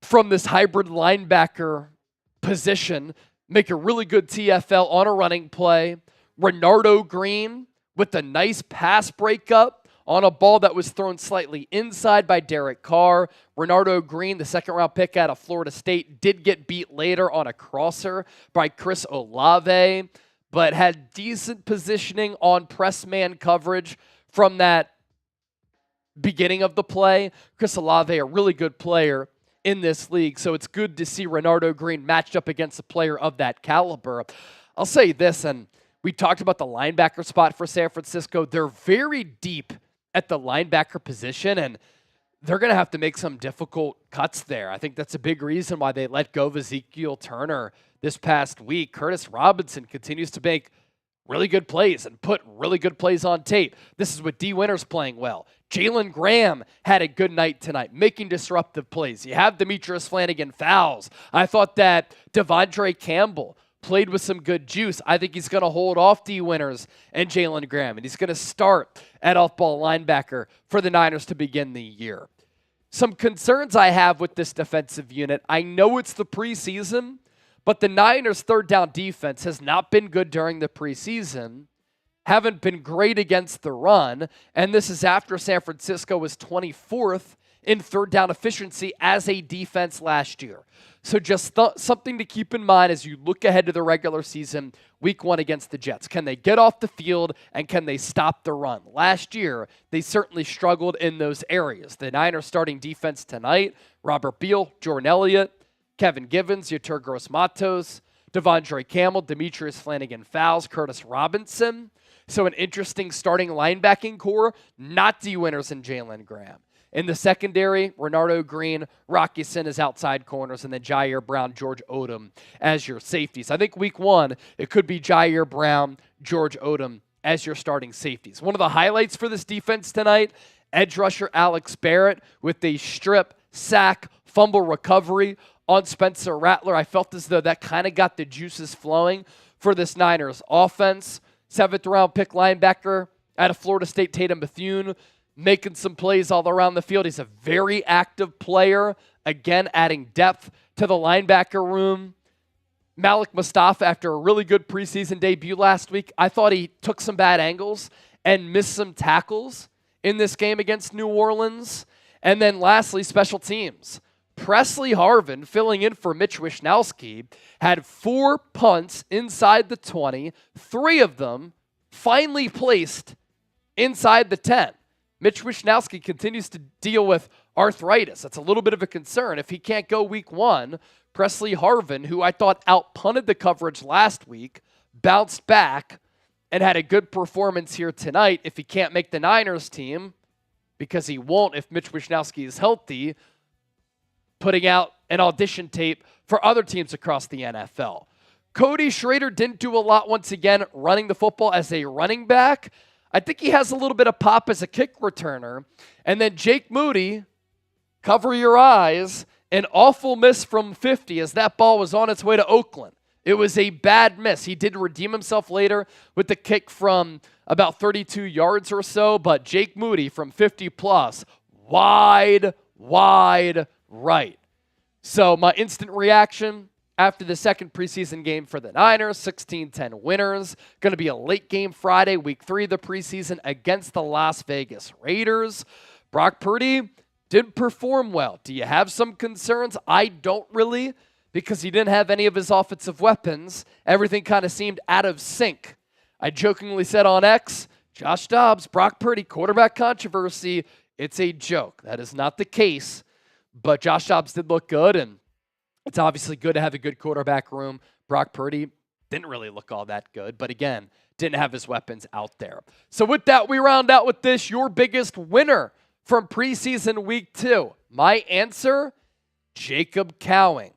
from this hybrid linebacker position make a really good TFL on a running play. Renardo Green with a nice pass breakup on a ball that was thrown slightly inside by Derek Carr. Renardo Green, the second-round pick out of Florida State, did get beat later on a crosser by Chris Olave, but had decent positioning on press man coverage from that beginning of the play. Chris Olave, a really good player in this league, so it's good to see Renardo Green matched up against a player of that caliber. I'll say this, and we talked about the linebacker spot for San Francisco. They're very deep at the linebacker position, and they're going to have to make some difficult cuts there. I think that's a big reason why they let go of Ezekiel Turner this past week. Curtis Robinson continues to make really good plays and put really good plays on tape. This is with D. Winters playing well. Jalen Graham had a good night tonight, making disruptive plays. You have Demetrius Flanagan fouls. I thought that Devondre Campbell played with some good juice. I think he's going to hold off D. Winters and Jalen Graham, and he's going to start at off-ball linebacker for the Niners to begin the year. Some concerns I have with this defensive unit. I know it's the preseason, but the Niners' third down defense has not been good during the preseason, haven't been great against the run, and this is after San Francisco was 24th in third down efficiency as a defense last year. So just something to keep in mind as you look ahead to the regular season, week 1 against the Jets. Can they get off the field and can they stop the run? Last year, they certainly struggled in those areas. The Niners starting defense tonight, Robert Beal, Jordan Elliott, Kevin Givens, Yetur Gross-Matos, Devondre Campbell, Demetrius Flanagan fouls, Curtis Robinson. So an interesting starting linebacking core, not D. Winters and Jalen Graham. In the secondary, Renardo Green, Rocky Sin as outside corners, and then Jair Brown, George Odom as your safeties. I think week 1, it could be Jair Brown, George Odom as your starting safeties. One of the highlights for this defense tonight, edge rusher Alex Barrett with a strip, sack, fumble recovery on Spencer Rattler. I felt as though that kind of got the juices flowing for this Niners offense. 7th-round pick linebacker out of Florida State, Tatum Bethune, making some plays all around the field. He's a very active player. Again, adding depth to the linebacker room. Malik Mustafa, after a really good preseason debut last week, I thought he took some bad angles and missed some tackles in this game against New Orleans. And then lastly, special teams. Presley Harvin, filling in for Mitch Wishnowsky, had 4 punts inside the 20, 3 of them finally placed inside the 10. Mitch Wishnowsky continues to deal with arthritis. That's a little bit of a concern. If he can't go week 1, Presley Harvin, who I thought outpunted the coverage last week, bounced back and had a good performance here tonight. If he can't make the Niners team, because he won't if Mitch Wishnowsky is healthy, putting out an audition tape for other teams across the NFL. Cody Schrader didn't do a lot once again running the football as a running back. I think he has a little bit of pop as a kick returner. And then Jake Moody, cover your eyes, an awful miss from 50 as that ball was on its way to Oakland. It was a bad miss. He did redeem himself later with the kick from about 32 yards or so, but Jake Moody from 50 plus, wide right. So my instant reaction after the second preseason game for the Niners, 16-10 winners. Going to be a late game Friday, week 3 of the preseason against the Las Vegas Raiders. Brock Purdy didn't perform well. Do you have some concerns? I don't really, because he didn't have any of his offensive weapons. Everything kind of seemed out of sync. I jokingly said on X, Josh Dobbs, Brock Purdy, quarterback controversy. It's a joke. That is not the case. But Josh Dobbs did look good, and it's obviously good to have a good quarterback room. Brock Purdy didn't really look all that good, but again, didn't have his weapons out there. So with that, we round out with this, your biggest winner from preseason week 2. My answer, Jacob Cowing.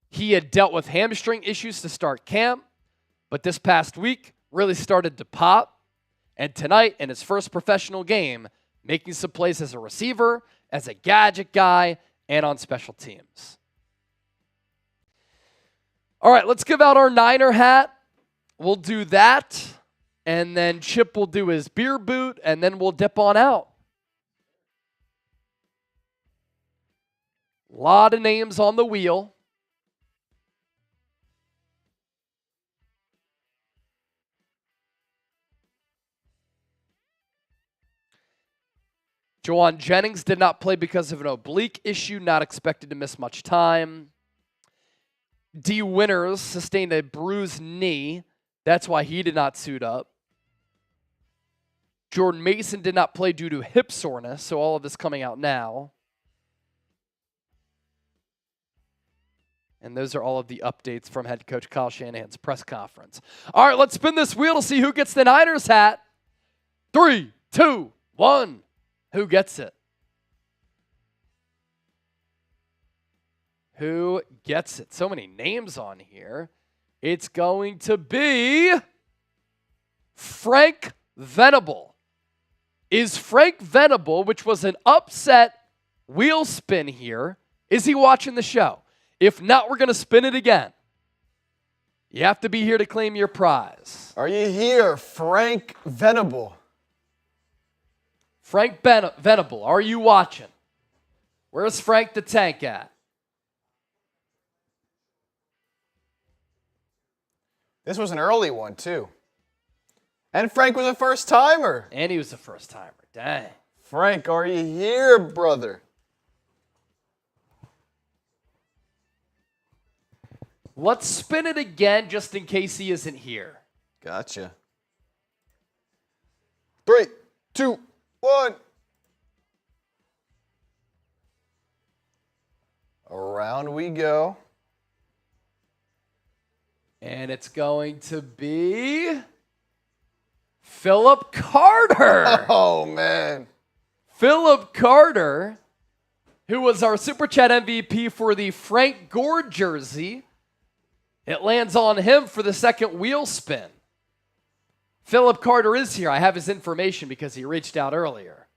He had dealt with hamstring issues to start camp, but this past week really started to pop. And tonight, in his first professional game, making some plays as a receiver, as a gadget guy, and on special teams. All right, let's give out our Niner hat. We'll do that, and then Chip will do his beer boot, and then we'll dip on out. A lot of names on the wheel. Jawan Jennings did not play because of an oblique issue, not expected to miss much time. D. Winters sustained a bruised knee. That's why he did not suit up. Jordan Mason did not play due to hip soreness, so all of this coming out now. And those are all of the updates from head coach Kyle Shanahan's press conference. All right, let's spin this wheel to see who gets the Niners hat. 3, 2, 1. Who gets it? Who gets it? So many names on here. It's going to be Frank Venable. Is Frank Venable, which was an upset wheel spin here, is he watching the show? If not, we're going to spin it again. You have to be here to claim your prize. Are you here, Frank Venable? Frank Venable, are you watching? Where's Frank the Tank at? This was an early one, too. And Frank was a first-timer. And he was a first-timer. Dang. Frank, are you here, brother? Let's spin it again just in case he isn't here. Gotcha. 3, 2, 1. Around we go. And it's going to be Philip Carter. Oh, man. Philip Carter, who was our Super Chat MVP for the Frank Gore jersey. It lands on him for the second wheel spin. Philip Carter is here. I have his information because he reached out earlier.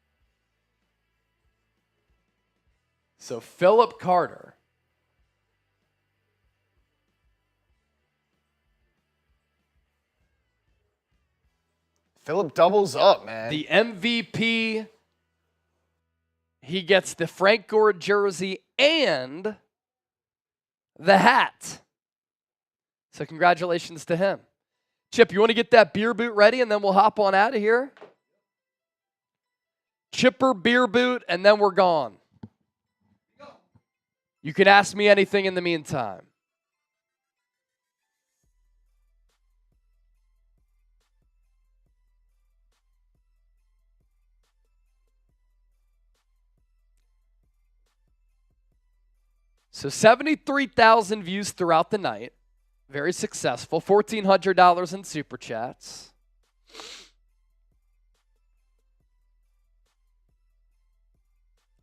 So Philip Carter. Philip doubles up, man. The MVP. He gets the Frank Gore jersey and the hat. So congratulations to him. Chip, you want to get that beer boot ready and then we'll hop on out of here? Chipper beer boot and then we're gone. You can ask me anything in the meantime. So 73,000 views throughout the night. Very successful. $1,400 in Super Chats.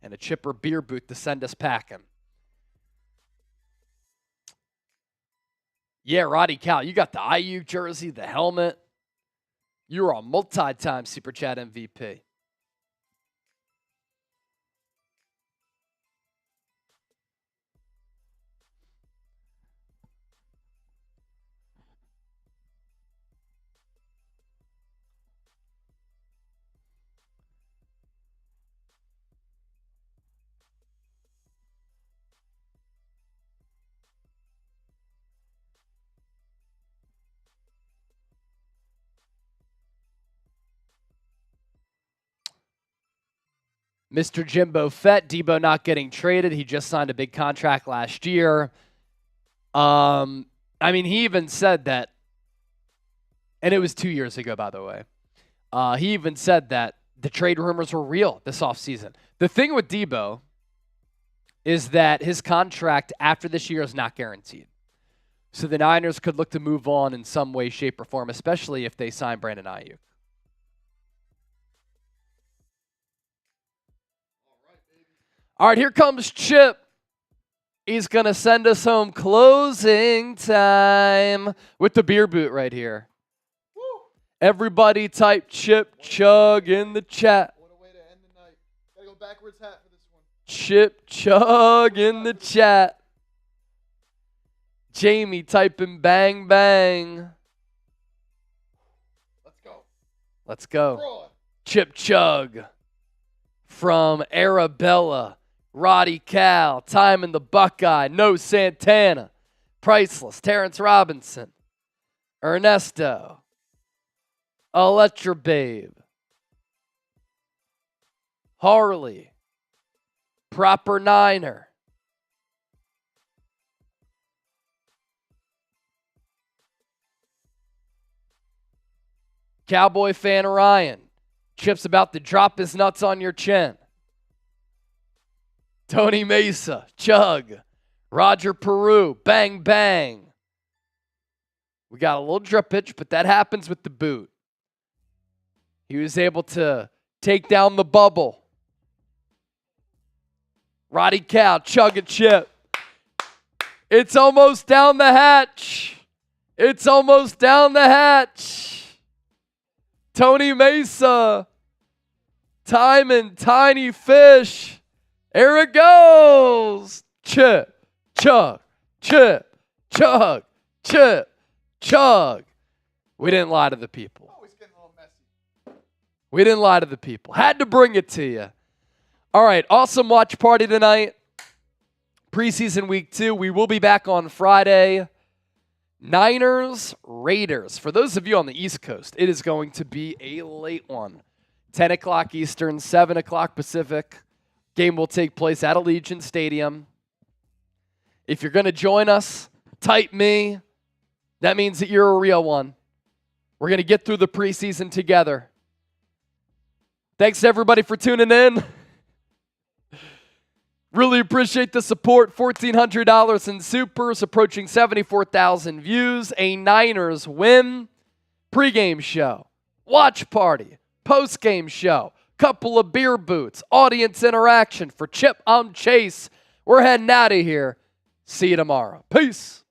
And a Chipper beer boot to send us packing. Yeah, Roddy Cal, you got the Aiyuk jersey, the helmet. You're a multi-time Super Chat MVP. Mr. Jimbo Fett, Deebo not getting traded. He just signed a big contract last year. I mean, he even said that, and it was 2 years ago, by the way. He even said that the trade rumors were real this offseason. The thing with Deebo is that his contract after this year is not guaranteed. So the Niners could look to move on in some way, shape, or form, especially if they sign Brandon Aiyuk. All right, here comes Chip. He's going to send us home closing time with the beer boot right here. Woo. Everybody type Chip Chug in the chat. What a way to end the night. Gotta go backwards hat for this one. Chip Chug in the chat. Jamie typing bang, bang. Let's go. Chip Chug from Arabella. Roddy Cal, time in the Buckeye. No Santana. Priceless. Terrence Robinson. Ernesto. Electric Babe. Harley. Proper Niner. Cowboy fan Ryan. Chip's about to drop his nuts on your chin. Tony Mesa. Chug. Roger Peru. Bang, bang. We got a little drip pitch, but that happens with the boot. He was able to take down the bubble. Roddy Cal, chug a chip. It's almost down the hatch. It's almost down the hatch. Tony Mesa. Time and Tiny Fish. There it goes. Chip, chug, chip, chug, chip, chug. We didn't lie to the people. Oh, it's getting a little messy. We didn't lie to the people. Had to bring it to you. All right, awesome watch party tonight. Preseason week 2. We will be back on Friday. Niners, Raiders. For those of you on the East Coast, it is going to be a late one. 10 o'clock Eastern, 7 o'clock Pacific. Game will take place at Allegiant Stadium. If you're going to join us, type me. That means that you're a real one. We're going to get through the preseason together. Thanks to everybody for tuning in. Really appreciate the support. $1,400 in supers, approaching 74,000 views. A Niners win. Pregame show, watch party, postgame show, couple of beer boots, audience interaction. For Chip, I'm Chase. We're heading out of here. See you tomorrow. Peace.